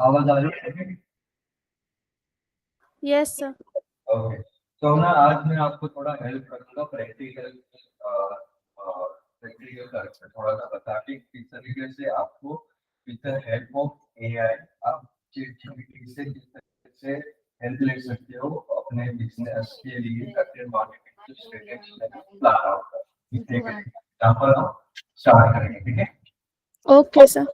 आवाज आ रही है? Yes sir. ओके। तो ना आज मैं आपको थोड़ा हेल्प करूंगा प्रैक्टिकल प्रैक्टिकल करके थोड़ा सा बता के किस तरीके से आपको with the help of AI आप चीटिंग से किस तरीके से हेल्प ले सकते हो अपने बिजनेस के लिए content marketing strategy plan out कर। ठीक है, यहाँ पर हम स्टार्ट करेंगे। ठीक है। Okay sir.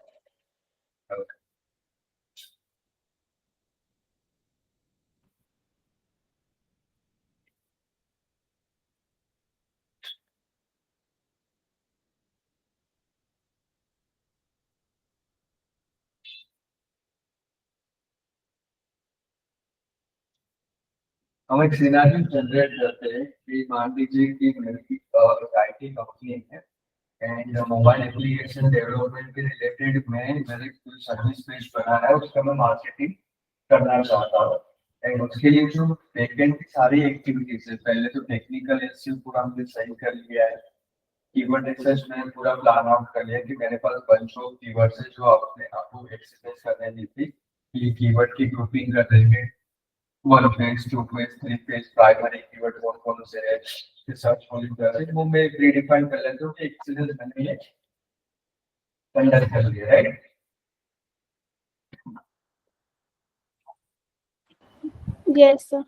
हम एक सिनेरियो जनरेट करते हैं कि मान लीजिए कि मेरी आईटी कंपनी है एंड मोबाइल एप्लीकेशन डेवलपमेंट के रिलेटेड मैं मैंने कोई सर्विस पेज बनाया है, उसका मैं मार्केटिंग करना चाहता हूँ। एंड उसके लिए जो बैकएंड की सारी एक्टिविटीज है, पहले तो टेक्निकल एसईओ पूरा हमने सही कर लिया है। कीवर्ड रिसर्च मैंने पूरा प्लान आउट कर लिया कि मेरे पास बंच ऑफ कीवर्ड्स है जो आपने आपको एक्सरसाइज करने दी थी कि कीवर्ड की ग्रुपिंग कर देंगे। One page, two page, three page, primary keyword कौन कौन से है, सर्च होल्डर वो मैं प्रीडिफाइन कर लेता हूँ कि एक्सरसाइज मैंने ये कंडक्ट कर लिया है। Yes sir.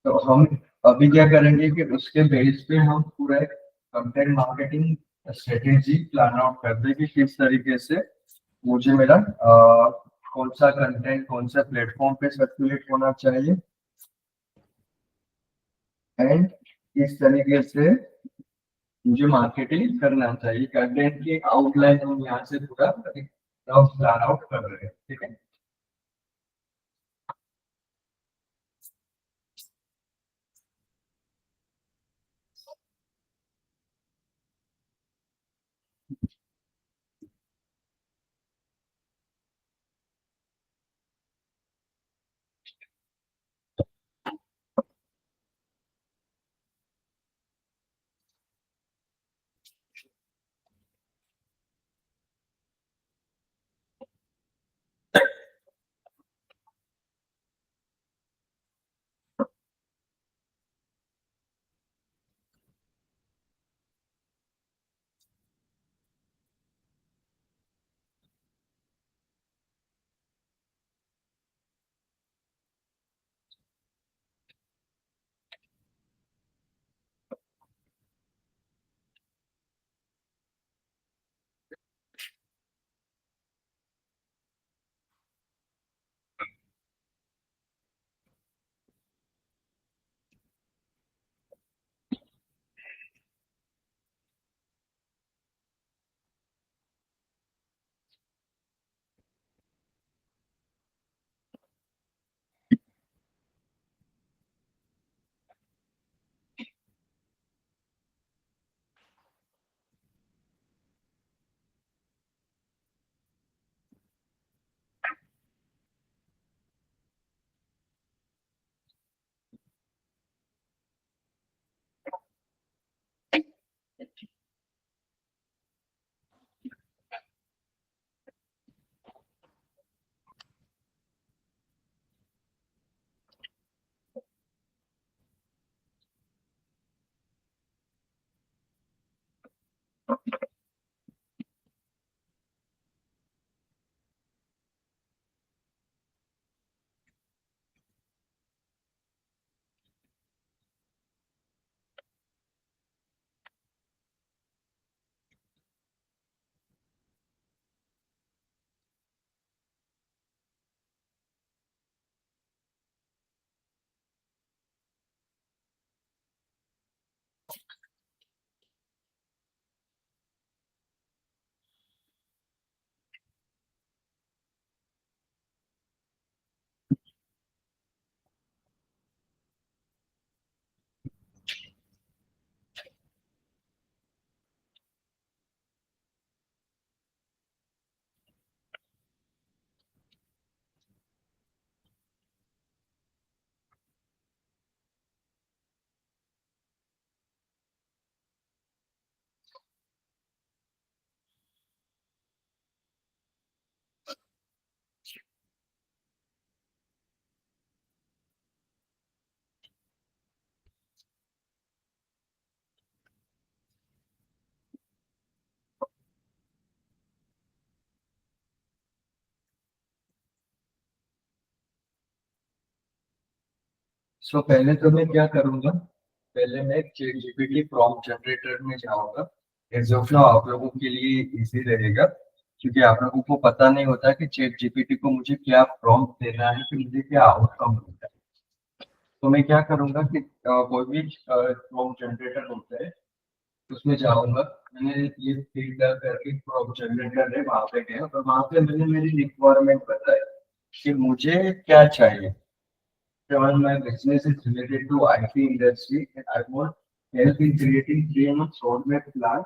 तो हम अभी क्या करेंगे कि उसके बेस पे हम पूरा एक content marketing strategy plan out कर दें कि किस तरीके से मुझे मेरा कौन सा कंटेंट कौन सा प्लेटफॉर्म पे सर्कुलेट होना चाहिए एंड किस तरीके से मुझे मार्केटिंग करना चाहिए। कंटेंट की आउटलाइन हम यहाँ से पूरा प्लान आउट कर रहे हैं। ठीक है। सो पहले तो मैं क्या करूंगा, पहले मैं चैट जीपीटी प्रॉम्प्ट जनरेटर में जाऊंगा। एज ऑफ नाउ आप लोगों के लिए इजी रहेगा, क्योंकि आप लोगों को पता नहीं होता कि चैट जीपीटी को मुझे क्या प्रॉम्प्ट देना है कि मुझे क्या आउटकम मिलता है। तो मैं क्या करूंगा कि कोई भी प्रॉम्प्ट जनरेटर होता है उसमें जाऊंगा। मैंने ये फीडबैक करके प्रॉम्प्ट जनरेटर है वहां पे गया और वहां पे मैंने मेरी रिक्वायरमेंट बताई कि मुझे क्या चाहिए। My business is related to IT industry and I want help in creating 3 month roadmap plan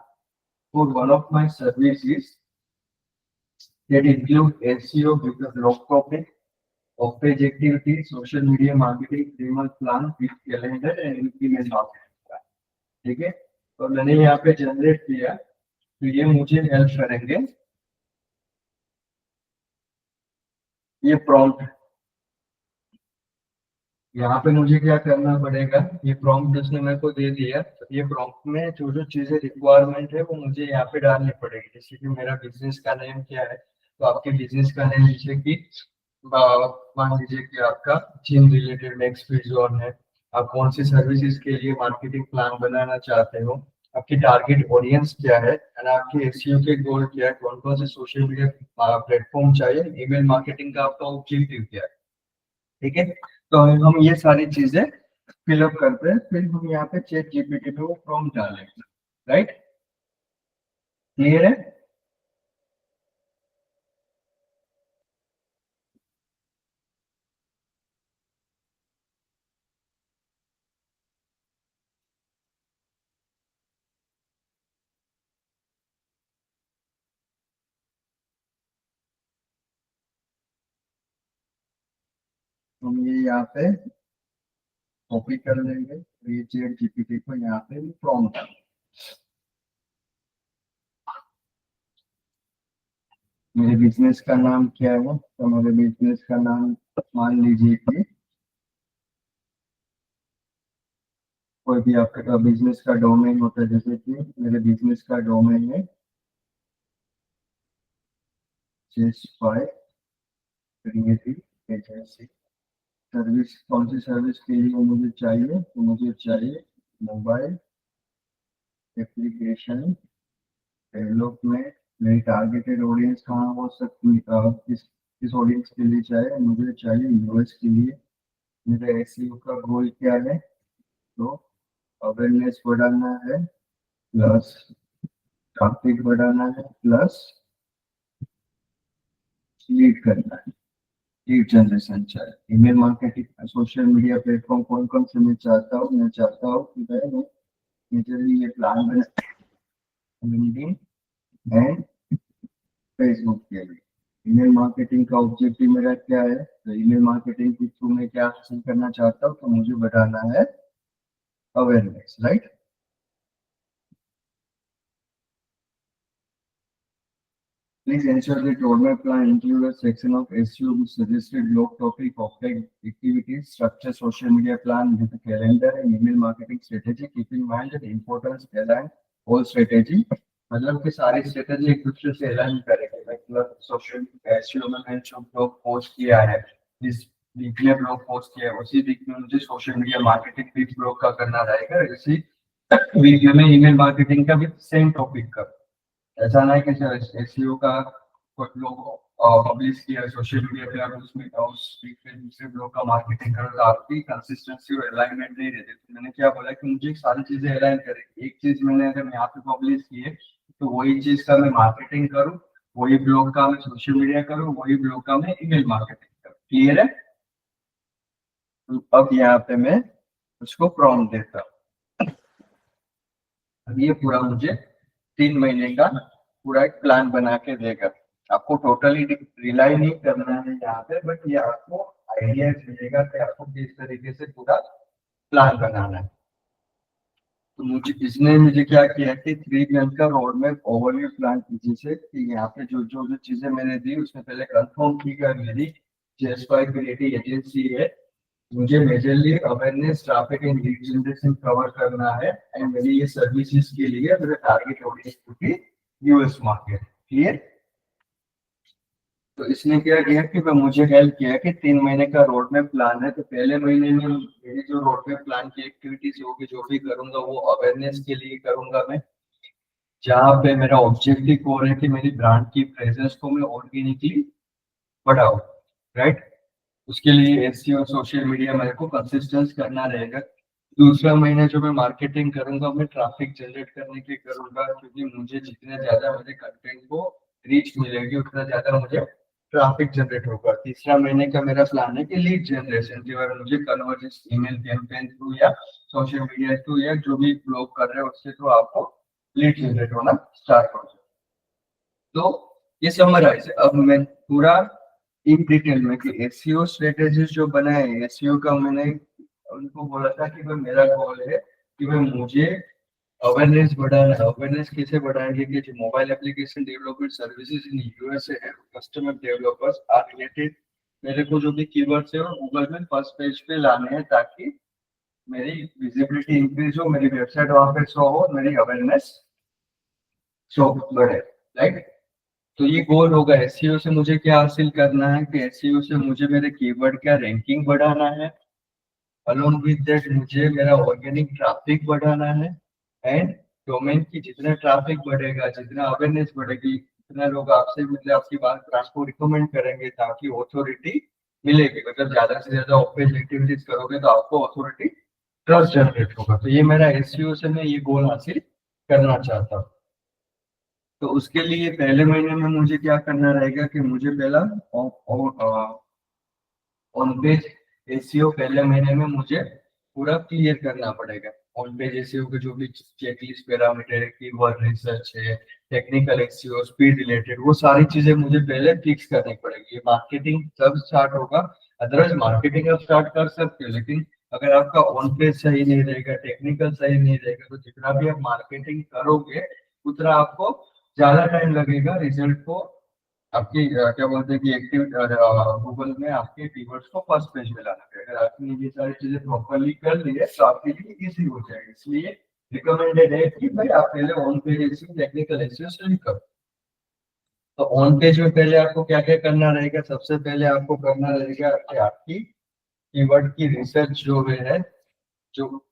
for one of my services that include SEO with the blog topic, off-page activity, social media marketing, 3 month plan with calendar and implement marketing plan. ठीक है, तो मैंने यहाँ पे generate किया, तो ये मुझे हेल्प करेंगे। ये प्रॉम्प्ट, यहाँ पे मुझे क्या करना पड़ेगा, ये प्रॉम्प्ट जिसने मेरे को दे दिया, तो ये प्रॉम्प्ट में जो जो चीजें रिक्वायरमेंट है वो मुझे यहाँ पे डालनी पड़ेगी। जैसे कि मेरा बिजनेस का नेम क्या है, तो आपके बिजनेस का नेम जैसे कि मान लीजिए कि आपका gym related next page zone है, आप कौन सी सर्विसेज के लिए मार्केटिंग प्लान बनाना चाहते हो, आपकी टारगेट ऑडियंस क्या है एंड आपके एसईओ के गोल क्या है, कौन कौन से सोशल मीडिया प्लेटफॉर्म चाहिए, ईमेल मार्केटिंग का आपका ऑब्जेक्टिव क्या है। ठीक है, तो हम ये सारी चीजें फिलअप करते हैं, फिर हम यहाँ पे चैट जीपीटी पे वो प्रॉम्प्ट डालेंगे। राइट, क्लियर है। हम ये यहाँ पे कॉपी कर लेंगे, तो ये चैट जीपीटी को यहाँ पे प्रॉम्प्ट डालेंगे। मेरे बिजनेस का नाम क्या है, तो मेरे बिजनेस का नाम मान लीजिए कि कोई भी आपका बिजनेस का डोमेन होता है, जैसे कि मेरे बिजनेस का डोमेन है जेस्पाई क्रिएटिव एजेंसी। सर्विस, कौन सी सर्विस के लिए मुझे चाहिए, तो मुझे चाहिए मोबाइल एप्लीकेशन डेवलपमेंट। मेरी टारगेटेड ऑडियंस कहाँ हो सकती है, किस ऑडियंस के लिए चाहिए, मुझे चाहिए यूएस के लिए। मेरा एसईओ का गोल क्या है, तो अवेयरनेस बढ़ाना है प्लस ट्रैफिक बढ़ाना है प्लस लीड करना है, लीड जनरेशन चाहिए। Email marketing, social media platform कौन कौन से मैं चाहता हूँ, मैं चाहता हूँ कि मैं मेजरली ये प्लान बना लिंक्डइन एंड फेसबुक के लिए। ईमेल मार्केटिंग का ऑब्जेक्टिव मेरा क्या है, तो ईमेल मार्केटिंग के थ्रू मैं क्या हासिल करना चाहता हूँ, तो मुझे बढ़ाना है awareness. Right, please ensure that roadmap plan includes a section of SEO with suggested blog topic, offline activities, structure social media plan with a calendar and email marketing strategy. Keep in mind that importance align all strategy. मतलब कि सारी strategy एक दूसरे से align करेंगे। मतलब social SEO में मैंने जो ब्लॉग पोस्ट किया है, जिस वीक में ब्लॉग पोस्ट किया है, उसी वीक में मुझे सोशल मीडिया मार्केटिंग भी ब्लॉग का करना रहेगा। इसी वीक में मैं ईमेल मार्केटिंग का भी सेम टॉपिक का। ऐसा नहीं कि एसईओ का कुछ लोग पब्लिश किया सोशल मीडिया पे और उसमें उस वीक पे दूसरे ब्लॉग का मार्केटिंग करो, तो आपकी कंसिस्टेंसी और अलाइनमेंट नहीं रहती। तो मैंने क्या बोला कि मुझे सारी चीजें अलाइन करें। एक चीज मैंने अगर यहाँ पे पब्लिश की है, तो वही चीज का मैं मार्केटिंग करूँ, वही ब्लॉग का मैं सोशल मीडिया करूँ, वही ब्लॉग का मैं ईमेल मार्केटिंग करूँ। क्लियर है। तो अब यहाँ पे मैं उसको प्रॉम्प्ट देता हूँ। अब ये पूरा मुझे 3 महीने का पूरा एक प्लान बना के देगा। आपको टोटली रिलाई नहीं करना है यहाँ पे, बट ये आपको आइडिया मिलेगा कि आपको किस तरीके से पूरा प्लान बनाना है। तो मुझे इसने मुझे क्या किया कि 3 मंथ का रोड मैप ओवरव्यू प्लान कीजिए से कि यहाँ पे जो जो जो चीजें मैंने दी उसमें पहले कंफर्म की गई मेरी जेएसवाई क्रिएटिव एजेंसी है। मुझे majorly awareness traffic and lead generation cover करना है एंड मेरी ये सर्विसेज के लिए मेरा टारगेट ऑडियंस होगी यूएस मार्केट। क्लियर। तो इसने क्या किया कि मैं मुझे हेल्प किया कि 3 महीने का रोड मैप प्लान है, तो पहले महीने में मेरी जो रोड मैप प्लान की एक्टिविटीज होगी, जो भी करूंगा वो अवेयरनेस के लिए करूंगा मैं, जहाँ पे मेरा ऑब्जेक्टिव हो रहा है कि मेरी ब्रांड की प्रेजेंस को मैं ऑर्गेनिकली बढ़ाऊं, राइट। उसके लिए एसईओ सोशल मीडिया मेरे को कंसिस्टेंस करना रहेगा। दूसरा महीना जो मैं मार्केटिंग करूंगा, मैं ट्रैफिक जनरेट करने के करूंगा, क्योंकि मुझे जितने ज्यादा मेरे कंटेंट को रीच मिलेगी उतना ज्यादा मुझे ट्रैफिक जनरेट होगा। तीसरा महीने का मेरा प्लान है कि लीड जनरेशन के बाद मुझे कन्वर्जेंस ईमेल कैंपेन थ्रू या सोशल मीडिया थ्रू या जो भी ब्लॉग कर रहे हैं उसके थ्रू आपको लीड जनरेट होना स्टार्ट हो जाए। तो ये समराइज है। अब मैं पूरा इन डिटेल में कि एसईओ स्ट्रेटेजीज जो बनाए एसईओ का, मैंने उनको बोला था कि भाई मेरा गोल है कि भाई मुझे अवेयरनेस बढ़ाना है। अवेयरनेस कैसे बढ़ाएंगे कि जो mobile application development services in USA है, कस्टमर डेवलपर्स आर रिलेटेड, मेरे को जो भी कीवर्ड्स है वो गूगल में फर्स्ट पेज पे लाने हैं, ताकि मेरी विजिबिलिटी इंक्रीज हो, मेरी वेबसाइट वहां पे शो हो, मेरी अवेयरनेस शो बढ़े, राइट। तो ये गोल होगा। एसईओ से मुझे क्या हासिल करना है कि एसईओ से मुझे मेरे कीवर्ड का रैंकिंग बढ़ाना है, अलोंग विद दैट मुझे मेरा ऑर्गेनिक ट्रैफिक बढ़ाना है, एंड डोमेन की जितना ट्रैफिक बढ़ेगा, जितना अवेयरनेस बढ़ेगी, उतना लोग आपसे मतलब आपकी बात ब्रांड को रिकमेंड करेंगे, ताकि ऑथोरिटी मिलेगी। मतलब ज्यादा से ज्यादा ऑफ पेज एक्टिविटीज करोगे तो आपको ऑथोरिटी ट्रस्ट जनरेट होगा। तो ये मेरा एसईओ से मैं ये गोल हासिल करना चाहता हूँ। तो उसके लिए पहले महीने में मुझे क्या करना रहेगा कि मुझे पहला ऑन पेज एसईओ पहले महीने में मुझे पूरा क्लियर करना पड़ेगा। ऑन पेज एसईओ के जो भी चेकलिस्ट पैरामीटर है, कीवर्ड रिसर्च है, टेक्निकल एसईओ, स्पीड रिलेटेड, वो सारी चीजें मुझे पहले फिक्स करनी पड़ेगी। ये मार्केटिंग तब स्टार्ट होगा। अदरवाइज मार्केटिंग आप स्टार्ट कर सकते हो, लेकिन अगर आपका ऑन पेज सही नहीं रहेगा, टेक्निकल सही नहीं रहेगा, तो जितना भी आप मार्केटिंग करोगे उतना आपको ज्यादा टाइम लगेगा रिजल्ट को आपकी क्या बोलते हैं कि एक्टिव गूगल में आपके कीवर्ड्स को फर्स्ट पेज में लाना है। अगर आपने ये सारी चीजें प्रॉपरली कर ली है तो आपके लिए इजी हो जाएगा। इसलिए रिकमेंडेड है कि भाई आप पहले on page SEO, technical SEO से करो। तो ऑन पेज में पहले आपको क्या क्या करना रहेगा? सबसे पहले आपको करना रहेगा कि आपकी कीवर्ड की रिसर्च जो है, जो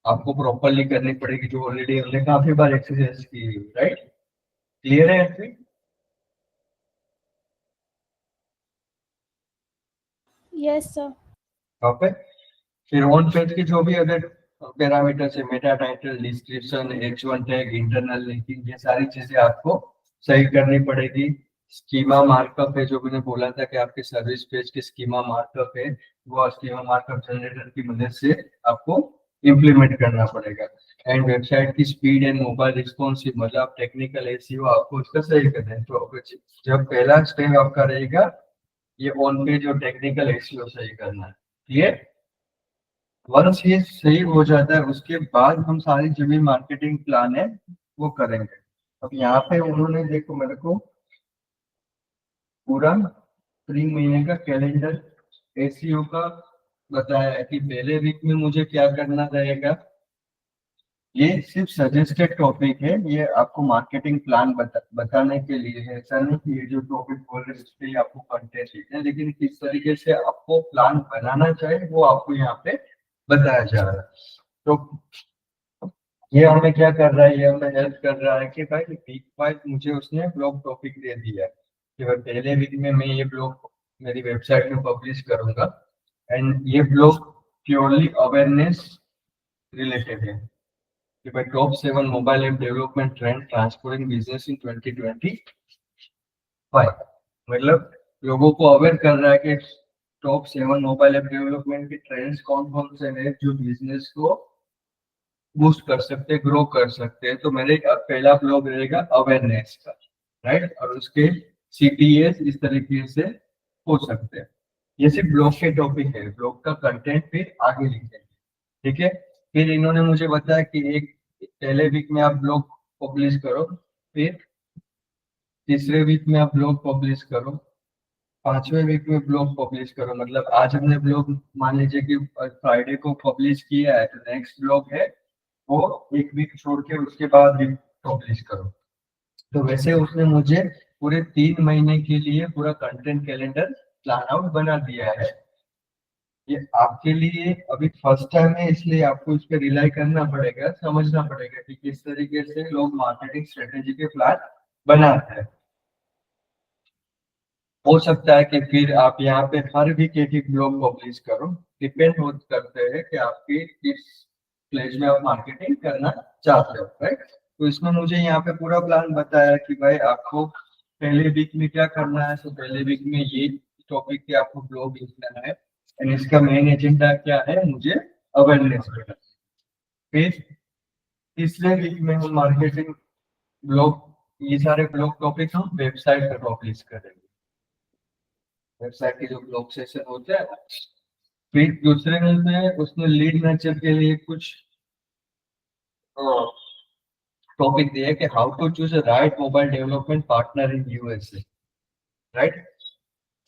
आपको प्रॉपरली करनी पड़ेगी, जो ऑलरेडी हमने काफी बार एक्सरसाइज की, राइट। क्लियर है एक्चुअली? Yes, sir. ओके। फिर ऑन पेज के जो भी अगर पैरामीटर्स है, Meta title, description, H1 tag, internal linking, ये सारी चीजें आपको सही करनी पड़ेगी। स्कीमा मार्कअप है, जो मैंने बोला था कि आपके सर्विस पेज के स्कीमा मार्कअप है, वो स्कीमा मार्कअप जनरेटर की मदद से आपको इम्प्लीमेंट करना पड़ेगा। एंड वेबसाइट की स्पीड एंड मोबाइल रिस्पॉन्सिव, मतलब टेक्निकल एसईओ आपको इसका सही करना है। तो जब पहला स्टेप आपका रहेगा ये ऑन पेज और टेक्निकल एसईओ सही करना है। क्लियर? वंस ये सही हो जाता है उसके बाद हम सारी जो भी मार्केटिंग प्लान है वो करेंगे। अब यहाँ पे उन्होंने देखो मेरे को पूरा 3 महीने का कैलेंडर एसईओ का बताया है कि पहले वीक में मुझे क्या करना रहेगा। ये सिर्फ सजेस्टेड टॉपिक है, ये आपको मार्केटिंग प्लान बताने के लिए है। ऐसा नहीं कि ये जो टॉपिक बोल रहे हैं उस पे आपको कंटेंट लिखना है, लेकिन किस तरीके से आपको प्लान बनाना चाहिए वो आपको यहाँ पे बताया जा रहा है। तो ये हमें क्या कर रहा है, ये हमें हेल्प कर रहा है कि भाई वीक वाइज मुझे उसने ब्लॉग टॉपिक दे दिया है कि भाई पहले वीक में मैं ये ब्लॉग मेरी वेबसाइट में पब्लिश करूंगा, एंड ये ब्लॉग प्योरली अवेयरनेस रिलेटेड है कि भाई top 7 mobile app development trend transforming business in 2025। मतलब लोगों को अवेयर कर रहा है कि टॉप 7 मोबाइल ऐप डेवलपमेंट के ट्रेंड्स कौन कौन से हैं जो बिजनेस को बूस्ट कर सकते हैं, ग्रो कर सकते हैं। तो मेरे पहला ब्लॉग रहेगा अवेयरनेस का, राइट। और उसके सीटीएस इस तरीके से हो सकते हैं। ये सिर्फ ब्लॉग के टॉपिक है, ब्लॉग का कंटेंट फिर आगे लिखेंगे, ठीक है। फिर इन्होंने मुझे बताया कि एक पहले वीक में आप ब्लॉग पब्लिश करो, फिर तीसरे वीक में आप ब्लॉग पब्लिश करो, 5वें वीक में ब्लॉग पब्लिश करो। मतलब आज हमने ब्लॉग मान लीजिए कि फ्राइडे को पब्लिश किया है, तो नेक्स्ट ब्लॉग है वो एक वीक छोड़ के उसके बाद भी पब्लिश करो। तो वैसे उसने मुझे पूरे 3 महीने के लिए पूरा कंटेंट कैलेंडर प्लान आउट बना दिया है। ये आपके लिए अभी फर्स्ट टाइम है, इसलिए आपको इस पे रिलाई करना पड़ेगा, समझना पड़ेगा कि किस तरीके से लोग मार्केटिंग स्ट्रेटेजी के प्लान बनाते हैं। हो सकता है कि फिर आप यहाँ पे हर वीक एक एक ब्लॉग पब्लिश करो, डिपेंड हो करते हैं कि आपकी किस प्लेज में आप मार्केटिंग करना चाहते हो, राइट। तो इसमें मुझे यहाँ पे पूरा प्लान बताया कि भाई आपको पहले वीक में क्या करना है। तो पहले वीक में ये टॉपिक पे आपको ब्लॉग लिखना है एंड इसका मेन एजेंडा क्या है, मुझे अवेयरनेस देना। फिर तीसरे वीक में हम मार्केटिंग ब्लॉग, ये सारे ब्लॉग टॉपिक हम वेबसाइट पर पब्लिश करेंगे, वेबसाइट के जो ब्लॉग सेशन होते हैं। फिर दूसरे में उसने लीड नर्चर के लिए कुछ टॉपिक दिया कि how to choose a right mobile development partner in USA, right.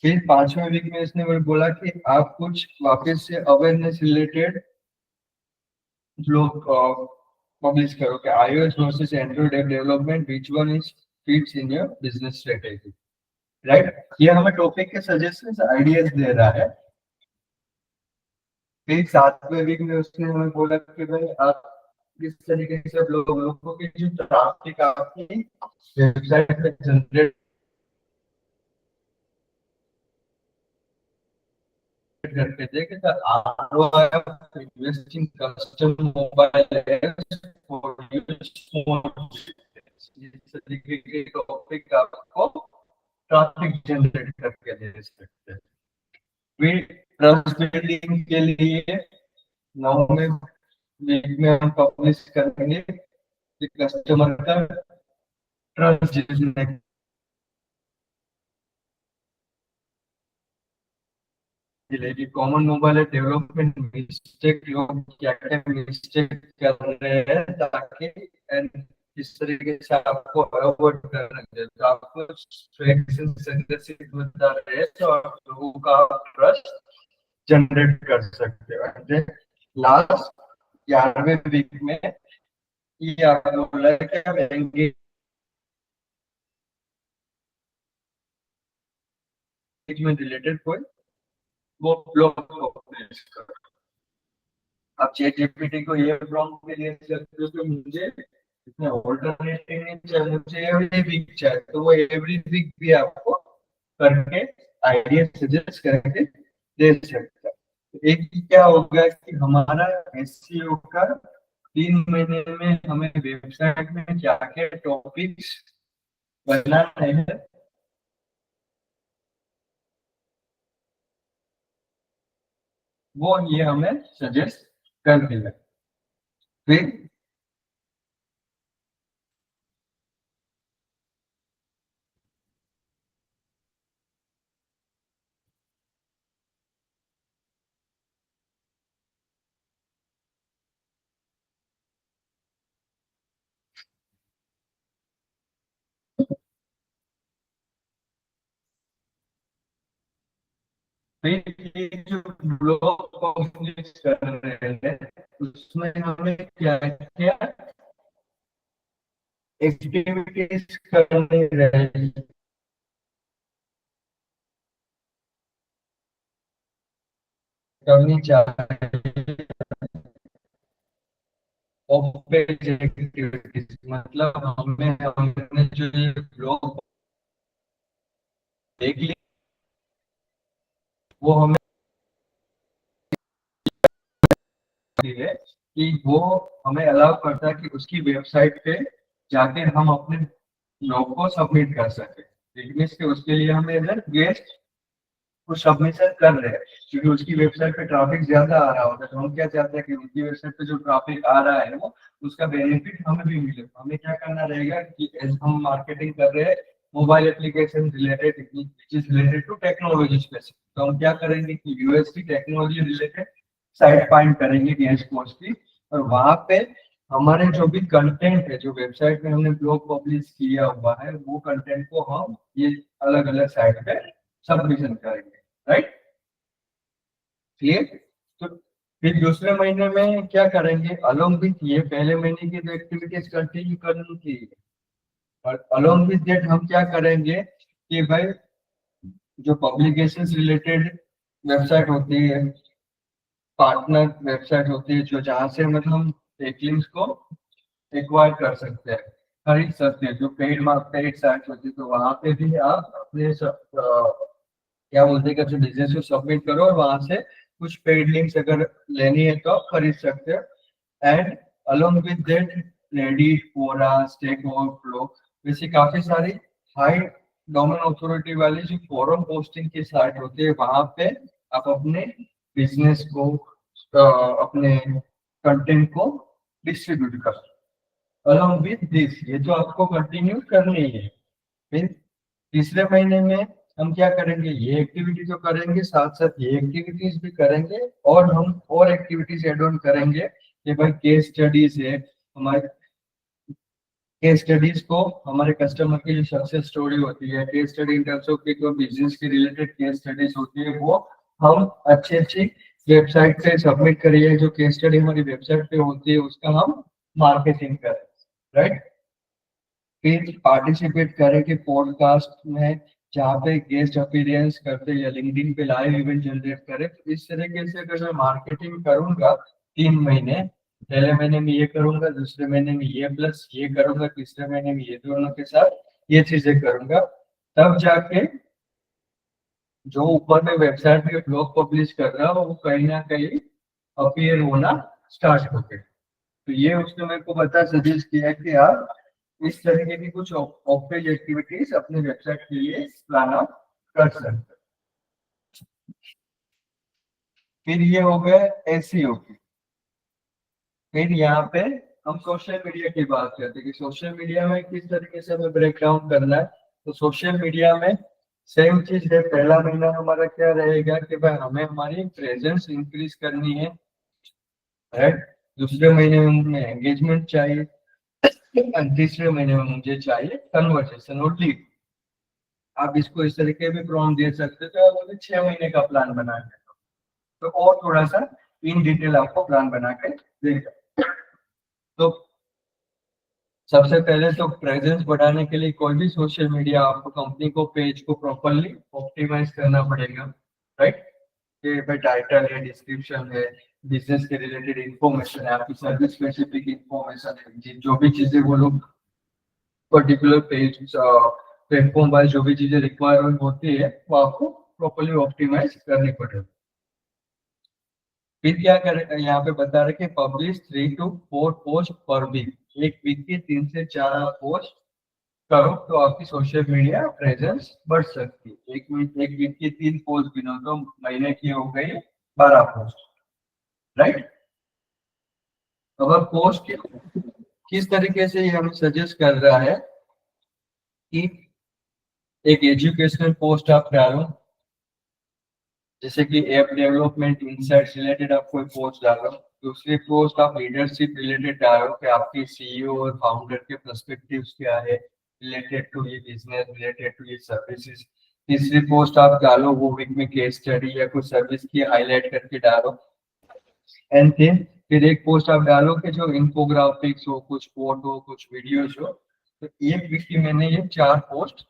फिर पांचवें वीक में इसने मुझे बोला कि आप कुछ वापस से अवेयरनेस रिलेटेड ब्लॉग पब्लिश करो कि iOS versus Android app development which one is fits in your business strategy, right. ये हमें टॉपिक के सजेशंस आइडियाज दे रहा है। फिर सातवें वीक में उसने हमें बोला कि भाई आप किस तरीके से लोगों की जो ट्रैफिक आपकी वेबसाइट पे जनरेट करके देखे तो ROI of investing custom mobile apps for use phone, इस तरीके के टॉपिक आपको ट्रैफिक जनरेट करके दे सकते हैं। फिर ट्रस्ट बिल्डिंग के लिए 9वें वीक में हम पब्लिश करेंगे कि कस्टमर का ट्रस्ट जिसने कि कॉमन मोबाइल डेवलपमेंट मिस्टेक लोग क्या क्या मिस्टेक कर रहे हैं, ताकि and किस तरीके से आपको अवॉइड करना चाहिए। तो आपको संदेशित बता रहे हैं तो आप लोगों का ट्रस्ट जनरेट कर सकते हो। लास्ट 11वें वीक में ये आपको बोला है कि आप एंगेजमेंट रिलेटेड कोई वो ब्लॉग पब्लिश करो। आप चैट जीपीटी को ये प्रॉम्प्ट भी दे सकते हो कि मुझे इसमें ऑल्टरनेटिव नहीं चाहिए, मुझे एवरी वीक चाहिए, तो वो एवरी वीक भी आपको करके आइडिया सजेस्ट करके दे सकता है। तो एक क्या होगा कि हमारा एसईओ का 3 महीने में हमें वेबसाइट में क्या क्या टॉपिक्स बनाना है वो ये हमें सजेस्ट कर देगा। फिर फिर ये जो ब्लॉग पब्लिश कर रहे हैं उसमें हमें क्या क्या एक्टिविटीज करनी रहेगी, करनी चाहिए। ऑफ पेज एक्टिविटीज मतलब हमें हमने जो ये ब्लॉग देख लिया वो हमें है कि वो हमें अलाउ करता है कि उसकी वेबसाइट पे जाके हम अपने ब्लॉग को सबमिट कर सके। लेकिन इसके उसके लिए हमें इधर गेस्ट को सबमिशन कर रहे हैं, क्योंकि उसकी वेबसाइट पे ट्रैफिक ज्यादा आ रहा होता है। तो हम क्या चाहते हैं कि उनकी वेबसाइट पे जो ट्रैफिक आ रहा है वो उसका बेनिफिट हमें भी मिले। हमें क्या करना रहेगा कि हम मार्केटिंग कर रहे हैं mobile application related, related to technology specific, तो हम क्या करेंगे कि यूएस की टेक्नोलॉजी रिलेटेड साइट फाइंड करेंगे गेस्ट पोस्ट की, और वहां पे हमारे जो भी कंटेंट है जो वेबसाइट में हमने ब्लॉग पब्लिश किया हुआ है वो कंटेंट को हम ये अलग अलग साइट पे सबमिशन करेंगे, राइट। क्लियर। तो फिर दूसरे महीने में क्या करेंगे, अलोंग विथ ये पहले महीने की जो एक्टिविटीज कंटिन्यू करनी थी और अलोंग विद दैट हम क्या करेंगे कि भाई जो पब्लिकेशन रिलेटेड वेबसाइट होती है, पार्टनर वेबसाइट होती है, जो जहाँ से मतलब हम लिंक्स को एक्वायर कर सकते हैं, खरीद सकते हैं, जो पेड साइट होती है, तो वहां पे भी आप अपने क्या बोलते हैं कि अपने बिजनेस को सबमिट करो और वहां से कुछ पेड लिंक्स अगर लेनी है तो आप खरीद सकते हो। And along with that Reddit, Quora, Stack Overflow, वैसे काफी सारी हाई डोमेन अथॉरिटी वाली जो फोरम पोस्टिंग की साइट होती है, वहां पे आप अपने बिजनेस को अपने कंटेंट को डिस्ट्रीब्यूट कर, अलोंग विद दिस ये तो आपको कंटिन्यू करनी है। फिर तीसरे महीने में हम क्या करेंगे, ये एक्टिविटी तो करेंगे, साथ साथ ये एक्टिविटीज भी करेंगे, और हम और एक्टिविटीज एड ऑन करेंगे कि भाई केस स्टडीज है हमारे, केस स्टडीज को हमारे कस्टमर की जो सक्सेस स्टोरी होती है, case study in terms of जो बिजनेस की रिलेटेड केस स्टडीज होती है, वो हम अच्छी अच्छी वेबसाइट पे सबमिट करिए, जो केस स्टडी हमारी वेबसाइट पे होती है उसका हम मार्केटिंग करें, राइट। फिर पार्टिसिपेट करें कि पॉडकास्ट में जहाँ पे गेस्ट अपीयरेंस करते हैं या लिंक्डइन पे लाइव इवेंट जनरेट करें। तो इस तरीके से अगर मैं मार्केटिंग करूंगा 3 महीने, पहले महीने में ये करूंगा, दूसरे महीने में ये प्लस ये करूंगा, तीसरे महीने में ये दोनों के साथ ये चीजें करूंगा, तब जाके जो ऊपर में वेबसाइट पे ब्लॉग पब्लिश कर रहा हो वो कहीं ना कहीं अपीयर होना स्टार्ट हो गए। तो ये उसने मेरे को बता सजेस्ट किया कि आप इस तरीके की कुछ ऑफ पेज एक्टिविटीज अपने वेबसाइट के लिए प्लान आउट कर सकते हैं। फिर ये हो गए एसईओ की। फिर यहाँ पे हम सोशल मीडिया की बात करते हैं कि सोशल मीडिया में किस तरीके से हमें ब्रेक डाउन करना है। तो सोशल मीडिया में सेम चीज है, पहला महीना हमारा क्या रहेगा कि भाई हमें हमारी प्रेजेंस इंक्रीज करनी है, राइट। दूसरे महीने में हमें एंगेजमेंट चाहिए, और तीसरे महीने में मुझे चाहिए कन्वर्सेशन और लीड। आप इसको इस तरीके भी प्रॉम्प्ट दे सकते हो, तो आप मुझे 6 महीने का प्लान बना के दो, तो और थोड़ा सा इन डिटेल आपको प्लान बना के देगा। तो सबसे पहले तो प्रेजेंस बढ़ाने के लिए कोई भी सोशल मीडिया आपको कंपनी को पेज को प्रॉपरली ऑप्टिमाइज करना पड़ेगा, राइट। कि भाई टाइटल है, डिस्क्रिप्शन है, बिजनेस के रिलेटेड इंफॉर्मेशन है, आपकी सर्विस स्पेसिफिक इंफॉर्मेशन है, जो भी चीजें वो लोग पर्टिकुलर पेज प्लेटफॉर्म वाइज जो भी चीजें रिक्वायरमेंट होती है वो आपको प्रॉपरली ऑप्टिमाइज करनी पड़ेगी। फिर क्या करें, यहाँ पे बता रहे कि publish 3 to 4 post per week, एक वीक के 3 से 4 आप पोस्ट करो तो आपकी सोशल मीडिया प्रेजेंस बढ़ सकती है। एक वीक की 3 पोस्ट गिनो तो महीने की हो गई 12 पोस्ट, राइट। अब पोस्ट किस तरीके से ये हमें सजेस्ट कर रहा है कि एक एजुकेशनल पोस्ट आप डालो, जैसे कि ऐप डेवलपमेंट इनसाइट्स रिलेटेड आप कोई पोस्ट डालो। दूसरी पोस्ट आप लीडरशिप रिलेटेड डालो कि आपके सीईओ और फाउंडर के पर्सपेक्टिव्स क्या है रिलेटेड टू ये बिजनेस, रिलेटेड टू ये सर्विसेज। तीसरी पोस्ट आप डालो वो वीक में केस स्टडी या कुछ सर्विस की हाईलाइट करके डालो। एंड फिर एक पोस्ट आप डालो कि जो इन्फोग्राफिक्स हो, कुछ कोड हो, कुछ वीडियोज हो। तो एक वीक की मैंने ये 4 पोस्ट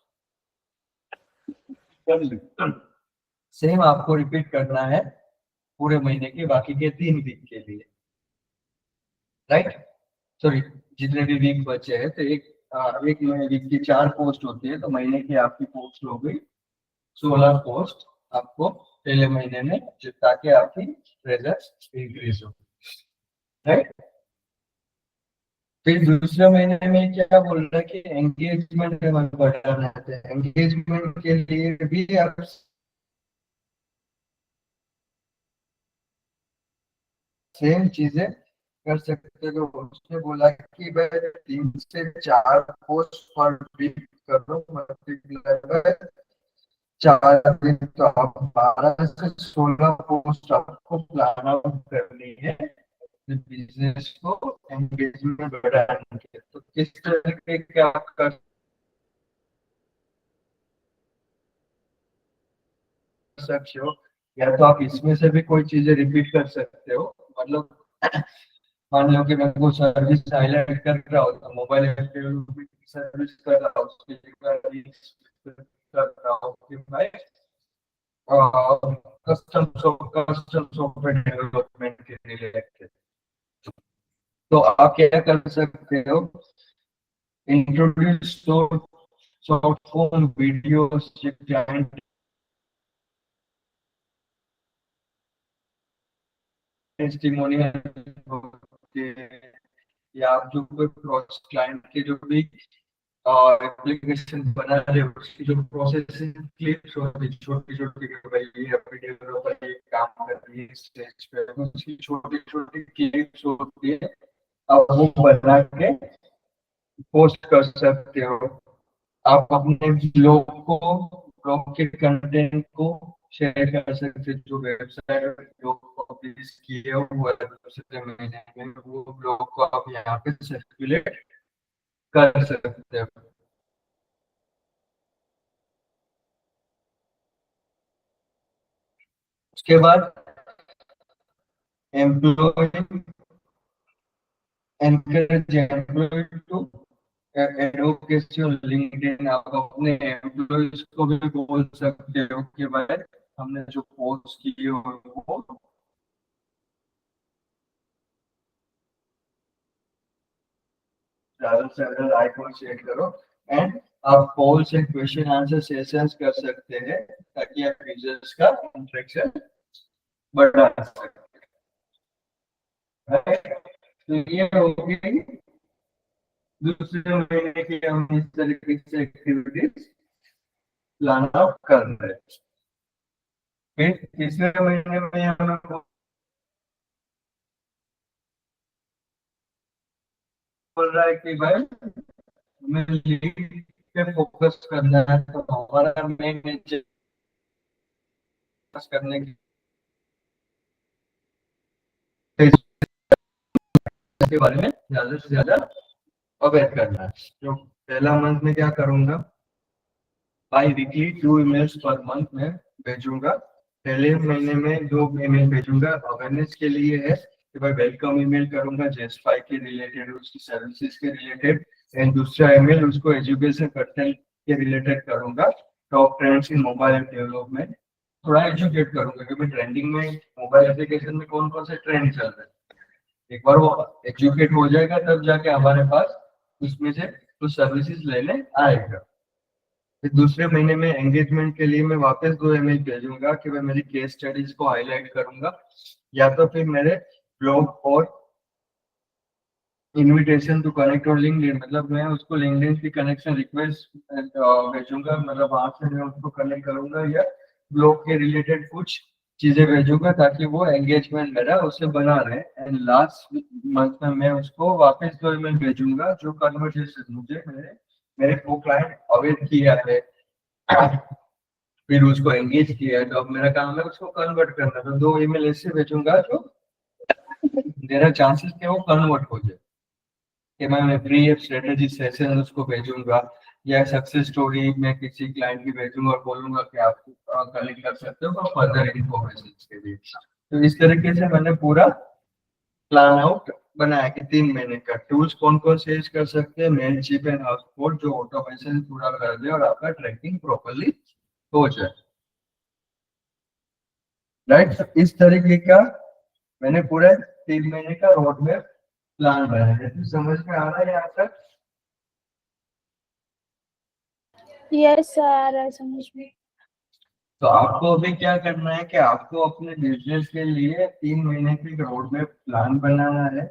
कर ली। सेम आपको रिपीट करना है पूरे महीने के बाकी के 3 वीक के लिए, राइट। सॉरी, जितने भी वीक बचे हैं तो एक वीक की 4 पोस्ट होती है, तो महीने की आपकी पोस्ट हो गई 16 पोस्ट आपको पहले महीने में, ताकि आपकी प्रेजेंस इंक्रीज हो, राइट। फिर दूसरे महीने में क्या बोल रहा है कि एंगेजमेंट हमें बढ़ाना है। एंगेजमेंट के लिए भी आप सेम चीजें कर सकते हो। उसने बोला कि भाई 3 से 4 पोस्ट पर वीक करो, मल्टीप्लाई 4 दिन, तो आप 12 से 16 पोस्ट आपको प्लान आउट करनी है बिजनेस को एंगेजमेंट बढ़ाने के। तो किस तरीके के आप कर सकते हो, या तो आप इसमें से भी कोई चीजें रिपीट कर सकते हो, मतलब मान लो कि मैं को सर्विस हाईलाइट कर रहा हूँ तो मोबाइल एप्लीकेशन सर्विस कर रहा हूँ उसके लिए कर रहा हूँ कि भाई कस्टम सॉफ्टवेयर डेवलपमेंट के रिलेटेड। तो आप क्या कर सकते हो, इंट्रोड्यूस तो short form videos client testimonial होते हैं, या आप जो कोई क्लाइंट के जो भी एप्लीकेशन बना रहे हो उसकी जो प्रोसेसिंग क्लिप्स होती है छोटी छोटी, कि भाई ये अभी डेवलपर ये काम कर रही है स्टेज पे, उसकी छोटी छोटी क्लिप्स होती है, आप वो बना के पोस्ट कर सकते हो। आप अपने ब्लॉग के कंटेंट को शेयर कर सकते हो, जो वेबसाइट जो पब्लिश किए हो वो दूसरे महीने में वो ब्लॉग को आप यहाँ पे सर्कुलेट कर सकते हो। उसके बाद employ encourage employee to advocacy on LinkedIn। आप अपने एम्प्लॉयज को भी बोल सकते हो कि भाई हमने जो पोस्ट की हो वो ज्यादा से ज्यादा आइकॉन शेयर करो। एंड आप polls and question answer sessions कर सकते हैं ताकि आप यूजर्स का इंटरेक्शन बढ़ा सकें। तो ये होगी दूसरे महीने की हम इस तरीके से एक्टिविटीज प्लान आउट कर रहे हैं। फिर तीसरे महीने में हमें बोल रहा है कि भाई हमें लीड पे फोकस करना है, तो हमारा मेन करने के बारे में ज्यादा से ज्यादा अवेयर करना है। जो पहला मंथ में क्या करूंगा, by weekly 2 emails per month में भेजूंगा। पहले महीने में 2 email भेजूंगा, अवेयरनेस के लिए है कि भाई वेलकम ईमेल करूंगा जेस्पाई के रिलेटेड उसकी सर्विसेज के रिलेटेड। एंड दूसरा ईमेल उसको एजुकेशन कंटेंट के रिलेटेड करूंगा, top trends in mobile app development. थोड़ा एजुकेट करूंगा क्योंकि ट्रेंडिंग में मोबाइल एप्लीकेशन में कौन कौन से ट्रेंड चल रहे हैं। एक बार वो एजुकेट हो जाएगा तब जाके हमारे पास उसमें से कुछ सर्विसेज लेने आएगा। फिर दूसरे महीने में एंगेजमेंट के लिए मैं वापस 2 email भेजूंगा कि मैं मेरी केस स्टडीज को हाईलाइट करूंगा, या तो फिर मेरे ब्लॉग और इनविटेशन टू कनेक्ट और लिंक्डइन, मतलब मैं उसको लिंक्डइन की कनेक्शन रिक्वेस्ट भेजूंगा, मतलब वहां से मैं उसको कनेक्ट करूंगा, या ब्लॉग के रिलेटेड कुछ चीजें भेजूंगा ताकि वो एंगेजमेंट मेरा उससे बना रहे। एंड लास्ट मंथ में मैं उसको वापस 2 email भेजूंगा जो कन्वर्सेशन मुझे मेरे मेरे को क्लाइंट अवेयर किया है, फिर उसको एंगेज किया है, तो अब मेरा काम है उसको कन्वर्ट करना। तो 2 email ऐसे भेजूंगा जो मेरा चांसेस के वो कन्वर्ट हो जाए, कि मैं प्री स्ट्रेटेजी सेशन उसको भेजूंगा, या सक्सेस स्टोरी में किसी क्लाइंट की भेजूंगा और बोलूंगा कि आप कनेक्ट कर सकते हो फर्दर इन्फॉर्मेशन के लिए। तो इस तरीके से मैंने पूरा प्लान आउट बनाया कि 3 महीने का टूल्स कौन कौन से यूज कर सकते हैं, मेल चिप एंड हाउसपोर्ट जो ऑटोमेशन पूरा कर दे और आपका ट्रैकिंग प्रॉपर्ली हो जाए। राइट, इस तरीके का मैंने पूरा 3 महीने का रोड मैप प्लान बनाया है। तो समझ में आ रहा है यहाँ तक? यस सर, आ रहा है समझ में। तो आपको अभी क्या करना है कि आपको अपने बिजनेस के लिए 3 महीने की रोड मैप प्लान बनाना है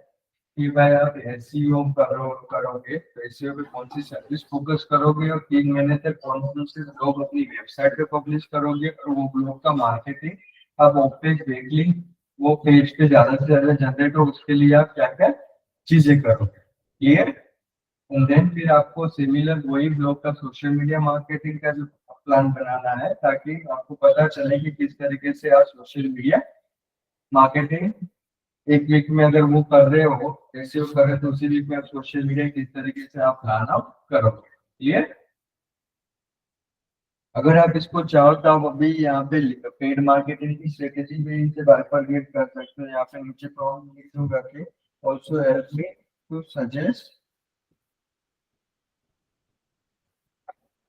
कि भाई आप एसईओ करोगे तो एसईओ पे कौन सी सर्विस फोकस करोगे, और 3 महीने तक कौन कौन से ब्लॉग अपनी वेबसाइट पे पब्लिश करोगे, और वो ब्लॉग का मार्केटिंग आप ऑफिस वीकली वो पेज पे ज्यादा से ज्यादा जनरेट हो उसके लिए आप क्या क्या चीजें करोगे। क्लियर? एंड देन फिर आपको सिमिलर वही ब्लॉग का सोशल मीडिया मार्केटिंग का जो प्लान बनाना है ताकि आपको पता चले कि किस तरीके से आप सोशल मीडिया मार्केटिंग एक वीक में अगर वो कर रहे हो, जैसे वो कर रहे हो तो उसी वीक में आप सोशल मीडिया किस तरीके से आप प्लान आउट करोगे। क्लियर? अगर आप इसको चाहो तो आप अभी यहाँ पे पेड मार्केटिंग की स्ट्रेटेजी भी इनसे बाइफरगेट कर सकते हो। यहाँ पे नीचे प्रॉम्प्ट लिख दूंगा कि also help me to suggest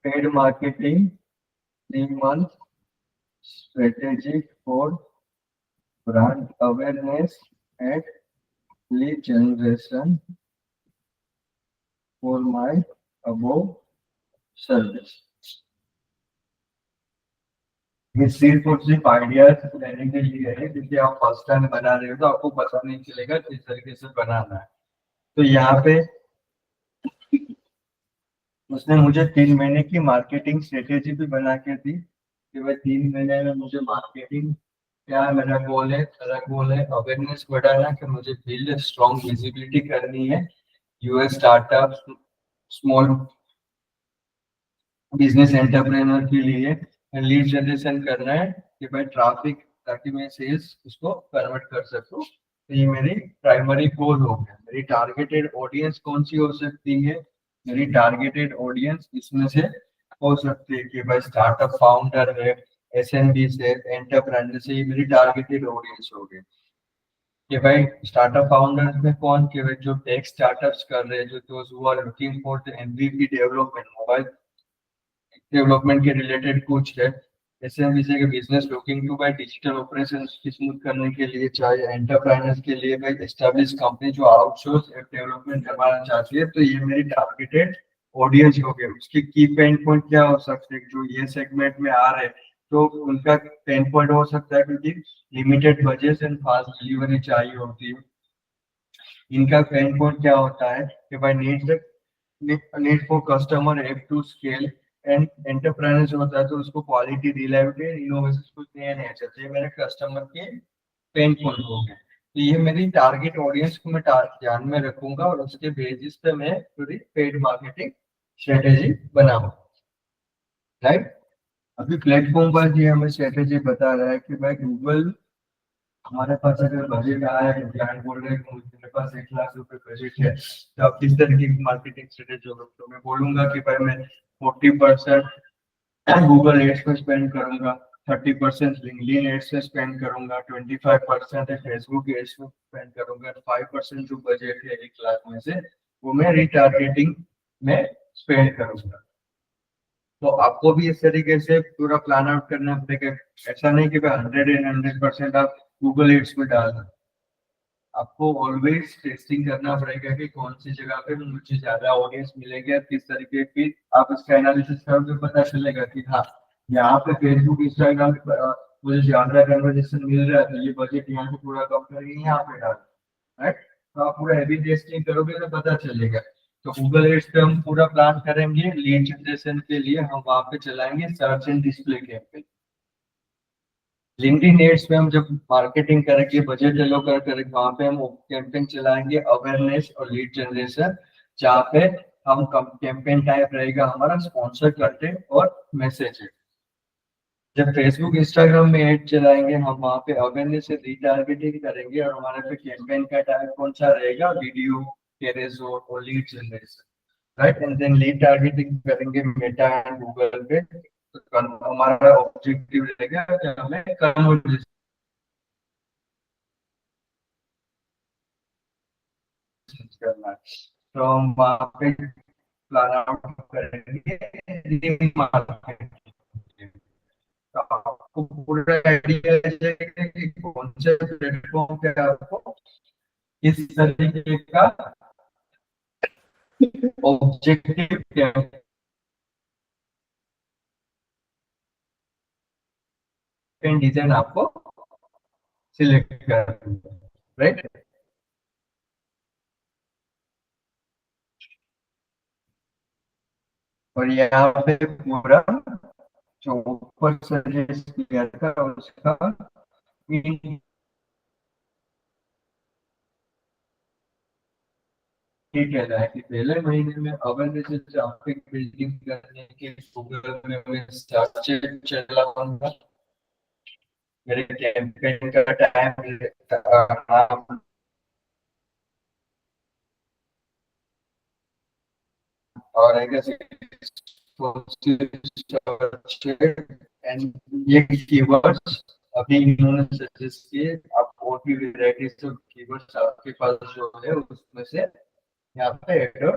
paid marketing 3 month strategy for brand awareness and lead generation for my above service. ये सिर्फ आइडियाज लेने के लिए है, क्योंकि आप फर्स्ट टाइम बना रहे हो तो आपको पता नहीं चलेगा किस तरीके से बनाना है। तो यहाँ पे उसने मुझे 3 महीने की मार्केटिंग स्ट्रेटेजी भी बना के दी कि भाई 3 महीने में मुझे मार्केटिंग क्या मेरा गोल है अवेयरनेस बढ़ाना, कि मुझे बिल्ड स्ट्रॉन्ग विजिबिलिटी करनी है US startup small business entrepreneur के लिए, लीड जनरेशन करना है कि भाई ट्रैफिक, ताकि मैं सेल्स उसको कन्वर्ट कर सकूं। तो ये मेरी प्राइमरी गोल हो गया। मेरी टारगेटेड ऑडियंस कौन सी हो सकती है? मेरी टारगेटेड ऑडियंस इसमें से हो सकती है कि भाई स्टार्टअप फाउंडर है, एसएमबी से, एंटरप्रेन्योर से, ये मेरी टारगेटेड ऑडियंस हो गई। कि भाई स्टार्टअप फाउंडर्स में कौन, कि भाई जो टेक स्टार्टअप्स कर रहे हैं, जो those who are looking for the MVP development, mobile development के रिलेटेड कुछ है। एसएमबी के business looking to buy digital operation की स्मूथ करने के लिए, चाहे एंटरप्राइनर्स के लिए भाई एस्टेब्लिश कंपनी जो आउटसोर्स ऐप डेवलपमेंट करवाना चाहती है। तो ये मेरी टारगेटेड ऑडियंस हो गया। उसके की पेन पॉइंट क्या हो सकते हैं? जो ये सेगमेंट में आ रहे हैं तो उनका पेन पॉइंट हो सकता है क्योंकि limited budget and fast delivery चाहिए होती है। इनका पेन पॉइंट क्या होता है कि भाई need for customer app to scale and entrepreneur होता है तो उसको क्वालिटी, रिलायबिलिटी, इनोवेशन कुछ नया नया चाहिए। ये मेरे कस्टमर के पेन पॉइंट हो गए। तो ये मेरी टारगेट ऑडियंस को मैं ध्यान में रखूंगा और उसके बेसिस पे मैं पूरी पेड मार्केटिंग स्ट्रेटेजी बनाऊंगा। राइट, अभी प्लेटफॉर्म पर जी हमें स्ट्रेटेजी बता रहा है कि भाई गूगल, हमारे पास अगर बजट आया है, क्लाइंट बोल रहे हैं कि मेरे पास 1 लाख रुपए बजट है, तो आप किस तरीके की मार्केटिंग स्ट्रेटेजी होगा? तो मैं बोलूंगा कि भाई मैं 40% गूगल एड्स पे स्पेंड करूंगा, 30% लिंक्डइन एड्स पे स्पेंड करूंगा, 25% फेसबुक एड्स पे स्पेंड करूंगा, 5% जो बजट है 1 लाख में से वो मैं रिटारगेटिंग में स्पेंड करूंगा। तो आपको भी इस तरीके से पूरा प्लान आउट करना पड़ेगा। ऐसा नहीं कि 100% आप गूगल एड्स में डाल दें। आपको ऑलवेज टेस्टिंग करना पड़ेगा कि कौन सी जगह पे मुझे ज्यादा ऑडियंस मिलेगी और किस तरीके की। आप इसका एनालिसिस करोगे पता चलेगा कि हाँ, यहाँ पे फेसबुक इंस्टाग्राम मुझे ज्यादा कन्वर्जेशन मिल रहा है तो ये बजट यहाँ से पूरा कम करके यहाँ पे डाल, राइट। तो आप पूरा हेवी टेस्टिंग करोगे तो पता चलेगा। तो गूगल एड्स पे हम पूरा प्लान करेंगे। लीड जनरेशन के लिए हम वहां पे चलाएंगे search and display campaign. LinkedIn ads पे हम जब मार्केटिंग करेंगे, बजट एलोकेट करेंगे, वहां पे हम कैंपेन चलाएंगे अवेयरनेस और लीड जनरेशन, जहाँ पे हम कैंपेन टाइप रहेगा हमारा स्पॉन्सर कंटेंट और मैसेज। जब फेसबुक इंस्टाग्राम में एड चलाएंगे हम वहाँ पे अवेयरनेस से रीटारगेटिंग करेंगे और हमारे पे कैंपेन का टाइप कौन सा रहेगा? वीडियो, टेरेसो और lead generation, right. And then lead targeting करेंगे मेटा एंड गूगल पे। तो हमारा ऑब्जेक्टिव रहेगा कि हमें कन्वर्जेशन करना है। तो हम वहाँ पे प्लान आउट करेंगे रीडिंग मार्केटिंग। तो आपको पूरा आइडिया है कि कौन से प्लेटफॉर्म पे आपको किस तरीके का ऑब्जेक्टिव क्या डिजाइन आपको सिलेक्ट करना है, राइट। और यहाँ पे पूरा जो ऊपर सजेस्ट किया था उसका डिटेल है कि पहले महीने में अवेयरनेस ट्रैफिक बिल्डिंग करने के गूगल में मैं सर्च चलाऊंगा। मेरे कैंपेन का टाइम और आई गेस एंड ये कीवर्ड्स अभी इन्होंने सजेस्ट किए, आप और भी वेराइटीज ऑफ कीवर्ड्स आपके पास जो है उसमें से यहाँ पे एड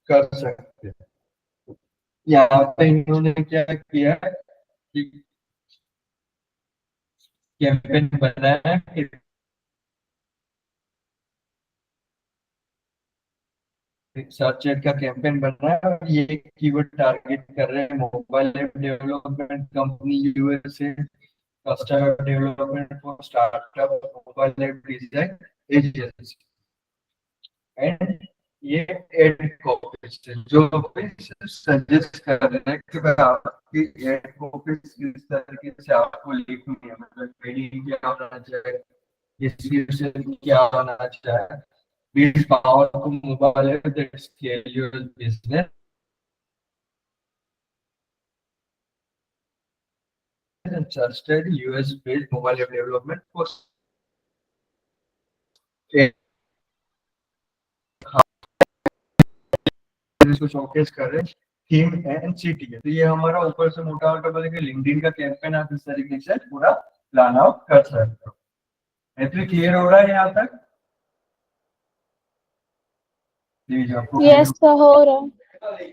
कर सकते हैं। यहाँ पे इन्होंने क्या किया कि कैंपेन बनाया कि सर्च एड का कैंपेन बना है और ये कीवर्ड टारगेट कर रहे हैं mobile app development company USA, customer development for startup, mobile app design agency and ये एड कॉपीज जो सजेस्ट कर रहे हैं कि भाई आपकी एड कॉपीज किस तरीके से आपको लिखनी है, मतलब हेडिंग क्या होना चाहिए, डिस्क्रिप्शन क्या होना चाहिए, build powerful mobile app that scale your business and trusted US-based mobile app development for इसको शोकेस कर रहे हैं थीम एंड सिटी है। तो ये हमारा ऊपर से मोटा मोटा बोलेंगे लिंक्डइन का कैंपेन आप इस तरीके से पूरा प्लान आउट कर सकते हो। ऐसे क्लियर हो रहा है यहाँ तक? यस सर, हो रहा है।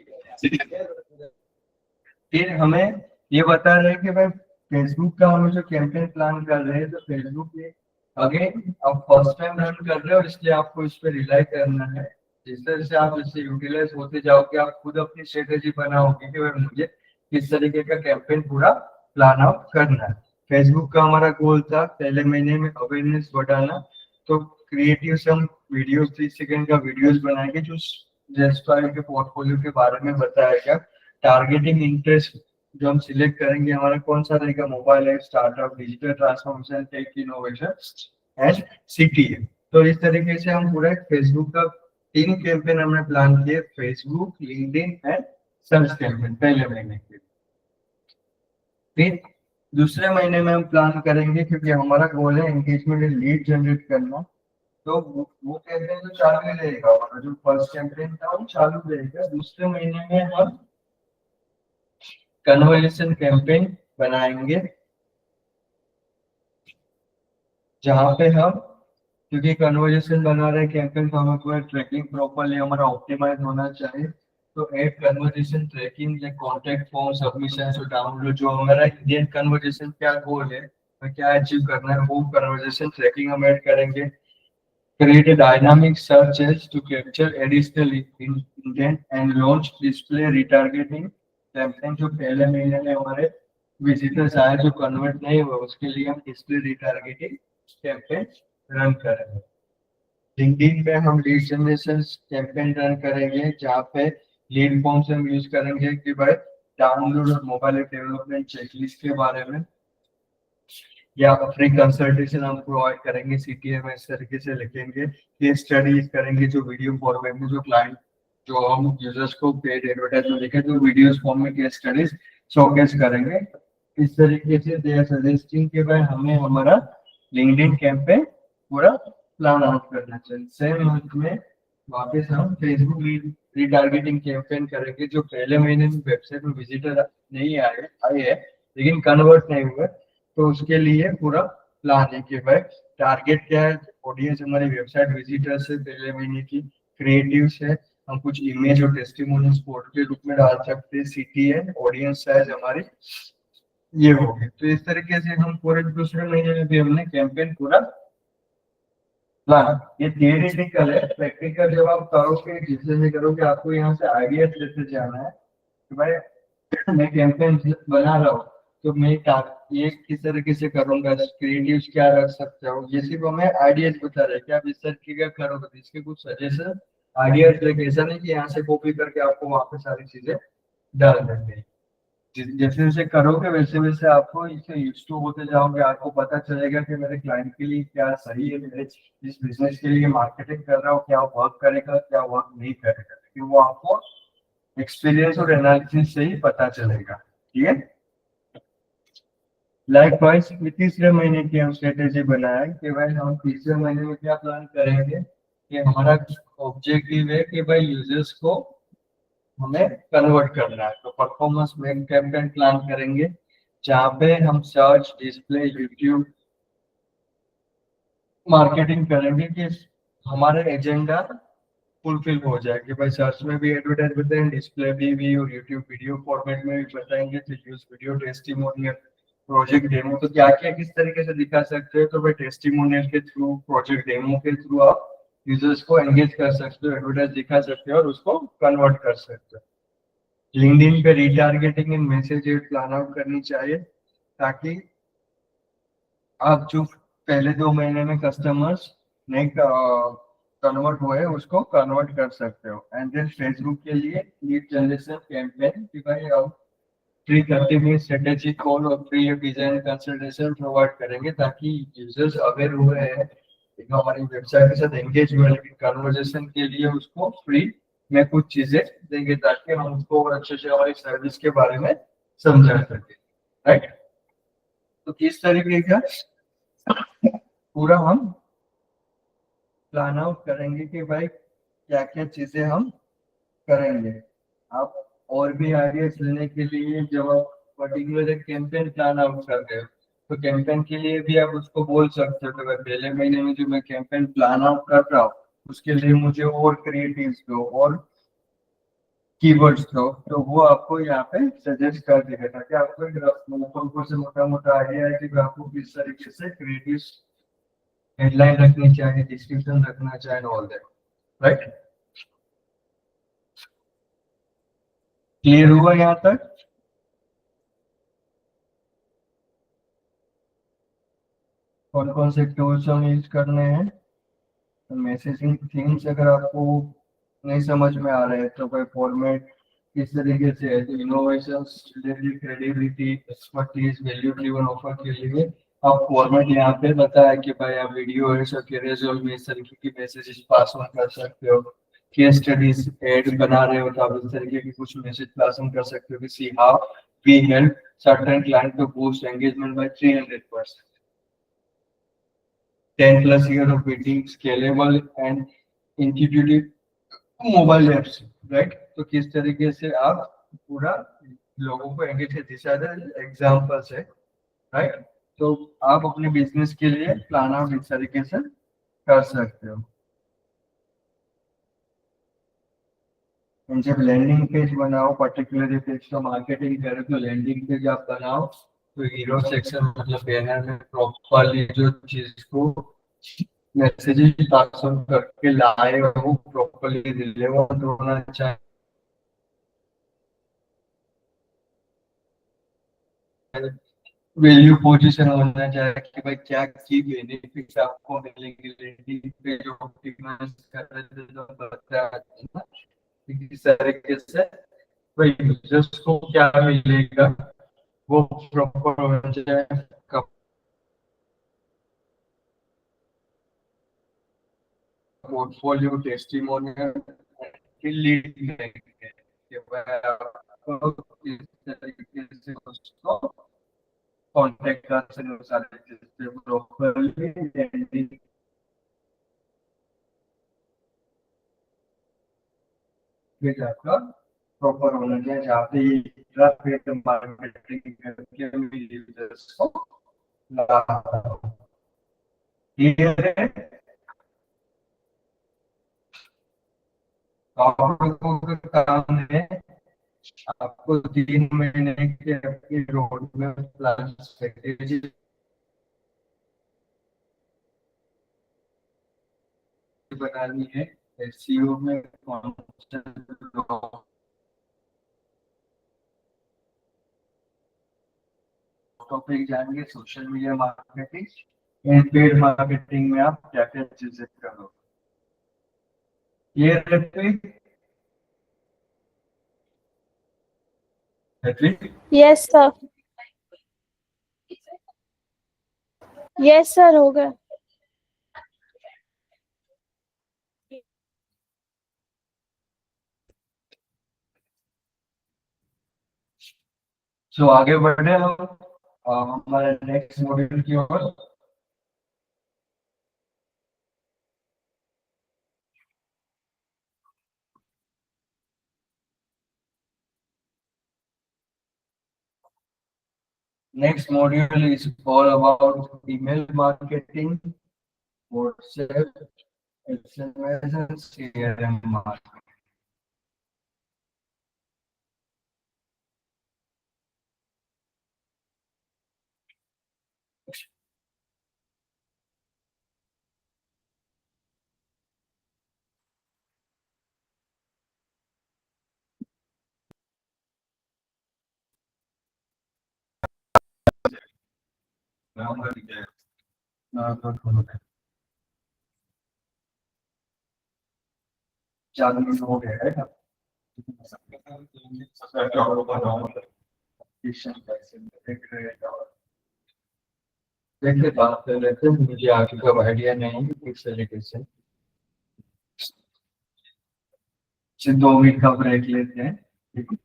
फिर हमें ये बता रहे हैं कि भाई फेसबुक का हम जो कैंपेन प्लान कर रहे हैं तो फेसबुक ये अगेन अब फर्स्ट टाइम रन कर रहे हो और इसलिए आपको इस पे रिलाई करना है। जिस तरह से आप इससे यूटिलाइज होते जाओगे आप खुद अपनी स्ट्रेटेजी बनाओगे कि भाई मुझे किस तरीके का कैंपेन पूरा प्लान आउट करना है। फेसबुक का हमारा गोल था पहले महीने में अवेयरनेस बढ़ाना, तो क्रिएटिव सम वीडियोस 30 सेकंड का वीडियोस बनाएंगे जो जेस्पायर के पोर्टफोलियो के बारे में बताएगा। टारगेटिंग इंटरेस्ट जो हम सिलेक्ट करेंगे हमारा कौन सा रहेगा, mobile app, startup, digital transformation, tech innovation and सिटी है। तो इस तरीके से हम पूरा फेसबुक का 3 कैंपेन हमने प्लान किए, Facebook, LinkedIn and search campaign पहले महीने के। फिर दूसरे महीने में हम प्लान करेंगे क्योंकि हमारा गोल है एंगेजमेंट लीड जनरेट करना, तो वो कैंपेन तो चालू ही रहेगा। हमारा जो फर्स्ट कैंपेन था वो चालू रहेगा। दूसरे महीने में हम कन्वर्जेशन कैंपेन बनाएंगे जहां पे हम, क्योंकि कन्वर्जेशन बना रहे कैंपेन तो हमें पूरा ट्रैकिंग प्रॉपरली हमारा ऑप्टिमाइज होना चाहिए। तो ऐड कन्वर्जेशन ट्रैकिंग या कॉन्टैक्ट फॉर्म सबमिशन और डाउनलोड, जो हमारा इंडियन कन्वर्जेशन क्या गोल है और क्या अचीव करना है वो कन्वर्जेशन ट्रैकिंग हम ऐड करेंगे। Create a dynamic search as to capture additional intent and launch display retargeting campaign। जो पहले महीने में हमारे विजिटर्स आए जो कन्वर्ट नहीं हुए उसके लिए हम डिस्प्ले रिटारगेटिंग कैंपेन रन करेंगे। लिंक्डइन पे हम लीड जनरेशन कैंपेन रन करेंगे जहाँ पे लीड फॉर्म्स हम यूज करेंगे कि भाई डाउनलोड और मोबाइल ऐप डेवलपमेंट चेकलिस्ट के बारे में या फ्री कंसल्टेशन हम प्रोवाइड करेंगे। सीटीएम इस तरीके से लिखेंगे, केस स्टडीज करेंगे जो वीडियो फॉर्मेट में, जो क्लाइंट जो हम यूजर्स को पेड एडवर्टाइजमेंट देखें तो वीडियोस फॉर्म में केस स्टडीज शोकेस करेंगे। इस तरीके से दे आर सजेस्टिंग कि भाई हमें हमारा लिंक्डइन कैंपेन पूरा प्लान आउट करना चाहिए। सेम मंथ में वापस हम फेसबुक रीटारगेटिंग कैंपेन करेंगे जो पहले महीने में वेबसाइट में विजिटर नहीं आए हैं लेकिन कन्वर्ट नहीं हुए, तो उसके लिए पूरा प्लान है कि भाई टारगेट क्या है, ऑडियंस हमारी वेबसाइट विजिटर्स है पहले महीने की, क्रिएटिव्स है, हम कुछ इमेज और टेस्टिमोनियल स्पॉट के रूप में डाल सकते हैं, सिटी है, ऑडियंस साइज हमारी ये हो गए। तो इस तरीके से हम पूरे दूसरे महीने में भी हमने कैंपेन पूरा प्लान। ये थियरिटिकल है, प्रैक्टिकल जब आप करोगे जिससे भी करोगे आपको यहाँ से आइडियाज लेते जाना है कि भाई मैं कैंपेन बना रहा हूँ तो मैं ये किस तरीके से करूंगा, क्रिएटिव्स क्या रख सकते हो, ये सिर्फ हमें आइडियाज बता रहे हैं कि आप इस तरीके का करोगे तो इसके कुछ सजेशन आइडियाज लेके, ऐसा नहीं कि यहाँ से कॉपी करके आपको वहां पे सारी चीजें डाल देंगे। जैसे जैसे करोगे वैसे वैसे आपको इससे यूज टू होते जाओगे, आपको पता चलेगा कि मेरे क्लाइंट के लिए क्या सही है, मेरे इस बिजनेस के लिए मार्केटिंग कर रहा हूँ क्या वर्क करेगा क्या वर्क नहीं करेगा, लेकिन वो आपको एक्सपीरियंस और एनालिसिस से ही पता चलेगा। ठीक है, लाइकवाइज तीसरे महीने की हम स्ट्रेटेजी बनाए कि भाई हम तीसरे महीने में क्या प्लान करेंगे कि हमारा ऑब्जेक्टिव है कि भाई यूजर्स को हमें कन्वर्ट करना है। तो परफॉर्मेंस में कैंपेन प्लान करेंगे जहाँ पे हम सर्च, डिस्प्ले, यूट्यूब मार्केटिंग करेंगे कि हमारा एजेंडा फुलफिल हो जाए, कि भाई सर्च में भी एडवर्टाइज बताएं, डिस्प्ले भी और यूट्यूब वीडियो फॉर्मेट में भी बताएंगे, तो use video testimonial project demo, तो क्या क्या किस तरीके से दिखा सकते हो, तो भाई टेस्टिमोनियल के थ्रू, प्रोजेक्ट डेमो के थ्रू आप यूजर्स को एंगेज कर सकते हो, एडवर्टाइज दिखा सकते हो और उसको कन्वर्ट कर सकते हो। लिंक्डइन पे retargeting and message ad plan out करनी चाहिए, ताकि आप जो पहले 2 महीने में कस्टमर्स नहीं कन्वर्ट हुए उसको कन्वर्ट कर सकते हो। एंड देन फेसबुक के लिए लीड जनरेशन कैंपेन, कि भाई आप फ्री 30 मिनट स्ट्रेटेजी कॉल और फ्री डिजाइन कंसल्टेशन प्रोवाइड करेंगे, ताकि यूजर्स अवेयर हुए हैं, एक हमारी वेबसाइट के साथ एंगेज हुए, लेकिन कन्वर्जेशन के लिए उसको फ्री में कुछ चीजें देंगे, ताकि हम उसको और अच्छे से हमारी सर्विस के बारे में समझा सके। राइट, तो किस तरीके का पूरा हम प्लान आउट करेंगे कि भाई क्या क्या चीजें हम करेंगे। आप और भी आइडियाज लेने के लिए जब आप पर्टिकुलर एक कैंपेन प्लान आउट कर रहे हो, तो कैंपेन के लिए भी आप उसको बोल सकते हो कि भाई पहले महीने में जो मैं कैंपेन प्लान आउट कर रहा हूँ, उसके लिए मुझे और क्रिएटिव्स दो और कीवर्ड्स दो, तो वो आपको यहाँ पे सजेस्ट कर देगा, ताकि आपको एक ऊपर से मोटा मोटा आइडिया है कि आपको किस तरीके से क्रिएटिव हेडलाइन रखनी चाहिए, डिस्क्रिप्शन रखना चाहिए, ऑल दैट। राइट, क्लियर हुआ यहाँ तक? कौन कौन से टूल्स हम यूज करने हैं, मैसेजिंग थीम्स अगर आपको नहीं समझ में आ रहे हैं, तो कोई फॉर्मेट किस तरीके से है, तो innovation, credibility, expertise, value driven offer के लिए आप फॉर्मेट यहाँ पे बताया कि भाई आप वीडियो है सो के रिजल्ट में इस तरीके की मैसेजेस पास ऑन कर सकते हो, केस स्टडीज एड बना रहे हो तो आप इस तरीके की कुछ मैसेज पास ऑन कर सकते हो कि see how we help certain client to boost engagement by 300%, 10+ years of building scalable and intuitive mobile apps. Right, तो किस तरीके से आप पूरा लोगों को एंगेज कर, दिशा एग्जाम्पल्स है। राइट, तो आप अपने बिजनेस के लिए प्लान आउट इस तरीके से कर सकते हो। जब लैंडिंग पेज बनाओ, पर्टिकुलर पेज का मार्केटिंग करो, तो लैंडिंग पेज आप बनाओ तो हीरो सेक्शन मतलब बैनर में प्रॉपरली जो चीज को मैसेजेस पास ऑन करके लाए हो वो प्रॉपरली रिलेवेंट होना चाहिए, वैल्यू पोजीशन होना चाहिए कि भाई क्या की बेनिफिट्स आपको मिलेंगे, लैंडिंग पे जो ऑप्टिमाइज कर रहे थे जो बताया था ना, कि किस तरीके से भाई यूजर्स को क्या मिलेगा, वो प्रॉपर होना चाहिए। पोर्टफोलियो टेस्टिमोनियल की लीड लेंगे कि भाई आपको किस तरीके से उसको कांटेक्ट कर सकते हो, सारे चीजें प्रॉपरली लैंडिंग पेज आपका प्रॉपर होना चाहिए, जहाँ पे ये ट्रैफिक मार्केटिंग करके यूजर्स को ला। क्लियर है? आप लोगों का काम है, आपको 3 महीने के अपनी रोड में प्लान स्ट्रेटेजी बनानी है। एसईओ में कौन सा टॉपिक जानेंगे, social media marketing and paid marketing में आप क्या क्या चीजें करो। क्लियर है? Ritwik, Yes, sir. Yes, sir. हो गया। सो आगे बढ़े हम हमारे नेक्स्ट मॉड्यूल की ओर। Next module is all about email marketing WhatsApp, SMS and CRM marketing. चार मिनट हो गया है। देखिए बात कर लेते हैं, मुझे आगे का आइडिया नहीं है किस तरीके से। 2 मिनट का ब्रेक लेते हैं, ठीक है।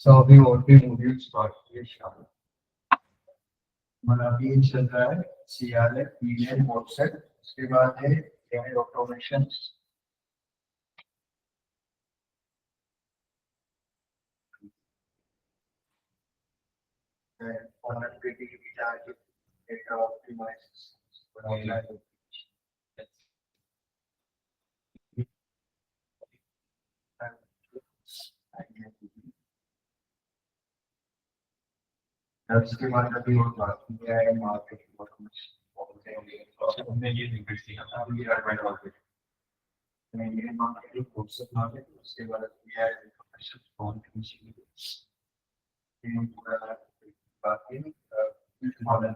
So अभी और भी मॉड्यूल स्टार्ट किए शामिल, हमारा अभी चल रहा है सीआरएम, ईमेल, व्हाट्सएप, उसके बाद है AI automation. Connectivity charge, data optimizes, उसके बाद अभी और बात किया है marketing automation. Marketing, WhatsApp marketing, उसके बाद एआई ऑटोमेशन, फोन की बाकी मॉडल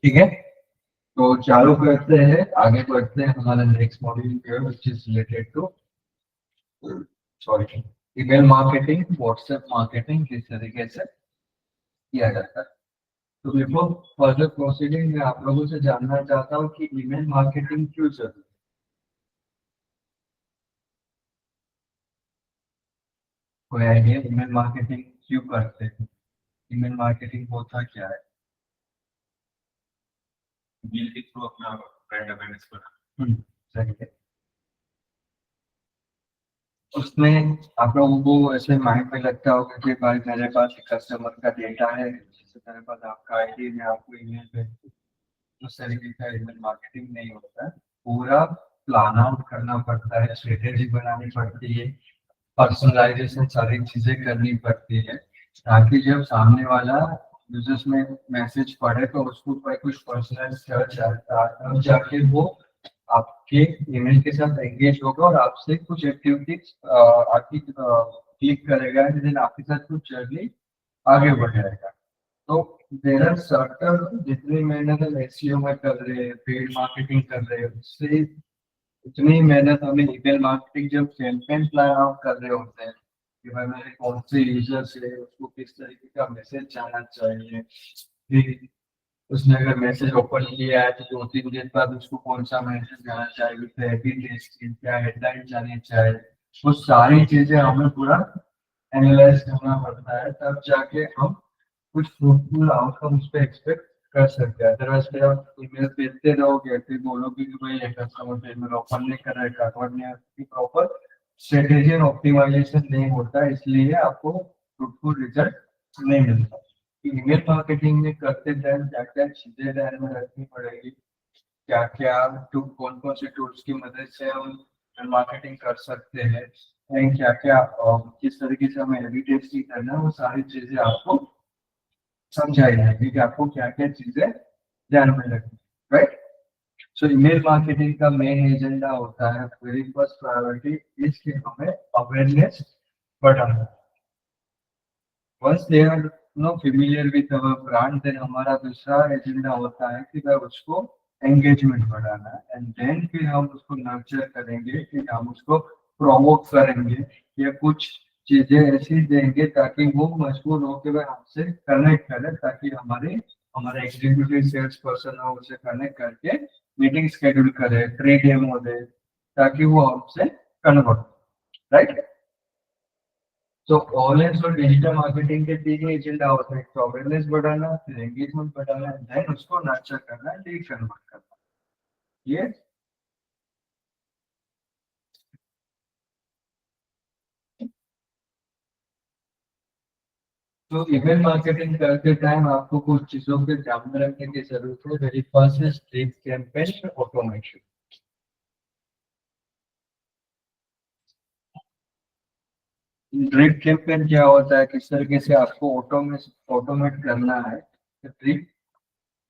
ठीक है। तो चालू करते हैं, आगे बढ़ते हैं हमारा next module which is related to sorry email marketing, WhatsApp marketing किस तरीके से किया जाता है। तो बिफोर फर्दर प्रोसीडिंग मैं आप लोगों से जानना चाहता हूँ कि ईमेल मार्केटिंग क्यों जरूरी है। कोई आइडिया ईमेल मार्केटिंग क्यों करते हैं? ईमेल मार्केटिंग होता क्या है? ईमेल के थ्रू अपना ब्रांड अवेयरनेस करना। सही है। उसमें आप लोगों को ऐसे माइंड में लगता होगा कि भाई मेरे पास कस्टमर का डेटा है, जैसे मेरे पास आपका आईडी, मैं आपको ईमेल भेज, उस तरीके का ईमेल मार्केटिंग नहीं होता है। पूरा प्लान आउट करना पड़ता है, स्ट्रेटेजी बनानी पड़ती है, पर्सनलाइजेशन सारी चीजें करनी पड़ती है, ताकि जब सामने वाला यूजर्स में मैसेज पढ़े तो उसको कोई कुछ पर्सनल सर्च आता है, तब जाके वो आपके ईमेल के साथ एंगेज होगा और आपसे कुछ एक्टिविटीज आपकी क्लिक करेगा, देन आपके साथ कुछ जर्नी आगे बढ़ाएगा। तो देर आर सर्टन, जितनी मेहनत हम एसईओ में कर रहे हैं, पेड मार्केटिंग कर रहे हैं, उससे उतनी मेहनत हमें ईमेल मार्केटिंग जब कैंपेन प्लान आउट कर रहे होते हैं कि भाई मेरे कौन से यूजर्स है, उसको किस तरीके का मैसेज जाना चाहिए, फिर उसने अगर मैसेज ओपन किया है तो 2-3 दिन बाद उसको कौन सा मैसेज जाना चाहिए, क्या हेडलाइन जानी चाहिए, वो सारी चीजें हमें पूरा एनालाइज करना पड़ता है, तब जाके हम कुछ फ्रूटफुल आउटकम उस पर एक्सपेक्ट कर सकते हैं। अदरवाइज फिर आप ईमेल भेजते रहोगे, फिर बोलोगे कि भाई कस्टमर ईमेल ओपन नहीं कर रहा है, कन्वर्ट नहीं, प्रॉपर स्ट्रेटेजी और ऑप्टिमाइजेशन नहीं होता, इसलिए आपको फ्रूटफुल रिजल्ट नहीं मिलता। ईमेल मार्केटिंग में करते टाइम क्या क्या चीजें ध्यान में रखनी पड़ेगी, क्या क्या कौन कौन से टूल्स की मदद से हम मार्केटिंग कर सकते हैं, एंड क्या क्या किस तरीके से हमें एडिटेशन करना है, वो सारी चीजें आपको समझाई जाएगी कि आपको क्या क्या चीजें ध्यान में रखनी, राइट। सो ईमेल मार्केटिंग का मेन एजेंडा होता है, वेरी फर्स्ट प्रायोरिटी इसके हमें अवेयरनेस बढ़ाना। Once they are know familiar with our brand, then हमारा दूसरा एजेंडा होता है कि भाई उसको एंगेजमेंट बढ़ाना, एंड देन फिर हम उसको नर्चर करेंगे कि हम उसको प्रोवोक करेंगे या कुछ चीजें ऐसी देंगे ताकि वो मजबूर होकर वह हमसे कनेक्ट करे, ताकि हमारे एग्जीक्यूटिव सेल्स पर्सन हो उसे कनेक्ट करके मीटिंग शेड्यूल करे, फ्री डेमो दे, ताकि वो हमसे कन्वर्ट, राइट। तो ऑनलाइन और डिजिटल मार्केटिंग के तीन एजेंडा होते हैं, अवेयरनेस बढ़ाना, फिर एंगेजमेंट बढ़ाना, देन उसको नर्चर करना, लीड कन्वर्ट करना। ये तो ईमेल मार्केटिंग करते टाइम आपको कुछ चीजों के ध्यान में रखने की जरूरत है। वेरी फर्स्ट है drip campaign automation. Drip campaign क्या होता है, किस तरीके से आपको ऑटोमेट करना है। ड्रिप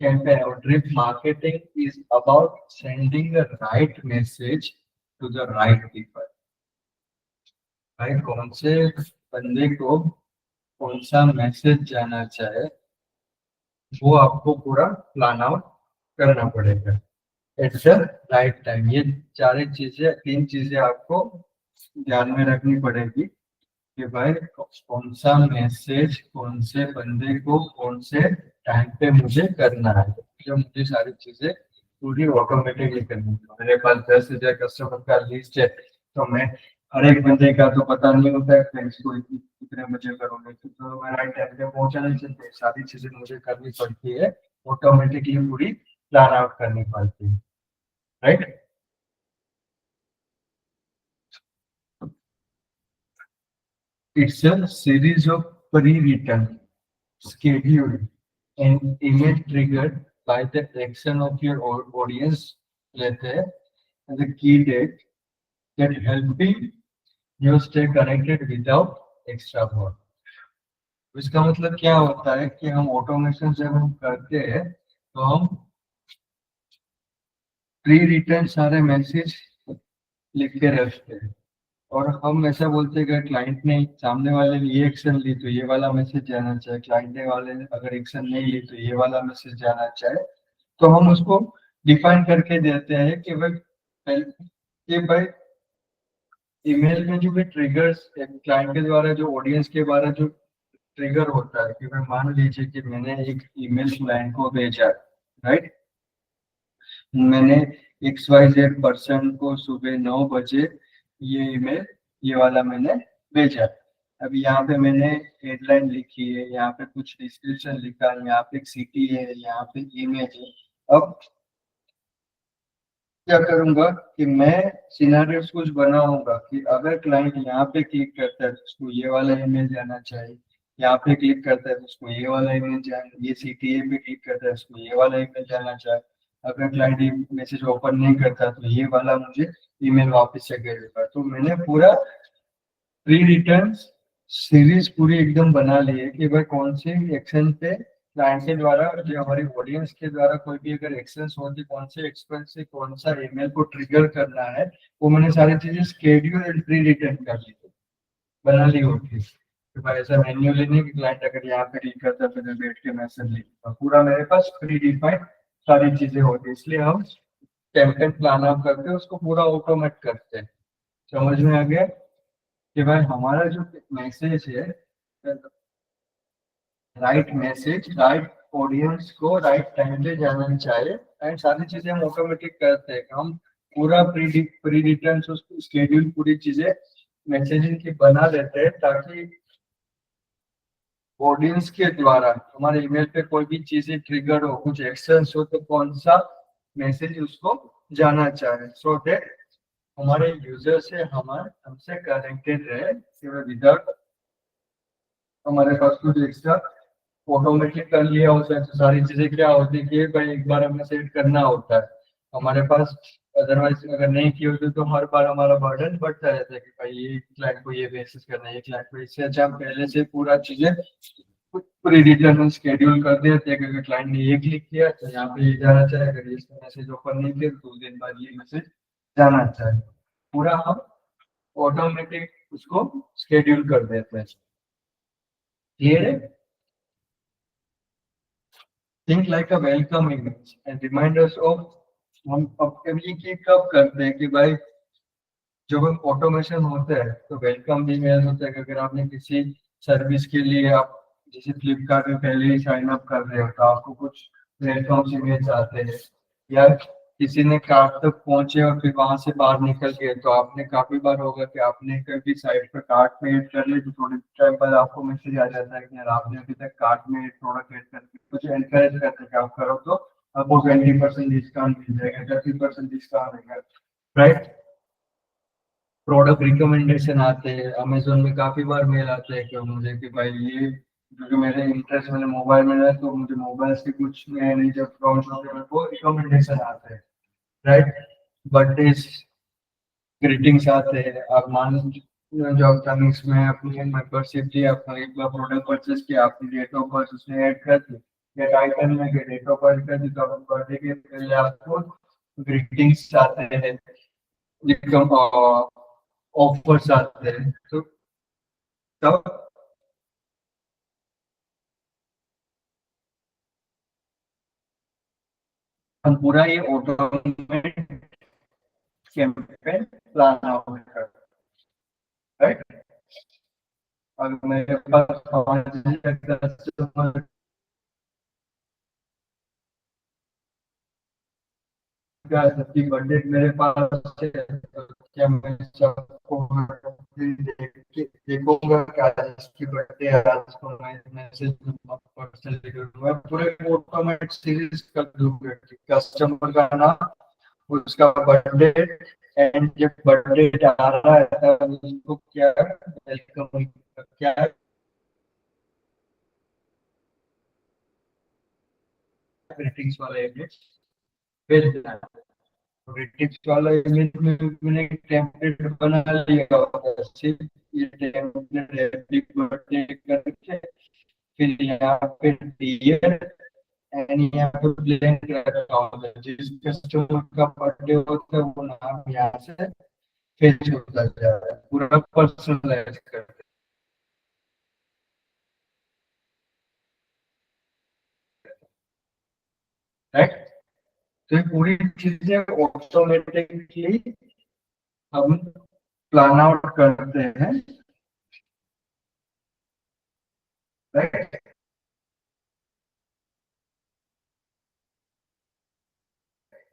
कैंपेन और drip marketing is about sending the right message to the right people. भाई कौन से बंदे को कौन सा मैसेज जाना चाहे, वो आपको पूरा प्लान आउट करना पड़ेगा एट द राइट टाइम। ये तीन चीजें आपको ध्यान में रखनी पड़ेगी कि भाई कौन सा मैसेज कौन से बंदे को कौन से टाइम पे मुझे करना है। जो मुझे सारी चीजें पूरी ऑटोमेटिकली करनी है। मेरे पास 10,000 कस्टमर का लिस्ट है, तो मैं हर एक बंदे का तो पता नहीं होता है फ्रेंड्स को कितने बजे करोगे, तो मैं राइट टाइम पे पहुंचा नहीं सकते। सारी चीजें मुझे करनी पड़ती है, ऑटोमेटिकली पूरी प्लान आउट करनी पड़ती है, right. It's a series of pre-written, scheduled, and image triggered by the action of your audience letter and the key date that helping you stay connected without extra work. इसका मतलब क्या होता है कि हम ऑटोमेशन जब हम करते हैं तो हम प्री रिटर्न सारे मैसेज लिख के रखते हैं, और हम ऐसा बोलते हैं कि क्लाइंट ने सामने वाले ने ये एक्शन ली तो ये वाला मैसेज जाना चाहिए, क्लाइंट ने वाले ने अगर एक्शन नहीं ली तो ये वाला मैसेज जाना चाहिए। तो हम उसको डिफाइन करके देते हैं कि भाई ईमेल में जो भी ट्रिगर्स क्लाइंट के द्वारा जो ऑडियंस के द्वारा जो ट्रिगर होता है कि भाई मान लीजिए कि मैंने एक ईमेल क्लाइंट को भेजा, राइट। मैंने XYZ पर्सन को सुबह 9 बजे ये ईमेल ये वाला मैंने भेजा। अब यहाँ पे मैंने हेडलाइन लिखी है, यहाँ पे कुछ डिस्क्रिप्शन लिखा है, यहाँ पे सिटी है, यहाँ पे इमेज है। अब क्या करूंगा कि मैं सिनेरियोस कुछ बनाऊंगा कि अगर क्लाइंट यहाँ पे क्लिक करता है तो उसको ये वाला ईमेल जाना चाहिए, यहाँ पे क्लिक करता है तो उसको ये वाला ईमेल जाना, ये CTA पे क्लिक करता है उसको ये वाला ईमेल जाना चाहिए। अगर क्लाइंट ये मैसेज ओपन नहीं करता तो ये वाला मुझे ईमेल वापस से भेजेगा। तो मैंने पूरा प्री रिटर्न सीरीज पूरी एकदम बना ली है कि भाई कौन से एक्शन पे क्लाइंट के द्वारा जो हमारी ऑडियंस के द्वारा कोई भी अगर एक्शन होती, कौन से एक्सपेंस से कौन सा ईमेल को ट्रिगर करना है, वो मैंने सारी चीजें स्केड्यूल एंड प्री रिटर्न कर ली थी, बना ली होती। तो भाई ऐसा मैन्युअली नहीं कि क्लाइंट अगर यहाँ पे क्लिक करता है तो मैं बैठ के मैसेज लिखूंगा, पूरा मेरे पास प्री डिफाइंड सारी चीजें होती है। इसलिए हम कैंपेन प्लान आउट करके उसको पूरा ऑटोमेट करते हैं। समझ में आ गया कि भाई हमारा जो मैसेज है, राइट मैसेज राइट ऑडियंस को राइट टाइम पे जाना चाहिए, एंड सारी चीजें हम ऑटोमेटिक करते हैं। हम पूरा प्री रिटर्न उसको स्केड्यूल पूरी चीजें मैसेजिंग की बना देते हैं, ताकि ऑडियंस के द्वारा हमारे ईमेल पे कोई भी चीजें ट्रिगर हो, कुछ एक्शन हो, तो कौन सा मैसेज उसको जाना चाहे, सो दैट हमारे यूजर से हमसे कनेक्टेड रहे विदाउट हमारे पास कुछ एक्स्ट्रा ऑटोमेटिक कर लिया होता है तो सारी चीजें क्या होती है कि भाई एक बार हमें सेट करना होता है हमारे पास। अदरवाइज अगर नहीं की होती तो हर बार हमारा बर्डन बढ़ता रहता है कि भाई ये क्लाइंट को ये बेसिस करना है, ये क्लाइंट को इससे अच्छा हम पहले से पूरा चीजें पूरी डिटेल शेड्यूल कर देते हैं कि अगर क्लाइंट ने ये क्लिक किया तो यहाँ पे ये जाना चाहिए, अगर ये मैसेज ओपन नहीं किया तो 2 दिन बाद ये मैसेज जाना चाहिए। पूरा हम ऑटोमेटिक उसको शेड्यूल कर देते हैं। क्लियर है? Think like a welcome image and reminders of. हम अब कभी ये कब करते हैं कि भाई जब हम ऑटोमेशन होता है तो वेलकम ईमेल होता है कि अगर आपने किसी सर्विस के लिए आप जैसे फ्लिपकार्ट में पहले ही साइन अप कर रहे हो तो आपको कुछ वेलकम ईमेल आते हैं, या किसी ने कार्ट तक पहुंचे और फिर वहां से बाहर निकल गए तो आपने काफी बार होगा कि आपने कभी साइट पर कार्ट में ऐड कर लिया तो थोड़े टाइम बाद आपको मैसेज आ जाता है कि यार आपने अभी तक कार्ट में प्रोडक्ट ऐड करके कुछ एनकरेज करते हैं कि आप करो तो आपको 20% डिस्काउंट मिल जाएगा, 30% डिस्काउंट मिलेगा, राइट। प्रोडक्ट रिकमेंडेशन आते हैं, अमेजोन में काफी बार मेल आते हैं कि मुझे कि भाई ये क्योंकि मेरे इंटरेस्ट मैंने मोबाइल में है तो मुझे मोबाइल से कुछ नए नए जब लॉन्च होते हैं मेरे को रिकमेंडेशन आते हैं, राइट। बर्थडे ग्रीटिंग्स आते हैं, आप मान जो आपने इसमें अपनी मेंबरशिप ली, आपने एक बार प्रोडक्ट परचेज किया, आपकी डेट ऑफ बर्थ उसने ऐड कर दी या टाइटल में डेट ऑफ बर्थ कर दी तो आप बर्थडे के पहले आपको ग्रीटिंग्स आते हैं, ऑफर्स आते हैं। तो तब हम पूरा ये ऑटोमेट कैंपेन प्लान आउट करते हैं, राइट। अगर मेरे पास 5 कस्टमर का सबकी बर्थडे मेरे पास है तो क्या मैं सबको देखूंगा कि आज की बर्थडे है, आज को मैं मैसेज पर्सनली करूंगा, पूरे ऑटोमेटिक सीरीज कर दूंगा कि कस्टमर का नाम, उसका बर्थडे एंड जब बर्थडे आ रहा है तब उसको क्या वेलकम क्या ग्रीटिंग्स वाला इमेज भेज देना है। ब्रिटिश वाला इमेज में मैंने एक टेम्पलेट बना लिया होगा, सिर्फ ये टेम्पलेट हैप्पी बर्थडे करके फिर यहाँ पे डियर एंड यहाँ पे ब्लैंक रखा होगा, जिस कस्टमर का बर्थडे होता है वो नाम यहाँ से फेच होता जा रहा है, पूरा पर्सनलाइज करते हैं, राइट। तो ये पूरी चीजें ऑटोमेटिकली हम प्लान आउट करते हैं, right.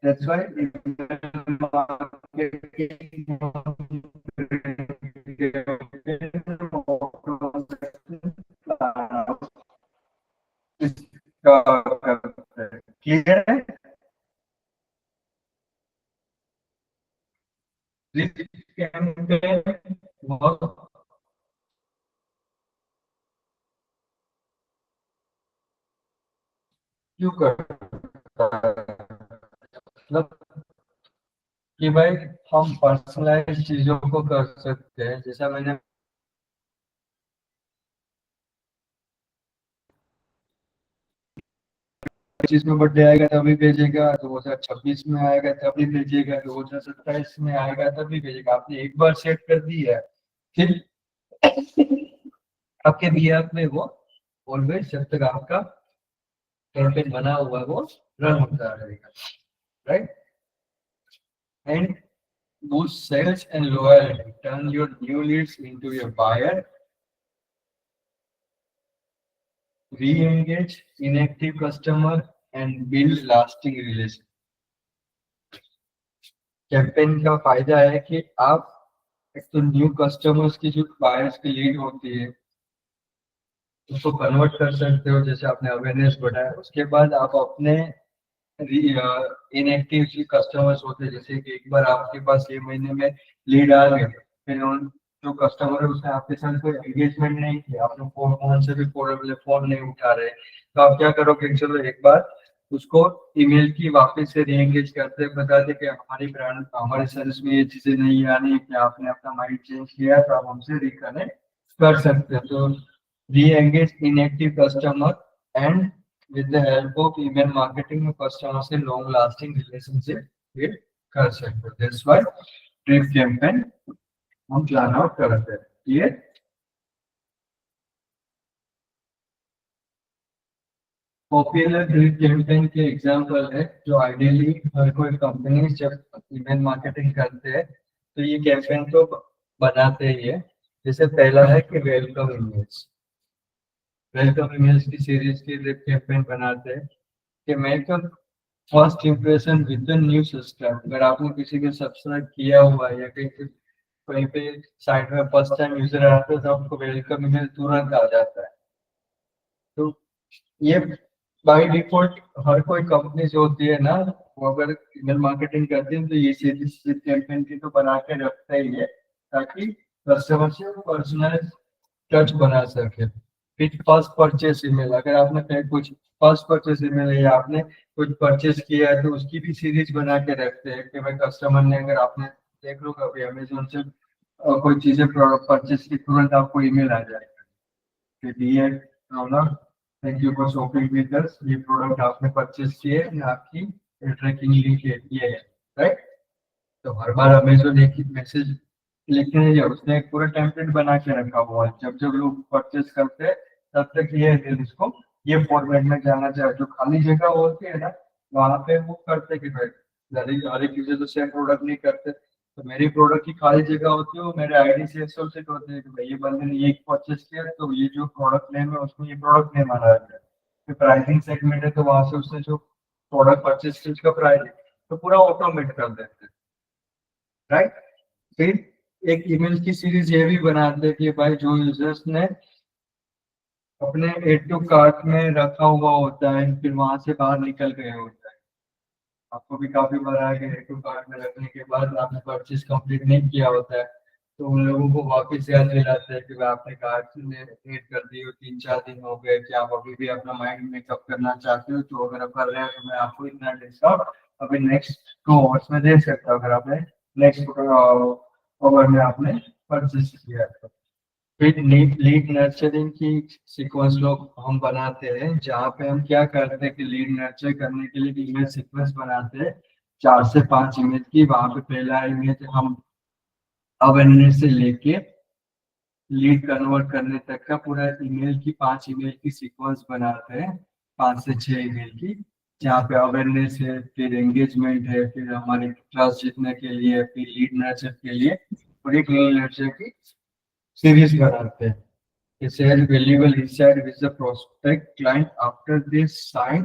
That's why email marketing clear है? कैंपेन बहुत क्यों करता है मतलब कि भाई हम पर्सनलाइज चीजों को कर सकते हैं, जैसा मैंने पच्चीस में बर्थडे आएगा तभी भेजेगा, 2026 में आएगा तभी भेजेगा, 2027 में आएगा तभी भेजेगा, आपने एक बार सेट कर दी है फिर आपके बिहार में वो ऑलवेज जब तक आपका कैंपेन बना हुआ है वो रन होता रहेगा, right. And boost sales and loyalty, turn your new leads into your buyer, re-engage inactive customer and build lasting relation। Campaign का फायदा है कि आप एक तो न्यू कस्टमर्स की जो बायर्स की लीड होती है उसको कन्वर्ट कर सकते हो, जैसे आपने अवेयरनेस बढ़ाया, उसके बाद आप अपने इनएक्टिव कस्टमर्स होते हैं, जैसे कि एक बार आपके पास 6 महीने में लीड आ गए फिर जो कस्टमर है उसने आपके साथ कोई एंगेजमेंट नहीं किया, आपने फोन से भी फोन नहीं उठा रहे, तो आप क्या करोगे, चलो एक बार उसको ईमेल की वापस से रीएंगेज करते बता दे कि हमारी ब्रांड हमारे सर्विस में ये चीजें नहीं आनी, कि आपने अपना माइंड चेंज किया तो आप हमसे रिकनेक्ट कर सकते हैं। तो re-engage inactive customer and with the help of email marketing में कस्टमर से लॉन्ग लास्टिंग रिलेशनशिप बिल्ड कर सकते हो। दैट्स व्हाई ड्रिप कैंपेन हम प्लान आउट करते हैं। ये पॉपुलर ड्रिप कैंपेन के एग्जांपल है जो आइडियली हर कोई कंपनी जब ईमेल मार्केटिंग करते हैं तो ये कैंपेन तो बनाते ही है। जैसे पहला है कि वेलकम ईमेल्स की सीरीज की ड्रिप कैंपेन बनाते हैं कि make a first impression with the new system. अगर आपने किसी को सब्सक्राइब किया हुआ है या कहीं पे साइट में फर्स्ट टाइम यूजर आता है तो आपको वेलकम ईमेल तुरंत आ जाता है। तो ये बाय डिफॉल्ट हर कोई कंपनी जो होती है ना, वो अगर ईमेल मार्केटिंग करती है तो ये सीरीज कैंपेन की तो बना के रखता ही है ताकि कस्टमर से पर्सनल टच बना सके। फिर फर्स्ट परचेस ईमेल, अगर आपने कहीं कुछ फर्स्ट परचेस ईमेल है या आपने कुछ परचेस किया है तो उसकी भी सीरीज बना के रखते हैं कि भाई कस्टमर ने, अगर आपने देख लो कभी अमेजोन से कोई चीजें परचेस की तुरंत आपको ईमेल आ जाएगा कि dear Raunak, thank you for shopping with us, ये प्रोडक्ट आपने परचेस किए हैं, आपकी ट्रैकिंग लिंक ये है, राइट। तो हर बार अमेजोन एक ही मैसेज लिखते हैं या उसने एक पूरा टेम्पलेट बना के रखा हुआ है, जब जब लोग परचेस करते हैं तब तक ये इसको ये फॉर्मेट में जाना चाहिए। जो खाली जगह होती है ना, वहां पे वो करते कि भाई हर एक यूजर तो सेम प्रोडक्ट नहीं करते, तो मेरी प्रोडक्ट की खाली जगह होती है वो मेरे आईडी से एसोसिएट होते हैं कि भाई ये बंदे ने ये परचेस किया तो ये जो प्रोडक्ट नेम है उसमें ये प्रोडक्ट नेम आ रहा है। प्राइसिंग सेगमेंट है तो वहां से उसने जो प्रोडक्ट परचेस की उसका प्राइस तो पूरा ऑटोमेट कर देते हैं, राइट। फिर एक ईमेल की सीरीज ये भी बनाते हैं कि भाई जो यूजर्स ने अपने एड टू कार्ट में रखा हुआ होता है फिर वहां से बाहर निकल गए होता है, आपको भी काफी बार आएगा एड टू कार्ट में रखने के बाद आपने परचेज कंप्लीट नहीं किया होता है, तो उन लोगों को वापस याद दिलाते हैं कि भाई आपने कार्ट में एड कर दी हो, 3-4 दिन हो गए, कि आप अभी भी अपना माइंड मेकअप करना चाहते हो, तो अगर आप कर रहे हैं तो मैं आपको इतना डिस्काउंट अभी नेक्स्ट 2 आवर्स में दे सकता हूँ अगर आपने नेक्स्ट ओवर में आपने परचेज किया है। फिर लीड नर्चरिंग की सीक्वेंस लोग हम बनाते हैं जहाँ पे हम क्या करते हैं कि लीड नर्चर करने के लिए ईमेल सीक्वेंस बनाते हैं 4 से 5 इमेज की। वहां पे पहला इमेज हम अवेयरनेस से लेके लीड कन्वर्ट करने तक का पूरा ईमेल की 5 ईमेल की सीक्वेंस बनाते हैं, 5 से 6 ईमेल की, जहाँ पे अवेयरनेस है, फिर एंगेजमेंट है, फिर हमारे ट्रस्ट जीतने के लिए, फिर लीड नर्चर के लिए पूरी लीड नर्चर की सीरीज बनाते हैं। share valuable insight with the prospect client after they sign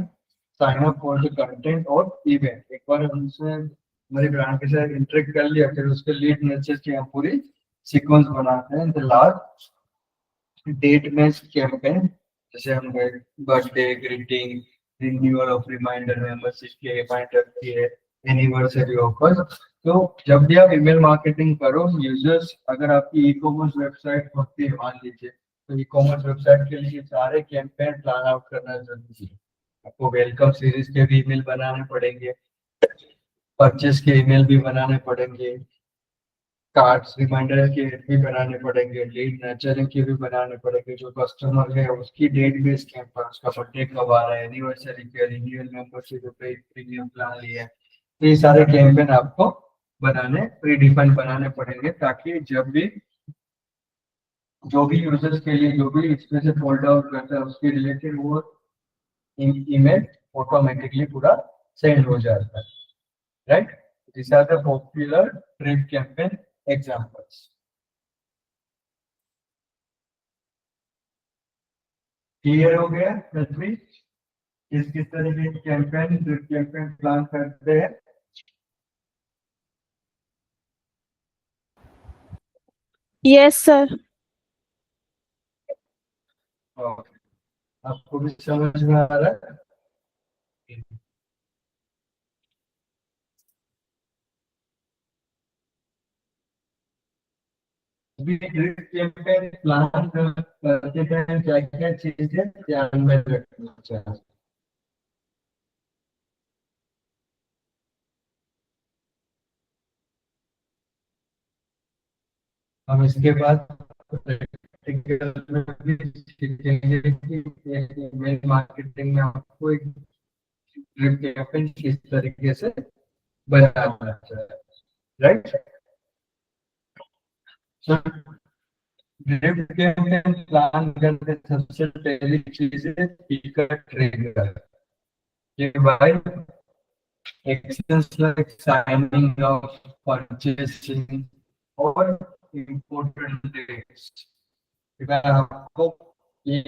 up for the content or event। एक बार हमसे हमारी ब्रांड के साथ इंटरेक्ट कर लिया फिर उसके लीड नर्चर की हम पूरी सीक्वेंस बनाते हैं। The last date based campaign, जैसे हम birthday greeting, renewal of reminder, membership के रिमाइंडर के, एनिवर्सरी ऑफर। तो जब भी आप ईमेल मार्केटिंग करो यूजर्स, अगर आपकी ई कॉमर्स वेबसाइट होती है मान लीजिए, तो ई कॉमर्स वेबसाइट के लिए सारे कैंपेन प्लान आउट करना जरूरी है। आपको वेलकम सीरीज के भी ईमेल बनाने पड़ेंगे, परचेस के ईमेल भी बनाने पड़ेंगे, कार्ड्स रिमाइंडर के भी बनाने पड़ेंगे, लीड नर्चरिंग के भी बनाने पड़ेंगे, जो कस्टमर है उसकी डेट बेस कैंपेन, उसका बर्थडे कब आ रहा है, एनिवर्सरी के, रिन्यूअल मेंबरशिप प्रीमियम प्लान लिया है, तो ये सारे कैंपेन आपको बनाने प्री डिफाइन बनाने पड़ेंगे ताकि जब भी जो भी यूजर्स के लिए जो भी इसमें से फोल्ड आउट करता है उसके रिलेटेड वो ईमेल ऑटोमेटिकली पूरा सेंड हो जाता है, right. This are the popular trip campaign examples. Clear हो गया पृथ्वी, किस किस तरह के कैंपेन ट्रिप कैंपेन प्लान करते हैं? Yes, sir. और आपको भी समझ में आ रहा है? भी ड्रिप कैंपेन प्लान करते टाइम क्या क्या चीजें ध्यान में रखनी चाहिए? हम इसके बाद प्रैक्टिकल में भी सीखेंगे कि ईमेल मार्केटिंग में आपको एक ड्रिप कैंपेन किस तरीके से बनाना चाहिए, राइट? ड्रिप कैंपेन प्लान करते सबसे पहली चीज है स्पीकर ट्रिगर। ये भाई actions like signing of purchasing or important dates, अगर आपको ये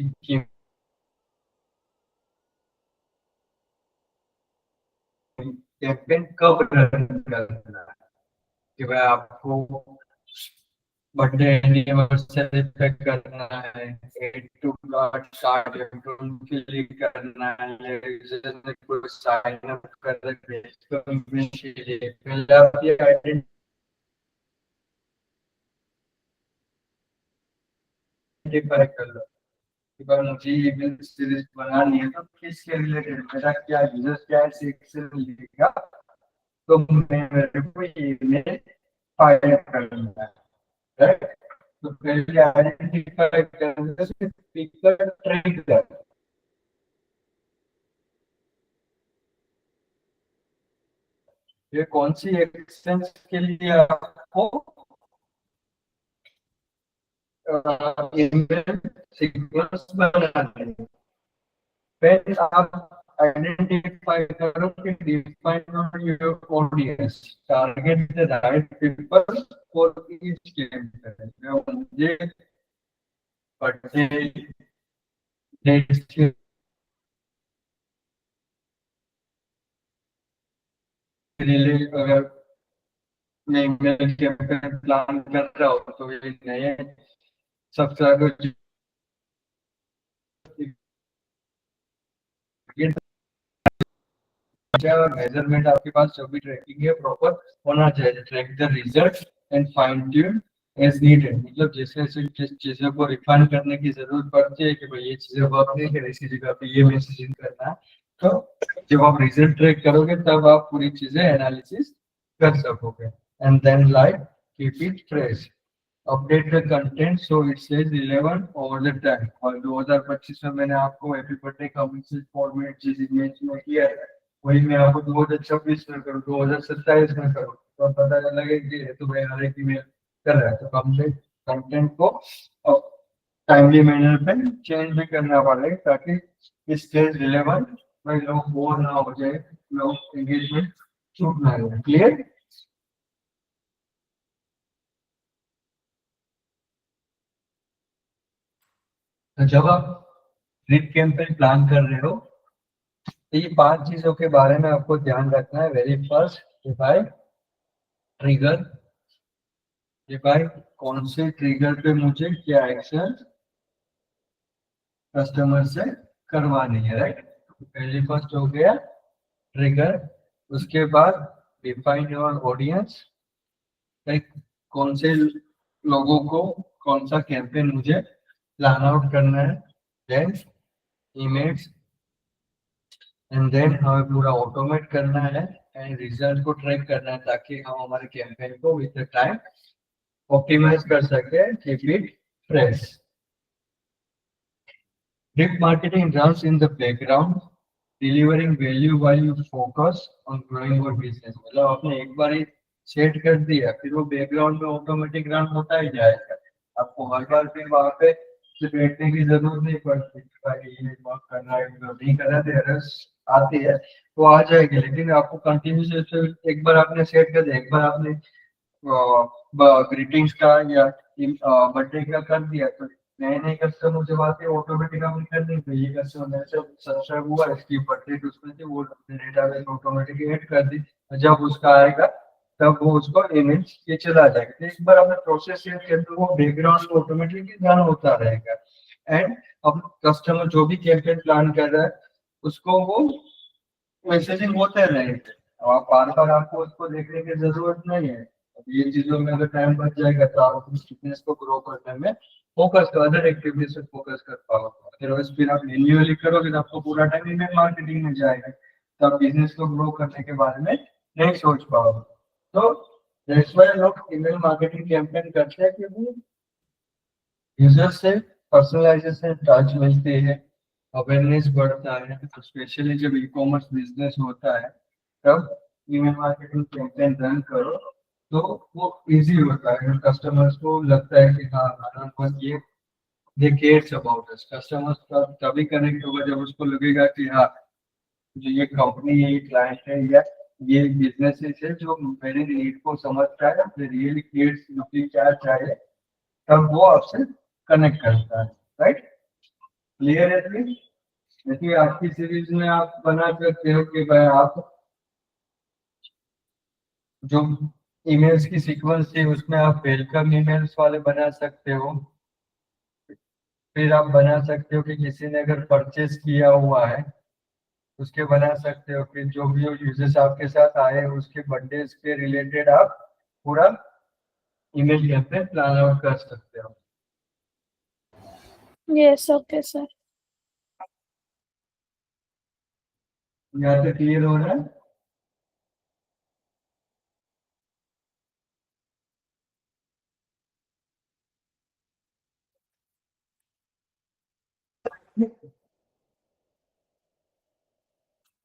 कैंपेन कब रन करना है, कि भाई आपको बर्थडे एनिवर्सरी पे करना है, एड टू प्लॉट स्टार्ट के लिए करना है, जैसे कोई साइन अप कर रहे हैं कंपनी के लिए, पहले आप ये आइडेंटिफाई कर लो कि भाई मुझे ईमेल सीरीज बनानी है, तो किसके रिलेटेड, मेरा क्या यूजर क्या है, सेक्शन लिखेगा तो मेरे को ईमेल फायर करना है, राइट? तो पहले आइडेंटिफाई करने से स्पीकर ट्रिगर, ये कौन सी एक्सटेंस के लिए आपको ईमेल सीक्वेंस बनाना है। पहले आप आइडेंटिफाई करो कि define your audience, target the right people for each campaign. मुझे बर्थडे डेट्स के लिए अगर मैं ईमेल कैंपेन प्लान कर रहा हूँ तो ये नए सब्सक्राइबर और मेजरमेंट आपके पास जो भी ट्रैकिंग है प्रॉपर होना चाहिए, track the result and fine tune as needed, मतलब जैसे जैसे जिस चीजों को रिफाइन करने की जरूरत पड़ती है कि भाई ये चीजें वर्क नहीं कर इसी जगह पे ये मैसेजिंग करना है, तो जब आप रिजल्ट ट्रैक करोगे तब आप पूरी चीजें एनालिसिस कर सकोगे। And then like keep it fresh, update the content so it stays relevant over the time. और 2025 में मैंने आपको हैप्पी बर्थडे का मैसेज फॉर्मेट जिस इमेज में किया है वही मैं आपको 2026 में करूँ, 2027 में करूँ, तो पता लगे कि ये तो भाई हर एक ईमेल कर रहा है, तो कंटेंट कंटेंट को टाइमली मैनर पे चेंज भी करना पड़ेगा ताकि स्टेज रिलेवेंट, भाई लोग बोर ना हो जाए, लोग एंगेजमेंट छूट ना जाए। क्लियर? तो जब आप ड्रिप कैंपेन प्लान कर रहे हो तो ये 5 चीजों के बारे में आपको ध्यान रखना है। वेरी फर्स्ट, डिफाइन ट्रिगर, ये भाई कौन से ट्रिगर पे मुझे क्या एक्शन कस्टमर से करवानी है, राइट? पहली फर्स्ट हो गया ट्रिगर। उसके बाद डिफाइन योर ऑडियंस, लाइक कौन से लोगों को कौन सा कैंपेन मुझे प्लान आउट करना है। देन इमेज, एंड देन हमें पूरा ऑटोमेट करना है एंड रिजल्ट को ट्रैक करना है ताकि हम हमारे कैंपेन को विद द टाइम ऑप्टिमाइज कर सके, keep it fresh. Drip marketing runs in the background, delivering value while you focus on growing your business। मतलब आपने एक बार ही सेट कर दिया फिर वो बैकग्राउंड में ऑटोमेटिक रन होता ही जाएगा, आपको हर बार फिर वहां पे से बैठने की जरूरत नहीं पड़ती कि ये वर्क करना है नहीं करना, तो एरर्स आती है वो आ जाएगी, लेकिन आपको कंटिन्यूस एक बार आपने सेट कर दिया, एक बार आपने ग्रीटिंग्स का या बर्थडे का कर दिया तो नए नए कस्टमर जब आते हैं ऑटोमेटिक आपने कर दी, तो ये कस्टमर मेरे से सब्सक्राइब हुआ इसकी बर्थडे उसमें थी वो डेटाबेस ऑटोमेटिक ऐड कर दी, जब उसका आएगा तब वो उसको इमेज ये चला जाएगा। तो एक बार आपने प्रोसेस सेट कर दिया वो बैकग्राउंड में ऑटोमेटिकली रन होता रहेगा। एंड अब कस्टमर जो भी कैंपेन प्लान कर रहा है उसको वो मैसेजिंग होते रहेंगे, अब आप बार बार आपको उसको देखने की जरूरत नहीं है, अब ये चीजों में अगर टाइम बच जाएगा तो आप अपनी बिजनेस को ग्रो करने में फोकस कर अदर एक्टिविटीज पे फोकस कर पाओगे। अदरवाइज फिर आप मैन्युअली करोगे तो आपको पूरा टाइम ईमेल मार्केटिंग में जाएगा, तो आप बिजनेस को ग्रो करने के बारे में नहीं सोच पाओगे। तो दैट्स व्हाई लोग ईमेल मार्केटिंग कैंपेन करते हैं, क्योंकि यूजर से पर्सनलाइजेशन टच मिलती है, अवेयरनेस बढ़ता है। तो स्पेशली जब ई कॉमर्स बिजनेस होता है तब ईमेल मार्केटिंग कैंपेन रन करो तो वो इजी होता है। कस्टमर्स को लगता है कि हाँ हमारा बस ये दे केयर्स अबाउट अस। कस्टमर्स तभी कनेक्ट होगा जब उसको लगेगा कि हाँ जो ये कंपनी है, ये क्लाइंट है, या ये बिजनेस है जो मेरे नीड को समझता है, रियली केयर्स मुझे क्या चाहिए, तब वो आपसे कनेक्ट करता है। राइट, क्लियर है? देखिए आपकी सीरीज में आप बना सकते हो कि भाई आप जो ईमेल्स की सीक्वेंस थी उसमें आप वेलकम ईमेल्स वाले बना सकते हो। फिर आप बना सकते हो कि किसी ने अगर परचेज किया हुआ है उसके बना सकते हो। फिर जो भी यूजर्स आपके साथ आए उसके बर्थडे के रिलेटेड आप पूरा ईमेल कैंपेन प्लान आउट कर सकते हो। Yes, okay, sir. यहाँ से क्लियर हो रहा है?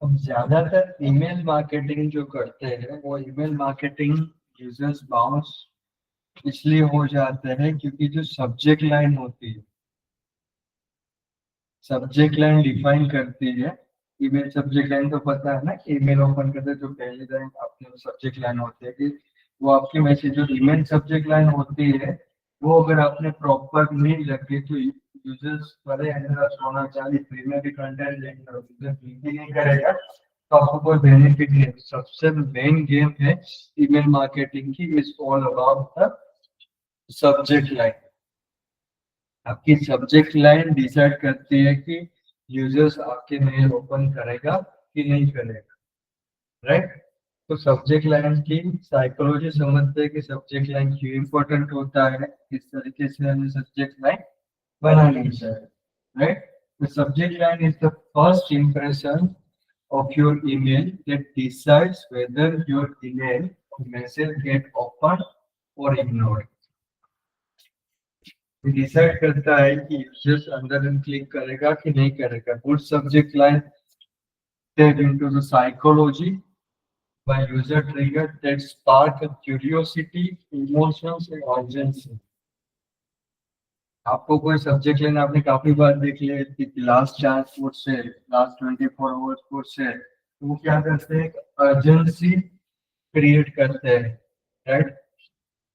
अब ज्यादातर ईमेल मार्केटिंग जो करते हैं वो ईमेल मार्केटिंग यूजर्स बाउंस इसलिए हो जाते हैं क्योंकि जो सब्जेक्ट लाइन होती है, सब्जेक्ट लाइन डिफाइन करती है। ईमेल सब्जेक्ट लाइन तो पता है ना, ईमेल ओपन करते तो पहली लाइन आपकी सब्जेक्ट लाइन होती है कि वो आपकी मैसेज। जो ईमेल सब्जेक्ट लाइन होती है वो अगर आपने प्रॉपर नहीं रखी तो यूजर्स बड़े अंदर सोना चांदी फ्री में भी कंटेंट लेकर क्लिक ही नहीं करेगा, तो आपको कोई बेनिफिट नहीं है। सबसे मेन गेम है ईमेल मार्केटिंग की, is all about the subject line. आपकी सब्जेक्ट लाइन डिसाइड करती है कि यूजर्स आपके मेल ओपन करेगा कि नहीं करेगा। राइट, तो सब्जेक्ट लाइन की साइकोलॉजी समझते हैं कि सब्जेक्ट लाइन क्यों इम्पोर्टेंट होता है, किस तरीके से हमें सब्जेक्ट लाइन बनानी चाहिए। Right, the subject line is the first impression of your email that decides whether your email message get opened or ignored. Decide करता है कि यूजर्स अंदर क्लिक करेगा कि नहीं करेगा। Good subject line step into the psychology by user trigger that spark a curiosity, emotions and urgency. आपको कोई सब्जेक्ट लाइन आपने काफी बार देख लिया कि लास्ट चांस फूड से, लास्ट 24 आवर्स फूड से, तो वो क्या करते हैं, अर्जेंसी क्रिएट करते हैं। राइट,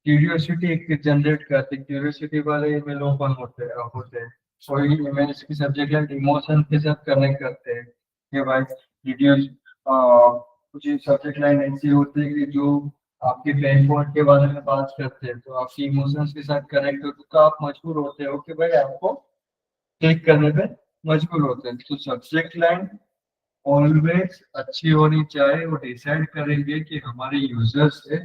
क्यूरियोसिटी जनरेट करते हैं, क्यूरियोसिटी वाले ईमेल ओपन होते हैं। कोई ईमेल की सब्जेक्ट लाइन इमोशन के साथ कनेक्ट करते हैं कि भाई वीडियो, कुछ सब्जेक्ट लाइन ऐसी होती है कि जो आपके पेन पॉइंट के बारे में बात करते हैं तो आपकी इमोशंस के साथ कनेक्ट होते, तो आप मजबूर होते हो कि भाई आपको क्लिक करने पे मजबूर होते हैं। तो सब्जेक्ट लाइन ऑलवेज अच्छी होनी चाहिए। वो डिसाइड करेंगे कि हमारे यूजर्स है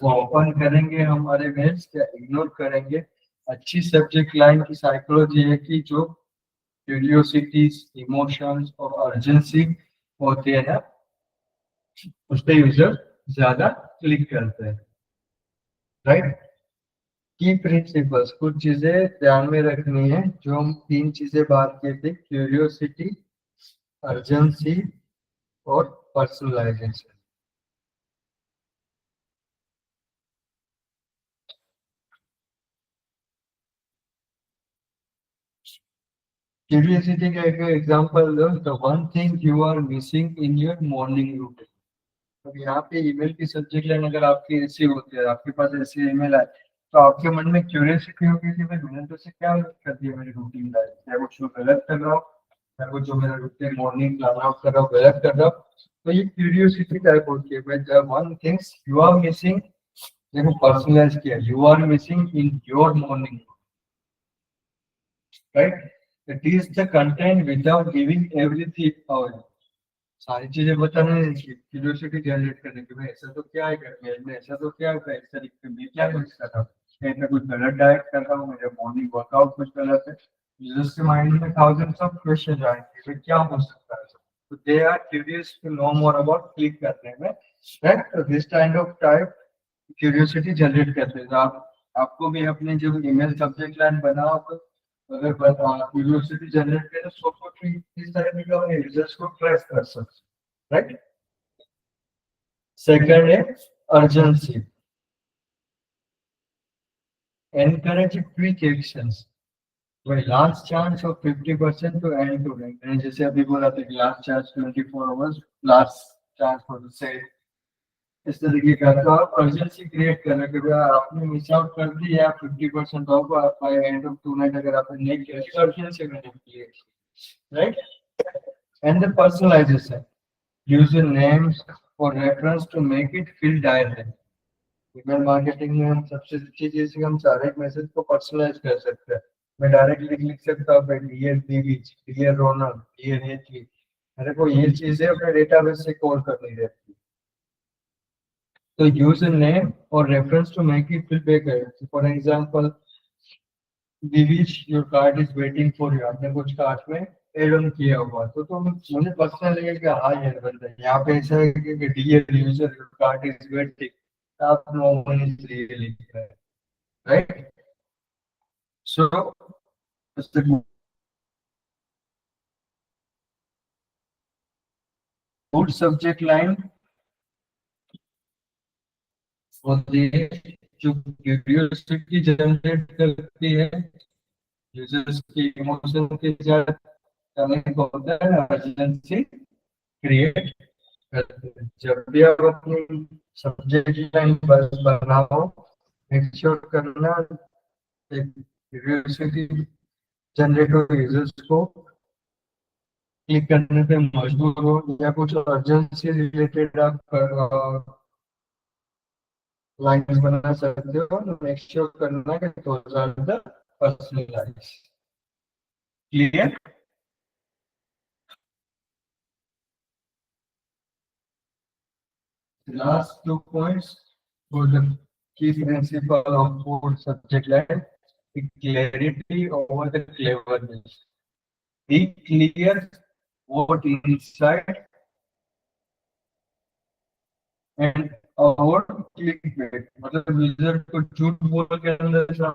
वो ओपन करेंगे हमारे मेल्स या इग्नोर करेंगे। अच्छी सब्जेक्ट लाइन की साइकोलॉजी है कि जो क्यूरियोसिटीज, इमोशंस और अर्जेंसी होती है ना, उस पर यूजर ज्यादा क्लिक करते हैं। राइट, की प्रिंसिपल्स, कुछ चीजें ध्यान में रखनी है जो हम 3 चीजें बात की थी, क्यूरियोसिटी, अर्जेंसी और पर्सनलाइजेशन। क्यूरियोसिटी का एक एग्जांपल दो, the one thing you are missing in your morning routine. तो यहाँ पे ईमेल की सब्जेक्ट लाइन अगर आपकी ऐसी होती है, आपके पास ऐसी ईमेल है, तो आपके मन में क्यूरियोसिटी होगी कि भाई मैंने तो से क्या कर दिया मेरी रूटीन लाइफ, मैं कुछ गलत कर रहा हूँ, मैं कुछ जो मेरा रूटीन मॉर्निंग प्लान आउट कर रहा हूँ गलत कर रहा हूँ। तो ये क्यूरियोसिटी टाइप होती है। भाई the one things you are missing, देखो पर्सनलाइज किया, you are missing in your morning. Right, it is the content without giving everything away. सारी चीजें बताना नहीं, क्यूरियोसिटी जनरेट करने की, भाई ऐसा तो क्या है करके में, ऐसा तो क्या है इस तरीके में क्या कुछ कर रहा हूँ, कहीं पे कुछ गलत डाइट कर रहा हूँ, मेरे मॉर्निंग वर्कआउट कुछ गलत है। यूजर्स के माइंड में थाउजेंड्स ऑफ क्वेश्चन आएंगे, भाई क्या हो सकता है, तो they are curious to know more about click करने में, राइट। तो this kind of type curiosity generate करते हैं। तो आपको भी अपने जो ईमेल सब्जेक्ट लाइन बनाओ, तो अगर क्यूरियोसिटी जनरेट करें तो इस तरह के अपने यूजर्स को ट्रैक कर सकते, राइट। सेकंड है अर्जेंसी, एनकरेज क्विक एक्शंस। वही last chance of 50% to end to end, मैंने जैसे अभी बोला था कि last chance 24 hours, last chance for से इस तरीके का। तो आप अर्जेंसी क्रिएट करना कि भाई आपने मिस आउट कर दी या 50% off by end of tonight, अगर आपने नहीं किया तो अर्जेंसी क्रिएट किए, right. And the personalisation, use names और reference to make it feel direct. Email marketing में हम सबसे अच्छी चीज है कि हम सारे मैसेज को पर्सनलाइज कर सकते हैं। मैं डायरेक्टली लिख सकता हूँ dear Divij, dear Ronal, dear हेतली, मेरे को ये चीजें अपने डेटाबेस से कॉल करनी रहती है। तो use a name or reference to make it feel bigger. For example, Divish, your card is waiting for you. आपने कुछ कार्ड में एड ऑन किया हुआ, तो मुझे पता लगेगा कि हाँ ये बंदा है। यहाँ पे ऐसा है कि dear user, your card is waiting, आप no one is really, right. So good subject line होती है जो क्यूरियोसिटी जनरेट करती है, यूजर्स की इमोशन के साथ कनेक्ट होता है, अर्जेंसी क्रिएट करते हैं। जब भी आप अपनी सब्जेक्ट लाइन बस बनाओ, मेक श्योर करना एक क्यूरियोसिटी जनरेट हो, यूजर्स को क्लिक करने पे मजबूर हो, या कुछ अर्जेंसी रिलेटेड आप लाइन्स बना सकते हो, तो मेक श्योर करना कि those are the personalize, clear. Last 2 points for the key principle of both subject line: clarity over the cleverness. Be clear what inside and avoid clickbait. मतलब user को झूठ बोल के अंदर से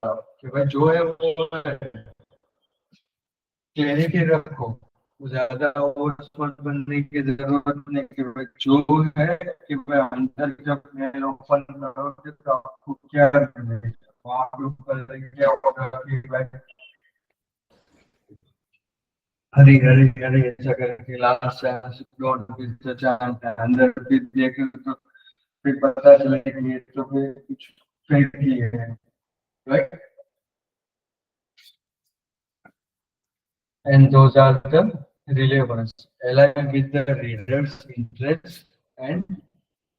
कि भाई जो है वो क्लैरिटी रखो, ज्यादा ओवर स्मार्ट बनने की जरूरत नहीं, कि भाई जो है कि भाई अंदर जब मेल ओपन करोगे तो आपको क्या मिलेगा, वहाँ पे ऊपर क्या होगा कि भाई हरी हरी हरी ऐसा करके last chance, don't miss the chance, अंदर भी देखे तो फिर पता चले कि ये तो फिर कुछ फेक ही है, right. And those are the relevance, align with the reader's interest and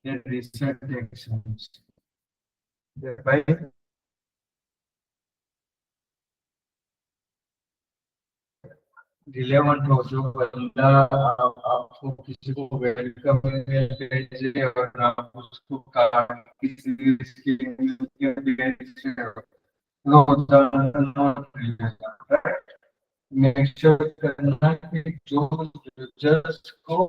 their research actions. Thereby, relevant हो, जो बंदा आपको किसी को वेलकम भेज रहे और आप उसको किसी भी मेक श्योर करना कि जो यूजर्स को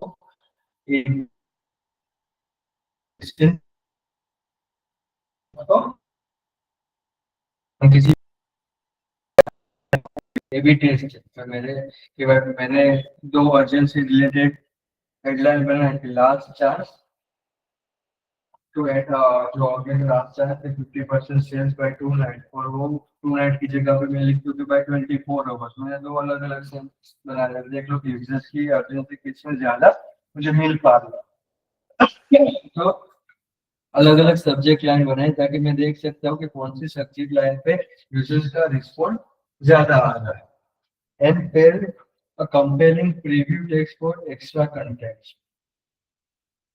किसी भी टेस्ट मेरे कि भाई मैंने दो अर्जेंसी रिलेटेड हेडलाइन बनाई थी, लास्ट चांस टू एट जो ऑर्गेनिक लास्ट चांस थे 50% सेल्स बाय टू नाइट, और वो टू नाइट की जगह पे मैं लिख दूँ बाय 24 आवर्स। मैंने दो अलग अलग सेंस बना रहे, देख लो कि यूजर्स की अर्जेंसी किसमें ज्यादा मुझे मिल पा रहा है। तो अलग अलग सब्जेक्ट लाइन बनाई ताकि मैं देख सकता हूँ कि कौन सी सब्जेक्ट लाइन पे यूजर्स का रिस्पॉन्स ज्यादा आ रहा है। And pair a compelling preview text for extra content.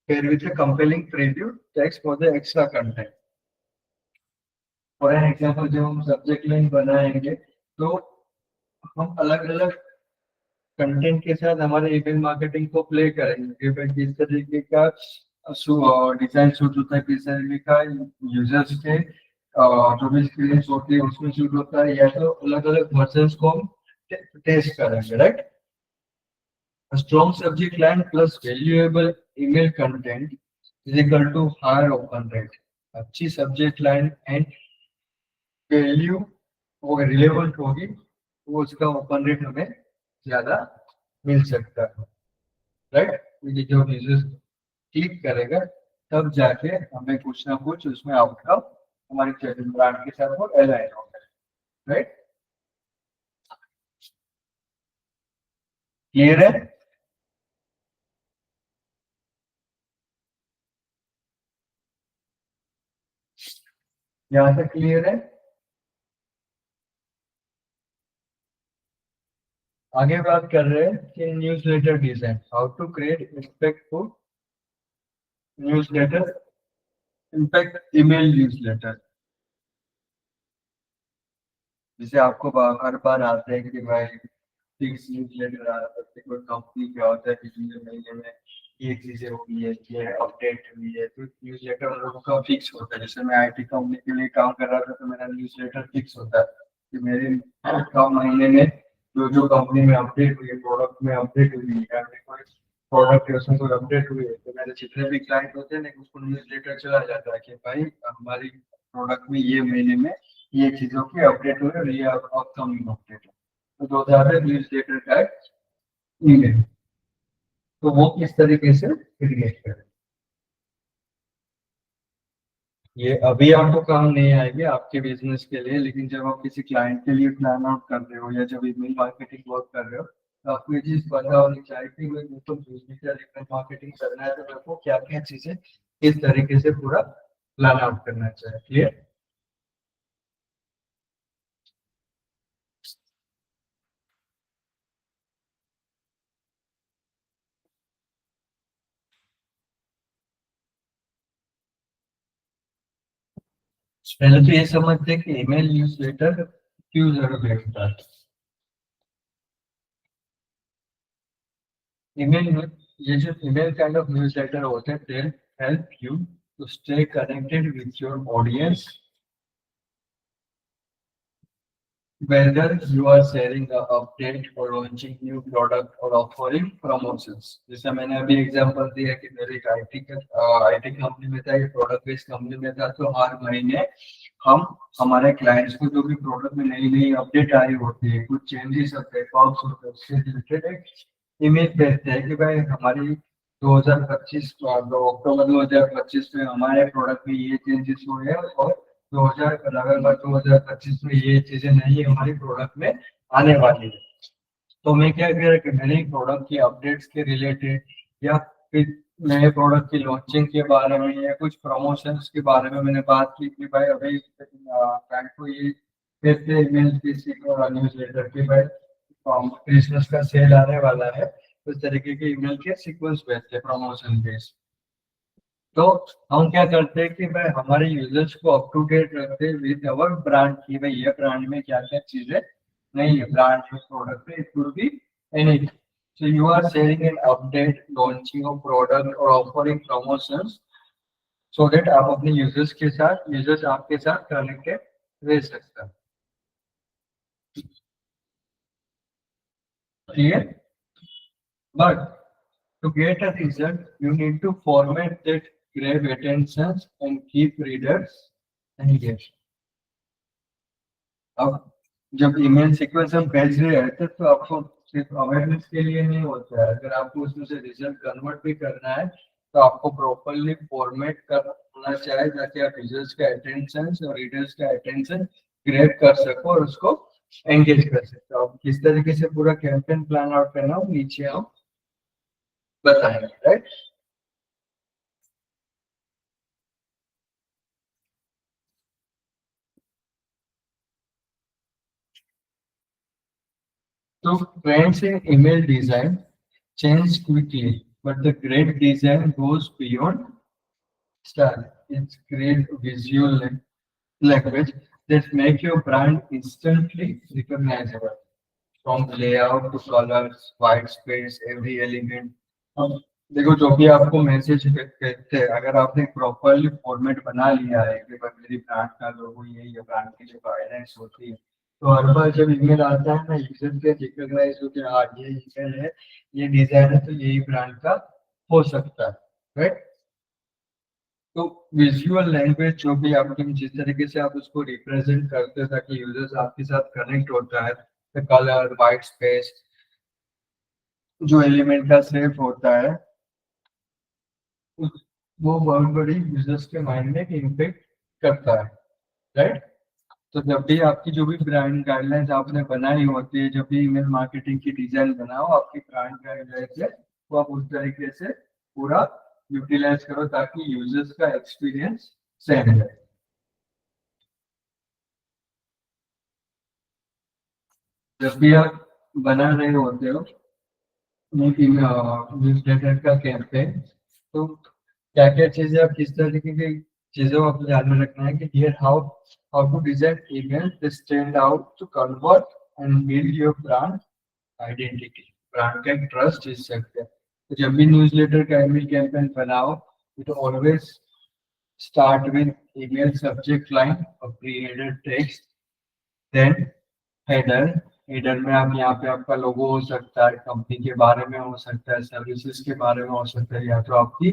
Pair with a compelling preview text for the extra content. For an example, जब हम subject line बनाएंगे तो हम अलग अलग कंटेंट के साथ हमारे ईमेल मार्केटिंग को प्ले करेंगे कि भाई किस तरीके का डिजाइन शूट होता है, किस तरीके का यूजर्स के जो भी स्क्रीन होती है उसमें शूट होता है, या तो अलग अलग वर्जन को हम टेस्ट करेंगे, right. Strong subject line plus valuable email content is equal to higher open rate. अच्छी सब्जेक्ट लाइन एंड वैल्यू वो रिलेवेंट होगी, वो उसका ओपन रेट हमें ज्यादा मिल सकता है, राइट। ये जो यूजर्स क्लिक करेगा तब जाके हमें कुछ ना कुछ उसमें आउटकम हमारी ब्रांड के साथ वो अलाइन होगा, राइट। क्लियर है? यहाँ से क्लियर है? आगे बात कर रहे हैं कि newsletter design, how to create impactful newsletter, impact email newsletter. जैसे आपको हर बार आते हैं कि भाई फिक्स न्यूज़लेटर आ रहा है, कोई कंपनी क्या होता है कि महीने में ये चीजें हुई है, ये अपडेट हुई है, तो न्यूज़लेटर लोगों का फिक्स होता है। जैसे मैं आईटी कंपनी के लिए काम कर रहा था तो मेरा न्यूज़लेटर फिक्स होता है कि मेरे काम महीने में जो जो कंपनी में अपडेट हुई है, प्रोडक्ट में अपडेट हुई है, या फिर कोई प्रोडक्ट है उसमें कोई अपडेट हुई है, तो मेरे जितने भी क्लाइंट होते हैं ना उसको न्यूज़लेटर चला जाता है कि भाई हमारी प्रोडक्ट में ये महीने में ये चीजों की अपडेट हुई है और ये अपकमिंग अपडेट है, तो दो हजार न्यूज़लेटर का ईमेल। तो वो किस तरीके से क्रिएट करें, ये अभी आपको काम नहीं आएगी आपके बिजनेस के लिए, लेकिन जब आप किसी क्लाइंट के लिए प्लान आउट कर रहे हो या जब ईमेल मार्केटिंग वर्क कर रहे हो तो आपको ये चीज पता होनी चाहिए कि भाई मुझको डिजिटल ईमेल मार्केटिंग करना है तो मेरे को क्या क्या चीजें किस तरीके से पूरा प्लान आउट करना चाहिए। क्लियर? पहले तो ये समझते हैं कि ईमेल न्यूज़लेटर क्यों जरूरी होता है। ईमेल में ये जो ईमेल काइंड ऑफ न्यूज़लेटर होते हैं they help you to stay connected with your audience whether you are sharing the update or launching new product or offering promotions। जैसे मैंने अभी एग्जांपल दिया कि मेरे एक आईटी कंपनी में था, प्रोडक्ट बेस्ड कंपनी में था, तो हर महीने हम हमारे क्लाइंट्स को जो भी प्रोडक्ट में नई नई अपडेट आई होती है, कुछ चेंजेस होते हैं, फॉर्म्स होते हैं, उससे रिलेटेड एक इमेज भेजते हैं कि भाई हमारी 2025 अक्टूबर 2025 में हमारे प्रोडक्ट में ये चेंजेस हुए हैं और 2025 में ये चीजें नहीं हमारी प्रोडक्ट में आने वाली है। तो मैं क्या कह रहा कि मैंने प्रोडक्ट की अपडेट्स के रिलेटेड या फिर नए प्रोडक्ट की लॉन्चिंग के बारे में या कुछ प्रमोशंस के बारे में मैंने बात की कि भाई अभी क्लाइंट को ये भेजते ईमेल किसी को न्यूज लेटर के भाई क्रिसमस का सेल आने वाला है, उस तरीके के ईमेल के सीक्वेंस भेजते प्रमोशन बेस्ड। तो हम क्या करते हैं कि भाई हमारे यूजर्स को अप टू डेट रखते हैं विद अवर ब्रांड की भाई ये ब्रांड में क्या क्या चीजें नहीं है, ब्रांड में प्रोडक्ट में it could be anything. So you are sharing an update, launching of product और ऑफरिंग प्रमोशंस सो दैट आप अपने यूजर्स आपके साथ कनेक्टेड रह सकते हैं। Clear? But to get a result, you need to format that grab attention and keep readers engaged। अब जब ईमेल सीक्वेंस हम भेज रहे हैं तो आपको सिर्फ अवेयरनेस के लिए नहीं होता है, अगर आपको उसमें से रिजल्ट कन्वर्ट भी करना है तो आपको प्रॉपरली फॉर्मेट करना चाहिए ताकि आप यूजर्स का अटेंशन और रीडर्स का अटेंशन ग्रैब कर सको और उसको एंगेज कर सकते हो। आप किस तरीके से पूरा कैंपेन प्लान आउट करना हो नीचे हम बताएंगे, right. So trends in email design change quickly, but the great design goes beyond style. It's create visual language that make your brand instantly recognizable। From layout two colours, white space, every element. अब देखो, जो भी आपको message कहते हैं, अगर आपने properly format बना लिया है कि भाई मेरी ब्रांड का लोगो यही है, ब्रांड की जो गाइडेंस होती है, तो हर बार जब ईमेल आता है ना, यूजर के रिकॉग्नाइज हो कि हाँ ये ईमेल है, ये डिजाइन है, तो यही ब्रांड का हो सकता है, राइट। तो विजुअल लैंग्वेज जो भी आपकी, जिस तरीके से आप उसको रिप्रेजेंट करते हो ताकि यूजर्स आपके साथ कनेक्ट होता है, कलर, वाइट स्पेस, जो एलिमेंट का शेप होता है, वो बहुत बड़ी यूजर्स के माइंड में इम्पेक्ट करता है, राइट। तो जब भी आपकी जो भी ब्रांड गाइडलाइंस आपने बनाई होती है, जब भी ईमेल मार्केटिंग की डिजाइन बनाओ, आपकी ब्रांड गाइडलाइंस है वो आप उस तरीके से पूरा यूटिलाइज करो ताकि यूजर्स का एक्सपीरियंस सेम रहे। जब भी आप बना रहे होते हो न्यूज़लेटर का कैंपेन, तो क्या क्या चीजें आप, किस तरीके की चीजों को आपको ध्यान में रखना है कि here how how to design email that stand out to convert and build your brand identity, brand का एक ट्रस्ट जीत सकते हैं। तो जब भी न्यूज़लेटर का ईमेल कैंपेन बनाओ, it always start with email subject line और pre header text, then header. Header में आप यहाँ पे आपका लोगो हो सकता है, कंपनी के बारे में हो सकता है, सर्विसेज के बारे में हो सकता है, या तो आपकी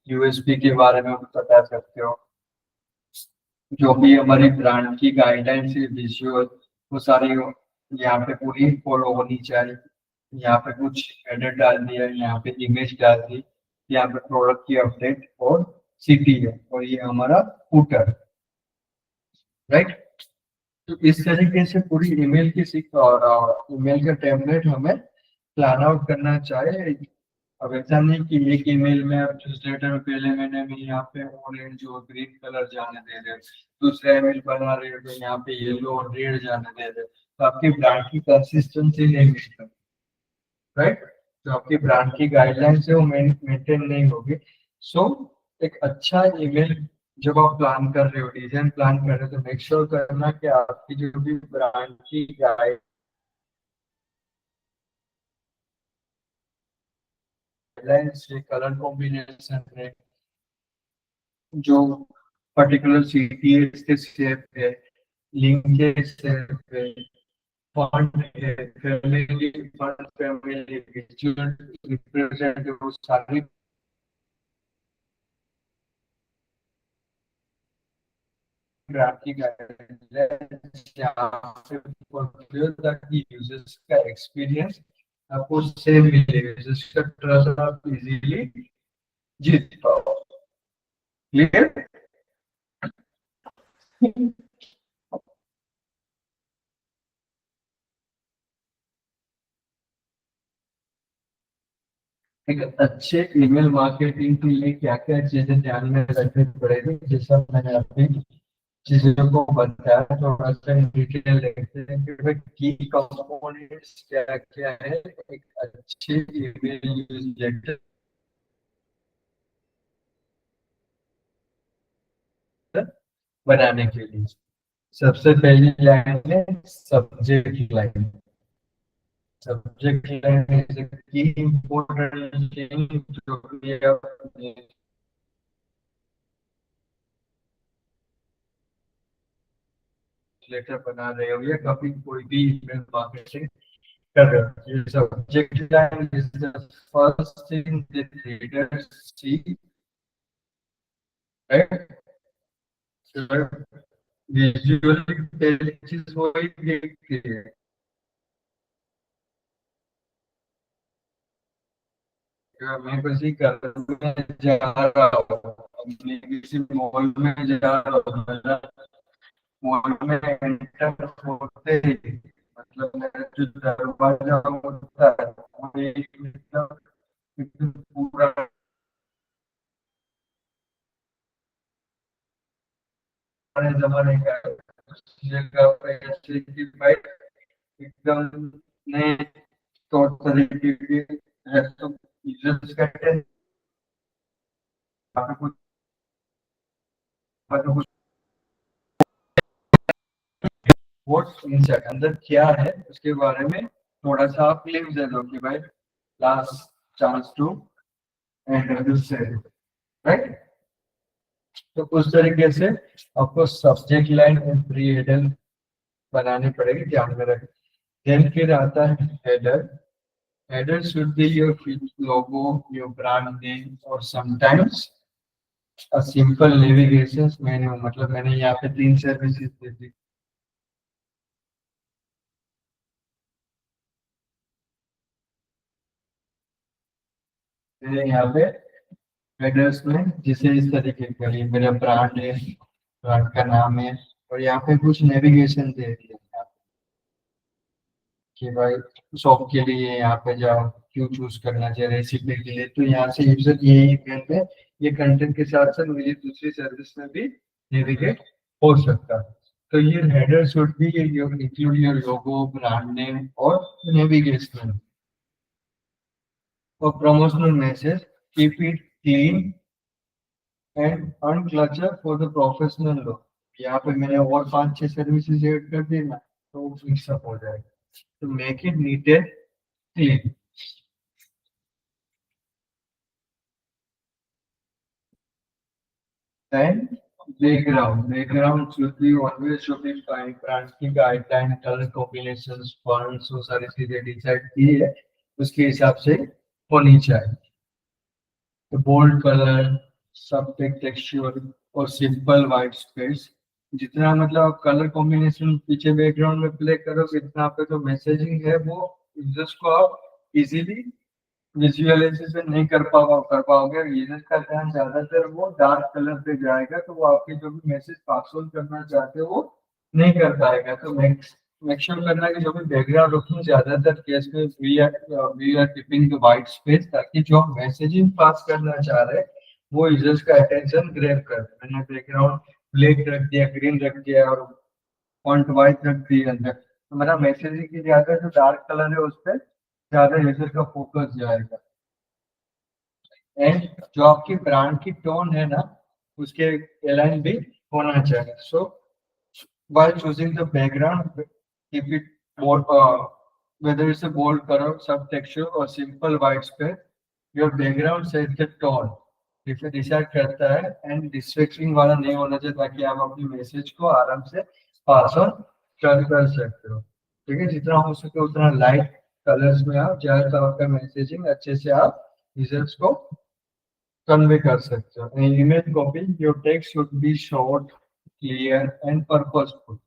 यूएसपी के बारे में बता सकते हो। जो भी हमारी ब्रांड की गाइडलाइंस है विजुअल, वो सारी यहाँ पे पूरी फॉलो होनी चाहिए। यहाँ पे कुछ हेडर डाल दिया, यहाँ पे इमेज डाल दी, यहाँ पे प्रोडक्ट की अपडेट और सिटी है, और ये हमारा फूटर, राइट। तो इस तरीके से पूरी ईमेल की सीख और ईमेल का टेम्पलेट हमें प्लान आउट करना चाहिए। अब ऐसा नहीं कि एक ईमेल में आप न्यूज़लेटर में पहले महीने में यहाँ पे ऑरेंज और ग्रीन कलर जाने दे रहे, दूसरा ईमेल बना रहे हो तो यहाँ पे येलो और रेड जाने दे रहे, तो आपकी ब्रांड की कंसिस्टेंसी नहीं मिल, राइट। तो आपकी ब्रांड की गाइडलाइंस है वो मेंटेन नहीं होगी। सो एक अच्छा ईमेल जब आप प्लान कर रहे हो, डिजाइन प्लान कर रहे हो, तो मेक श्योर करना कि आपकी जो भी ब्रांड की गाइडलाइंस है, कलर कॉम्बिनेशन है, जो पर्टिकुलर सिटी है इसके शेप है, लिंक के शेप है, फॉन्ट है, family font, family visual represent, वो सारी ग्राफिक गाइडलाइंस यहाँ से पहुंचे ताकि यूजर्स का एक्सपीरियंस आपको सेम मिले, यूजर्स का ट्रस्ट आप इजीली जीत पाओ। क्लियर। एक अच्छे ईमेल मार्केटिंग के लिए क्या क्या चीजें ध्यान में रखनी पड़ेगी, जैसा मैंने अभी चीजों को बताया, थोड़ा सा डिटेल देखते हैं कि भाई की कंपोनेंट्स क्या क्या है एक अच्छे ईमेल न्यूज़लेटर बनाने के लिए। सबसे पहली लाइन है subject line. Subject line is की इम्पोर्टेंट थिंग जो भी आप लेटर बना रहे हो या कभी कोई भी ईमेल मार्केटिंग कर रहे हो। ये subject line is the first thing that readers see, right. Visually पहली चीज वही देखती है। मैं किसी घर में जा रहा हूँ, अपने किसी मॉल में जा रहा हूँ, मॉल में एंटर होते ही मतलब मेरा जो दरवाजा होता है वो एकदम पूरा पुराने जमाने का है। उस जगह पे ऐसे कि भाई एकदम नए तौर तरीके के है, तो यूजर्स कहते हैं आपको कुछ व्हाट्स इनसाइड, अंदर क्या है उसके बारे में थोड़ा सा आप क्लेम दे दो कि भाई last chance to enter this sale, right. तो उस तरीके से आपको सब्जेक्ट लाइन और प्री हेडर बनानी पड़ेगी, ध्यान में रखें। देन फिर आता है header. Header should be your logo, your brand name और sometimes a simple navigation menu. मतलब मैंने यहाँ पे 3 सर्विसेज दे दी। मैंने यहाँ पे हेडर्स में जिसे इस तरीके का ये मेरा ब्रांड है, ब्रांड का नाम है, और यहाँ पे कुछ नेविगेशन दे दिया कि भाई शॉप के लिए यहाँ पे जाओ, क्यों चूज करना चाहिए, रेसिपी के लिए तो यहाँ से यूजर ये ईमेल में ये कंटेंट के साथ साथ मेरी दूसरी सर्विस में भी नेविगेट हो सकता है। तो ये header should be your include your logo, brand name और नेविगेशन और promotional message. Keep it clean and unclutter for the professional लोग। यहाँ पे मैंने और 5-6 सर्विसेज ऐड कर दी ना, तो वो मिक्सअप हो जाएगा। तो make it NEET and clean. And background should be always should be fine, brand की गाइडलाइन, कलर कॉम्बिनेशंस, फॉन्ट्स, वो सारी चीजें डिसाइड की है, उसके हिसाब से होनी चाहिए। तो बोल्ड कलर, सब टेक्सचर और सिंपल वाइट स्पेस। जितना मतलब आप कलर कॉम्बिनेशन पीछे बैकग्राउंड में प्ले करोगे, इतना पे तो मैसेजिंग है वो यूजर्स को आप इजीली विजुअलाइजेशन नहीं कर पाओगे। यूजर का ध्यान ज्यादातर वो डार्क कलर पे जाएगा, तो वो आपके जो भी मैसेज पास ऑन करना चाहते हो वो नहीं कर पाएगा। तो मेक श्योर करना कि जो भी बैकग्राउंड रखूँ, ज्यादातर केस में we are keeping the white space, ताकि जो हम मैसेजिंग पास करना चाह रहे हैं वो यूजर्स का अटेंशन ग्रैब कर। मैंने बैकग्राउंड ब्लैक रख दिया, ग्रीन रख दिया और फॉन्ट वाइट रख दिया अंदर, तो मेरा मैसेजिंग की ज्यादा जो डार्क कलर है उस पर ज्यादा यूजर का फोकस जाएगा। एंड जो आपकी ब्रांड की टोन है ना, उसके अलाइन भी होना चाहिए। सो while choosing the background, keep it bold, whether it's a bold color, subtexture or simple white space, your background sets the tone, इसे डिसाइड करता है। एंड डिस्ट्रैक्टिंग वाला नहीं होना चाहिए, ताकि आप अपनी मैसेज को आराम से पास ऑन कर सकते हो। ठीक है, जितना हो सके उतना लाइट कलर्स में आप जाए, तो आपका मैसेजिंग अच्छे से आप यूजर्स को कन्वे कर सकते हो। Image copy, your text should be short, clear and purposeful.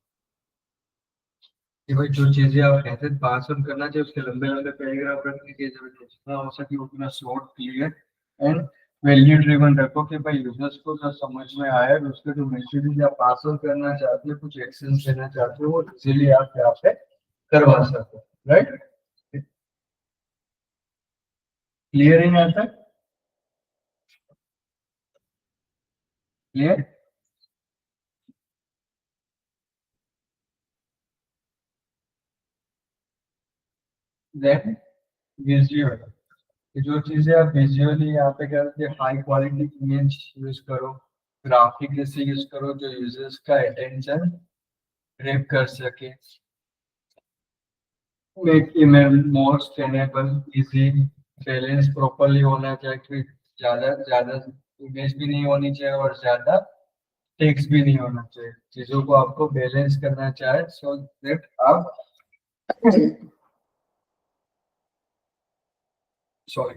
कि भाई जो चीजें आप कहते हैं पास ऑन करना चाहिए, उसके लंबे लंबे पैराग्राफ रखने की जरूरत नहीं, जितना हो सके उतना short, clear and value driven रखो, कि भाई यूजर्स को जो समझ में आए, उसके जो मैसेज आप पास ऑन करना चाहते हो, कुछ एक्शन लेना चाहते हो, वो इजीली आप यहाँ पे करवा सको। राइट, क्लियर है यहाँ तक? क्लियर? देन विजुअल, जो चीजें आप विजुअली यहाँ पे करते हैं, हाई क्वालिटी इमेज यूज करो, ग्राफिक जैसे यूज करो जो यूजर्स का अटेंशन ग्रैब कर सके। मेक ईमेल मोर स्कैनेबल, इजी, बैलेंस प्रॉपरली होना चाहिए, कि ज्यादा ज्यादा इमेज भी नहीं होनी चाहिए और ज्यादा टेक्स्ट भी नहीं होना चाहिए। चीजों को आपको बैलेंस करना चाहिए, सो दैट आप सॉरी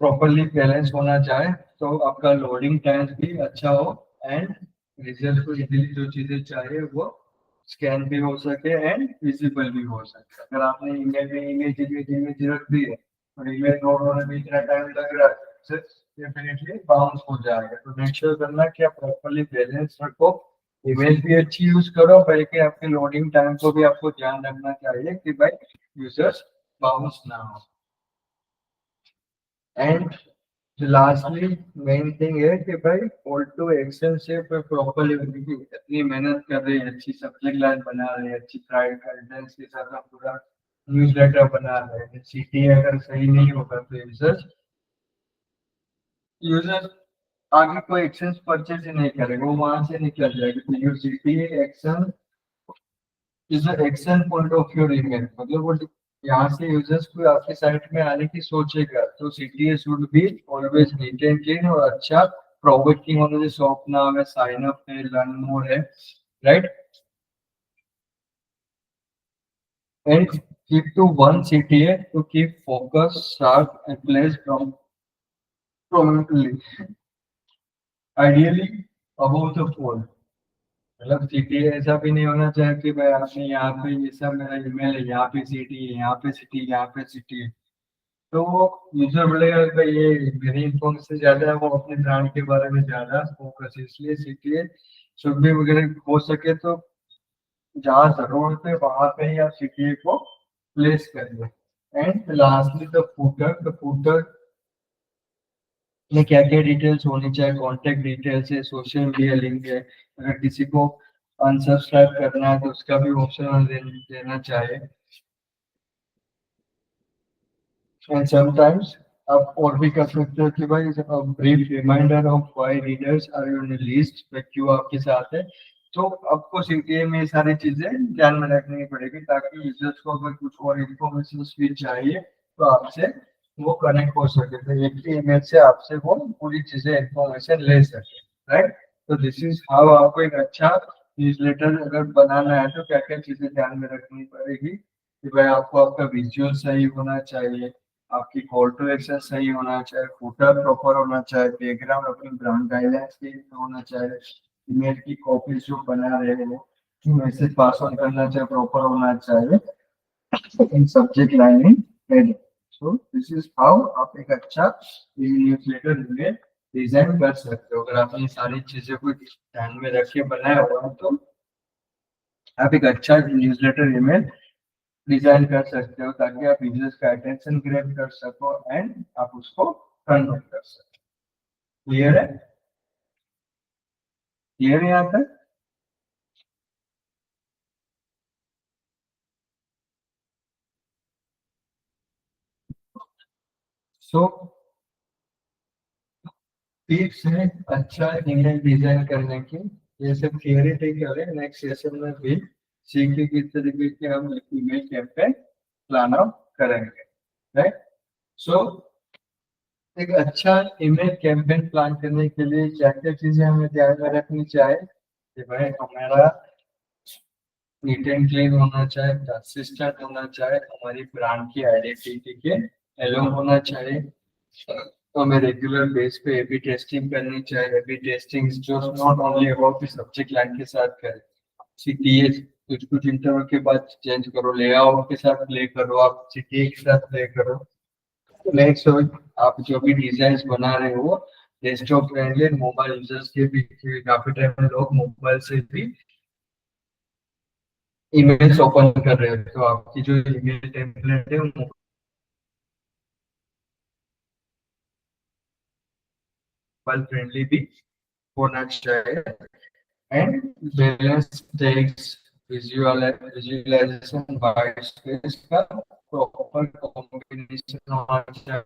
प्रॉपरली बैलेंस होना चाहे, तो आपका लोडिंग टाइम भी अच्छा हो एंड रिजल्ट को इजीली जो चीजें चाहिए वो स्कैन भी हो सके एंड विजिबल भी हो सके। अगर आपने ईमेल में इमेज रख दी है और ईमेल लोड होने में इतना टाइम लग रहा है, डेफिनेटली बाउंस हो जाएगा। तो मेक श्योर करना कि आप प्रॉपरली बैलेंस रखो, इमेज भी अच्छी यूज करो, बल्कि आपके लोडिंग टाइम को भी आपको ध्यान रखना चाहिए कि भाई यूजर्स बाउंस ना हो। एंड लास्टली मेन थिंग है कि भाई कॉल टू एक्शन से प्रॉपरली इतनी मेहनत कर रहे हैं, अच्छी सब्जेक्ट लाइन बना रहे हैं, अच्छी गाइडेंस के साथ हम पूरा न्यूज़लेटर बना रहे हैं, सीटी अगर सही नहीं होगा तो यूजर आगे कोई एक्शन परचेज ही नहीं करेगा, वो वहां से निकल जाएगा। तो योर सीटी action is the action point of your email, मतलब वो यहाँ से यूजर्स को आपके साइट में आने की सोचेगा, तो CTA should be always neat and clean और अच्छा प्रोवोकिंग होना, जैसे शॉप नाम है, साइन अप है, लर्न मोर है, right. And keep to one CTA to keep focus sharp and place prominently, ideally above the fold। मतलब सिटी ऐसा भी नहीं होना चाहिए कि भाई आपने यहाँ पे ये सब मेरा ईमेल है, यहाँ पे सिटी है, यहाँ पे सिटी, यहाँ पे सिटी है, तो वो यूजर बोलेगा कि भाई ये मेरी इन्फॉर्मेशन से ज्यादा है, वो अपने ब्रांड के बारे में ज्यादा फोकस है। इसलिए सिटी शुड भी वगैरह हो सके तो जहाँ जरूरत है वहां पे ही आप सिटी को प्लेस करिए। एंड लास्टली द फूटर में क्या क्या डिटेल्स होनी चाहिए, कॉन्टेक्ट डिटेल्स है, सोशल मीडिया लिंक है, अगर किसी को अनसब्सक्राइब करना है तो उसका भी ऑप्शन देना चाहिए। एंड समटाइम्स आप और भी कर सकते हो कि भाई brief reminder of why readers are your list, क्यों आपके साथ है। तो आपको सीटीए में ये सारी चीजें ध्यान में रखनी पड़ेगी, ताकि यूजर्स को अगर कुछ और इन्फॉर्मेशन भी चाहिए तो आपसे वो कनेक्ट हो सके, तो एक ही ईमेल से आपसे वो पूरी चीजें इन्फॉर्मेशन ले सके, राइट। तो दिस इज हाउ आपको एक अच्छा न्यूज़लेटर अगर बनाना है तो क्या क्या चीजें ध्यान में रखनी पड़ेगी कि भाई आपको आपका विजुअल सही होना चाहिए, आपकी कॉल टू एक्शन सही होना चाहिए, फुटर प्रॉपर होना चाहिए, बैकग्राउंड अपनी ब्रांड गाइडलाइंस के होना चाहिए, ईमेल की कॉपी जो बना रहे हो, मैसेज पास ऑन करना चाहिए, प्रॉपर होना चाहिए, in subject line head. So this is how आप एक अच्छा न्यूज़लेटर ईमेल डिजाइन कर सकते हो। अगर आपने सारी चीजें को ध्यान में रख के बनाया हुआ है तो आप एक अच्छा न्यूज़लेटर ईमेल डिजाइन कर सकते हो, ताकि आप यूजर्स का अटेंशन ग्रैब कर सको एंड आप उसको कन्वर्ट कर सको। क्लियर है? क्लियर है यहाँ तक? सो टिप्स है अच्छा ईमेल डिजाइन करने की, ये सब थियरी टिकल है। नेक्स्ट सेशन में भी सीखे किस तरीके के हम ईमेल कैंपेन प्लान आउट करेंगे, राइट। सो एक अच्छा ईमेल कैंपेन प्लान करने के लिए क्या क्या चीजें हमें ध्यान में रखनी चाहिए कि भाई हमारा नीट एंड क्लीन होना चाहिए, कंसिस्टेंट होना चाहिए, हमारी ब्रांड की आइडेंटिटी के एलोन होना चाहिए, तो हमें रेगुलर बेस पे एबी टेस्टिंग करनी चाहिए। एबी टेस्टिंग जो not only about the subject line के साथ करें, सीटीए कुछ कुछ इंटरवल के बाद चेंज करो, लेआउट के साथ प्ले करो, आप सीटीए के साथ प्ले करो। नेक्स्ट आप जो भी डिजाइन बना रहे हो डेस्कटॉप फ्रेंडली, मोबाइल यूजर्स के भी काफी टाइम में लोग मोबाइल से भी ईमेल्स ओपन कर रहे हो, तो आपकी जो ईमेल टेम्पलेट है वो मोबाइल फ्रेंडली भी होना चाहिए। And balance text visualization white space का प्रॉपर कॉम्बिनेशन होना चाहिए,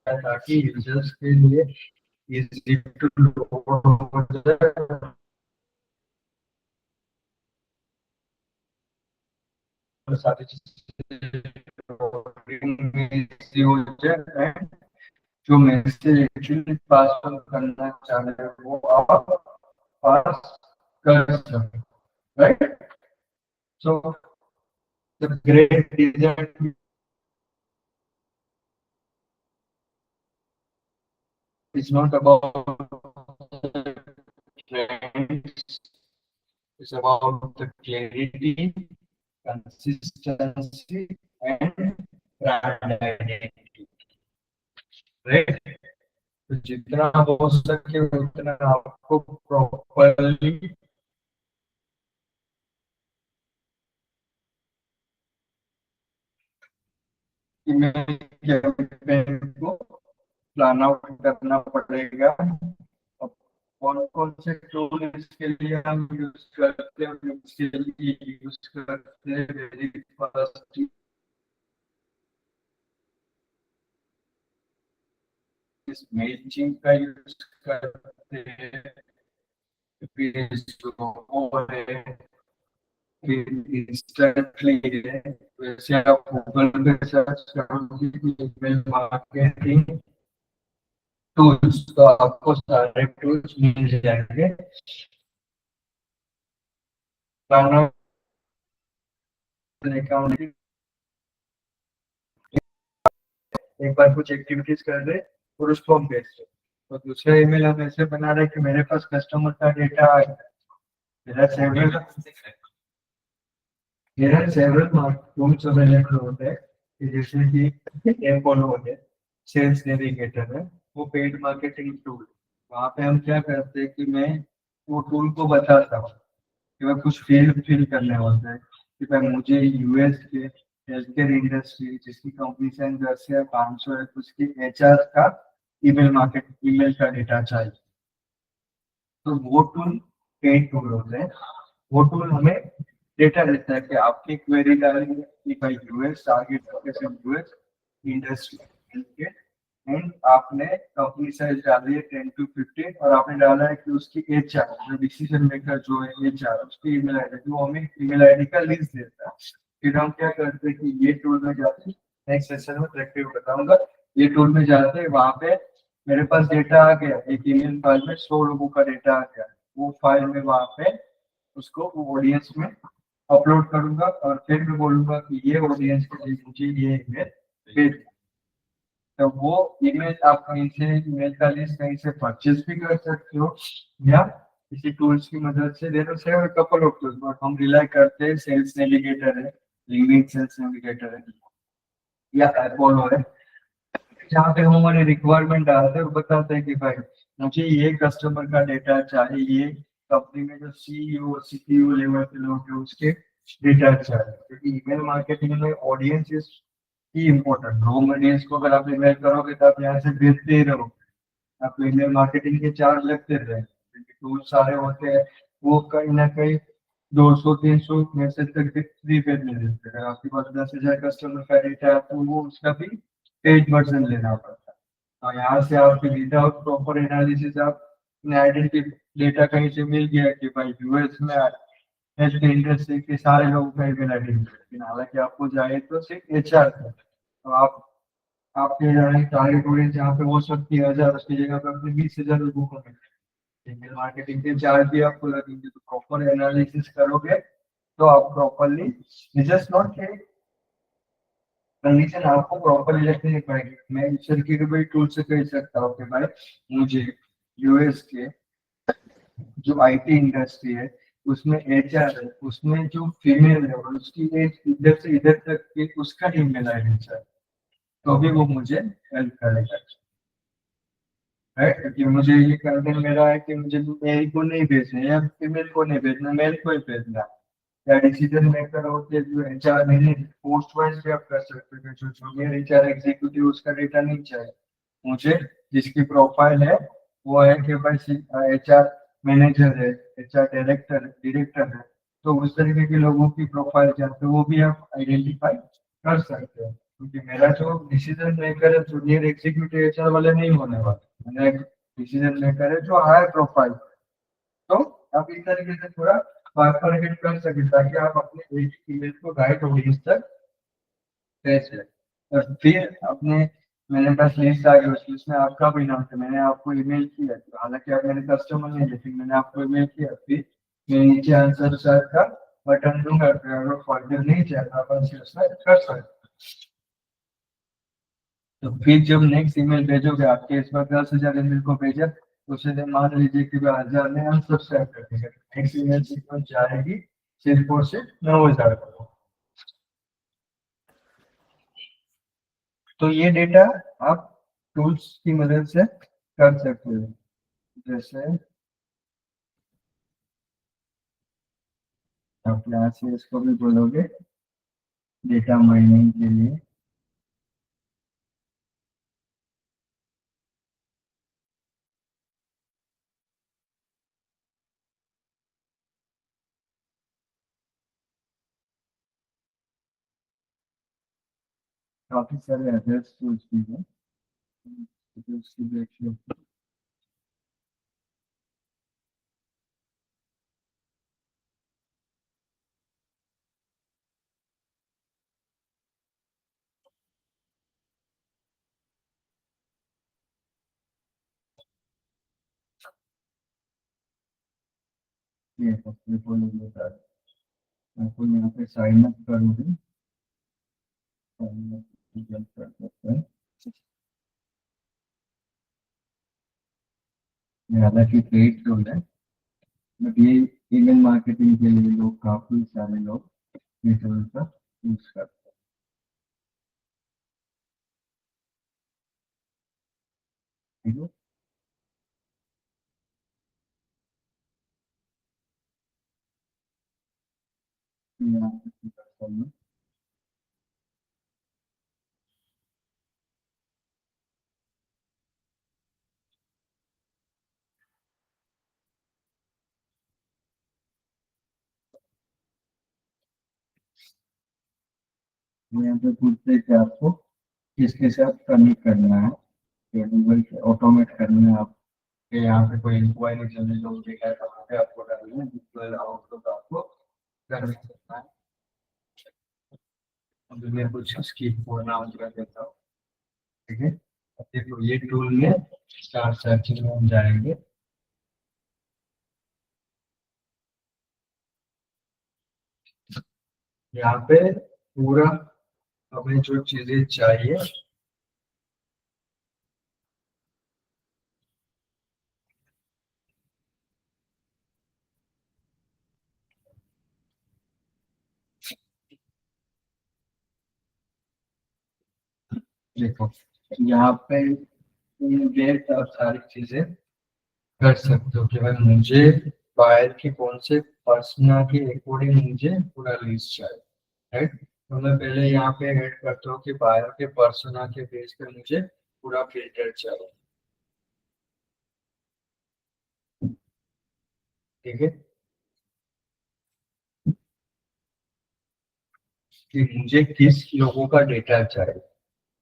ताकि यूजर्स के लिए इजी टू लोड हो जाए और सारी चीजें easy हो जाए। जो मैसेज एक्चुअली पास ऑन करना चाह रहे हो वो आप पास कर सकते, right. So the great design is not about trends, it's about the clarity, consistency, and brand identity, right? तो जितना हो सके उतना आपको प्रॉपरली ईमेल कैंपेन को प्लान आउट करना पड़ेगा। कौन कौन से टूल इसके लिए हम यूज करते हैं, इसके लिए यूज करते हैं वेरी फर्स्ट इस मेल चिंग का यूज करते हैं, फिर Zoho है, फिर इंस्टेंटली है। वैसे आप गूगल पे सर्च करोगे कि ईमेल मार्केटिंग टूल्स, तो आपको सारे टूल्स मिल जाएंगे। अकाउंट एक बार कुछ एक्टिविटीज कर रहे और उसको हम भेज रहे, तो दूसरा ईमेल हम ऐसे बना रहे कि मेरे पास कस्टमर का डेटा आ गया। मेरा सेवरल मेरा सेवरल टूल्स अवेलेबल होते हैं कि जैसे कि एपोलो हो गया, सेल्स नेविगेटर है, वो पेड मार्केटिंग टूल। वहाँ पे हम क्या करते हैं कि मैं वो टूल को बताता हूँ कि मैं कुछ फील्ड फिल करने होते हैं कि भाई मुझे यूएस के हेल्थ केयर इंडस्ट्री जिसकी कंपनी से 10 या 500 है उसकी एचआर का ईमेल का डेटा चाहिए। तो वो टूल पेड टूल होते हैं। वो टूल हमें डेटा देता है कि आपकी क्वेरी डालेंगे कि भाई US target location US industry and आपने कंपनी साइज डाली है 10 to 15 और आपने डाला है कि उसकी एचआर जो डिसीजन मेकर जो है एचआर उसकी ईमेल आईडी, वो हमें ईमेल आईडी का लिस्ट देता है। फिर हम क्या करते हैं कि ये टूल में जाते हैं, नेक्स्ट सेशन में प्रैक्टिस बताऊंगा। ये टूल में जाते हैं, वहां पे मेरे पास डेटा आ गया, एक ईमेल फाइल में 100 लोगों का डेटा आ गया। वो फाइल में वहां पे उसको ऑडियंस में अपलोड करूंगा और फिर मैं बोलूंगा कि ये ऑडियंस के लिए मुझे ये ईमेल भेज। तो वो ईमेल आप कहीं से ईमेल का लिस्ट कहीं से परचेज भी कर सकते हो या किसी टूल्स की मदद से। देर से कपल ऑफ टूल्स बट हम रिलाई करते हैं सेल्स नेविगेटर है, लिंक्डइन सेल्स नेविगेटर है या एपोलो है, जहाँ पे हम हमारे रिक्वायरमेंट डालते हैं और बताते हैं कि भाई मुझे ये कस्टमर का डेटा चाहिए, ये कंपनी में जो सीईओ सीटीओ लेवल के लोग हैं उसके डेटा चाहिए, क्योंकि ईमेल मार्केटिंग में ऑडियंस इज की इम्पोर्टेंट। रॉ मटेरियल्स को अगर आप ईमेल करोगे तो आप यहाँ से भेजते ही रहो, आप ईमेल मार्केटिंग के चार्ज लगते रहे, क्योंकि टूल सारे होते हैं वो कहीं ना कहीं 200-300 मैसेज तक भी फ्री भेजने देते हैं। अगर आपके पास 10,000 कस्टमर का डेटा है तो वो उसका भी पेड वर्जन लेना पड़ता है। और यहाँ से आपके विदाउट प्रॉपर एनालिसिस आप आइडेंटिटी डेटा कहीं से मिल गया कि भाई यूएस में हेल्थ इंडस्ट्री के सारे लोगों का ईमेल आईडी, लेकिन हालांकि आपको जाए तो सिर्फ एचआर का, तो आपके जाने टारगेट ऑडियंस जहाँ पे वो 70,000 उसकी जगह पे अपने 20,000 लोगों को मिले। ईमेल मार्केटिंग के चार्ज भी आपको लगेंगे, तो प्रॉपर एनालिसिस करोगे तो आप प्रॉपरली जस्ट नॉट कंडीशन आपको प्रॉपरली रखनी पड़ेगी। मैं सर्किटरी टूल से कह सकता हूँ कि भाई मुझे यूएस के जो आईटी इंडस्ट्री है उसमें एचआर है, उसमें जो फीमेल है और उसकी एज इधर से इधर तक की उसका ईमेल आईडी चाहिए, तो भी वो मुझे हेल्प करेगा। है कि मुझे ये कंटेंट मेरा है कि मुझे मेल को नहीं भेजना है या फीमेल को नहीं भेजना, मेल को ही भेजना है। या डिसीजन मेकर होते हैं जो एचआर मैनेज पोस्ट वाइज भी आप कर सकते हो, जो जूनियर एचआर एग्जीक्यूटिव उसका डेटा नहीं चाहिए मुझे। जिसकी प्रोफाइल है वो है कि भाई एचआर मैनेजर है, एचआर डायरेक्टर है, तो उस तरीके के लोगों की प्रोफाइल चाहते हो वो भी आप आइडेंटिफाई कर सकते हो। क्योंकि मेरा जो डिसीजन मेकर है जूनियर एग्जीक्यूटिव एचआर वाले नहीं होने वाले, मेरा एक डिसीजन मेकर है जो हायर प्रोफाइल। तो आप इस तरीके से थोड़ा बारगेनिंग कर सके ताकि आप अपने एक ईमेल को राइट ऑडियंस तक भेज सकें। और फिर अपने मेरे पास लिस्ट आ गई, उस लिस्ट में आपका भी नाम था, मैंने आपको ईमेल किया, तो हालांकि आप मेरे कस्टमर नहीं, लेकिन मैंने आपको ईमेल किया। फिर मैं नीचे आंसर सर्च का बटन दूंगा, फिर अगर फर्दर नहीं चाहता अपन उसमें कर सकते। तो फिर जब नेक्स्ट ईमेल भेजोगे, आपके इस बार 10,000 ईमेल को भेजा, तो उसे मान लीजिए कि 1000 ने अनसब्सक्राइब कर दिया, नेक्स्ट ईमेल सीक्वेंस जाएगी सिर्फ और सिर्फ 9,000 को। तो ये डेटा आप टूल्स की मदद से कर सकते हो। जैसे आप यहाँ से इसको भी बोलोगे डेटा माइनिंग के लिए, काफी सारे अदर्स टूल्स भी हैं, तो उसकी भी एक ये सबसे पहले बता आपको यहाँ पे साइन अप करोगे, साइन अप कर सकते हैं। ये हालांकि पेड टूल है, बट ये ईमेल मार्केटिंग के लिए लोग, काफी सारे लोग ये टूल का यूज करते हैं। ठीक है, यहाँ पे करता हूँ। यहाँ पे पूछते हैं कि आपको किसके साथ कनेक्ट करना है, या गूगल से ऑटोमेट करना है। आपके यहाँ पे कोई इंक्वायरी चल रही, लोग देखा है तो वहाँ पे आपको डालना है, गूगल आउटलुक आपको कर भी सकना है। अभी मैं कुछ स्किप करना कर देता हूँ। ठीक है, अब देखो ये टूल में स्टार सर्चिंग में हम जाएंगे। यहाँ पे पूरा हमें जो चीजें चाहिए, देखो यहाँ पे डेट और सारी चीजें कर सकते हो कि भाई मुझे बायर की कौन से पर्सना के अकॉर्डिंग मुझे पूरा लिस्ट चाहिए। राइट, तो मैं पहले यहाँ पे ऐड करता हूँ कि बायर के पर्सना के बेस पे मुझे पूरा फिल्टर चाहिए। ठीक है, कि मुझे किस लोगों का डेटा चाहिए।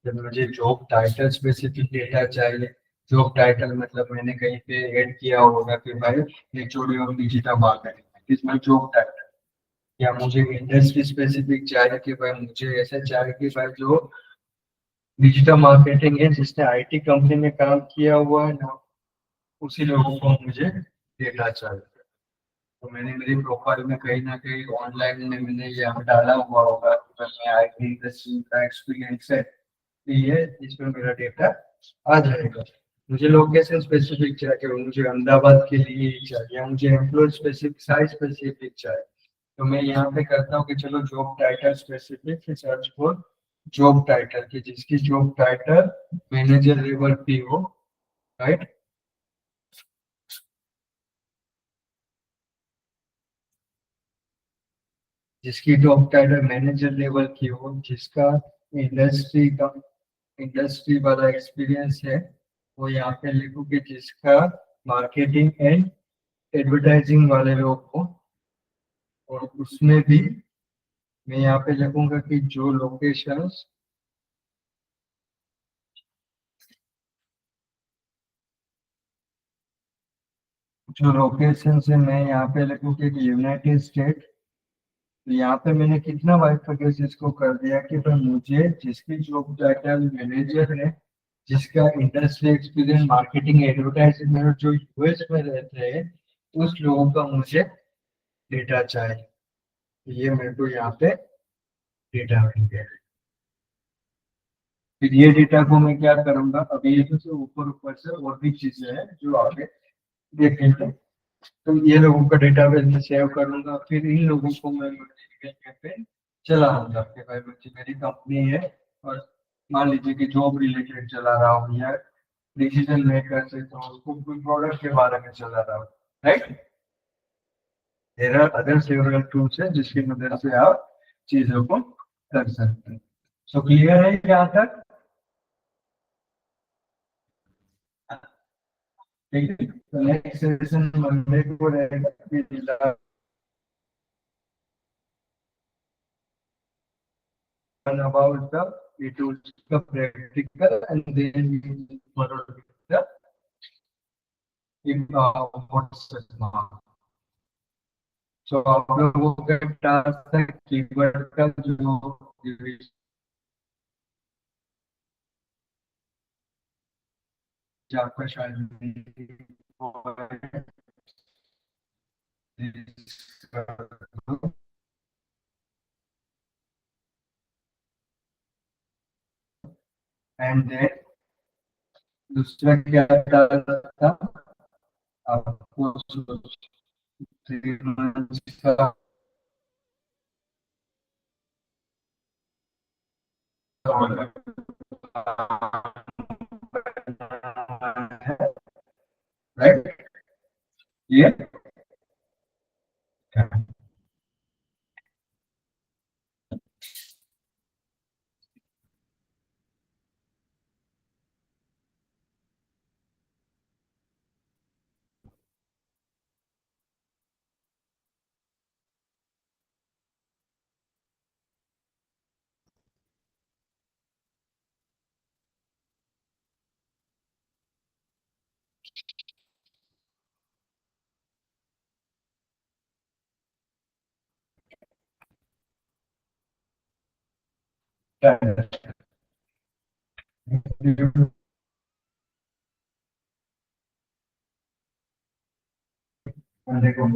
जब मुझे जॉब टाइटल स्पेसिफिक डेटा चाहिए, जॉब टाइटल मतलब मैंने कहीं पे ऐड किया होगा कि भाई एचओडी ऑफ डिजिटल मार्केटिंग, इसमें जॉब टाइटल। या मुझे इंडस्ट्री स्पेसिफिक चाहिए कि भाई मुझे ऐसा चाहिए कि भाई जो डिजिटल मार्केटिंग है जिसने आईटी कंपनी में काम किया हुआ है ना, उसी लोगों को मुझे डेटा चाहिए। तो मैंने मेरी प्रोफाइल में कहीं ना कहीं ऑनलाइन में मैंने यहाँ डाला हुआ होगा कि भाई मैं आईटी इंडस्ट्री का एक्सपीरियंस है, तो ये इसमें मेरा डेटा आ जाएगा। मुझे लोकेशन स्पेसिफिक चाहिए, मुझे अहमदाबाद के लिए ही चाहिए, या मुझे एम्प्लॉय स्पेसिफिक साइज स्पेसिफिक चाहिए। तो मैं यहाँ पे करता हूँ कि चलो job title specific search for job title की जिसकी जॉब टाइटल मैनेजर लेवल की हो। राइट, जिसकी जॉब टाइटल मैनेजर लेवल की हो, जिसका इंडस्ट्री का इंडस्ट्री वाला एक्सपीरियंस है, वो यहाँ पे लिखो कि जिसका मार्केटिंग एंड एडवर्टाइजिंग वाले लोग हो। और उसमें भी मैं यहाँ पे लिखूंगा कि जो लोकेशंस, जो लोकेशंस है मैं यहाँ पे लिखूंगा कि यूनाइटेड स्टेट। तो यहाँ पे मैंने कितना बाइफरकेट इसको कर दिया कि भाई मुझे जिसकी जॉब टाइटल मैनेजर है, जिसका इंडस्ट्री एक्सपीरियंस मार्केटिंग एडवर्टाइजिंग में जो यूएस में रहते हैं, उस लोगों का मुझे डेटा चाहिए। तो ये मेरे को यहाँ पे डेटा मिल गया। फिर ये डेटा को मैं क्या करूंगा, अभी ये तो ऊपर ऊपर से और भी चीजें हैं जो आगे देखेंगे। तो ये लोगों का डेटाबेस में सेव करूंगा, फिर इन लोगों को मैं मल्टीप्लाई पे चलाऊंगा कि भाई मुझे मेरी कंपनी है, और मान लीजिए कि जॉब रिलेटेड चला रहा हूँ या डिसीजन मेकर से तो उसको कोई प्रोडक्ट के बारे में चला रहा हूँ। Right, there are other several tools है जिसकी मदद से आप चीजों को कर सकते हैं। सो क्लियर है यहाँ तक? ठीक है, तो नेक्स्ट सेशन मंडे को रहेगा about the tools, the practical, and then we follow the what's the mark. So आप लोगों का टास्क है कीवर्ड का जो आपका शायद एंड देन दूसरा क्या था आपको 3 months का राइट ये क्या है देखो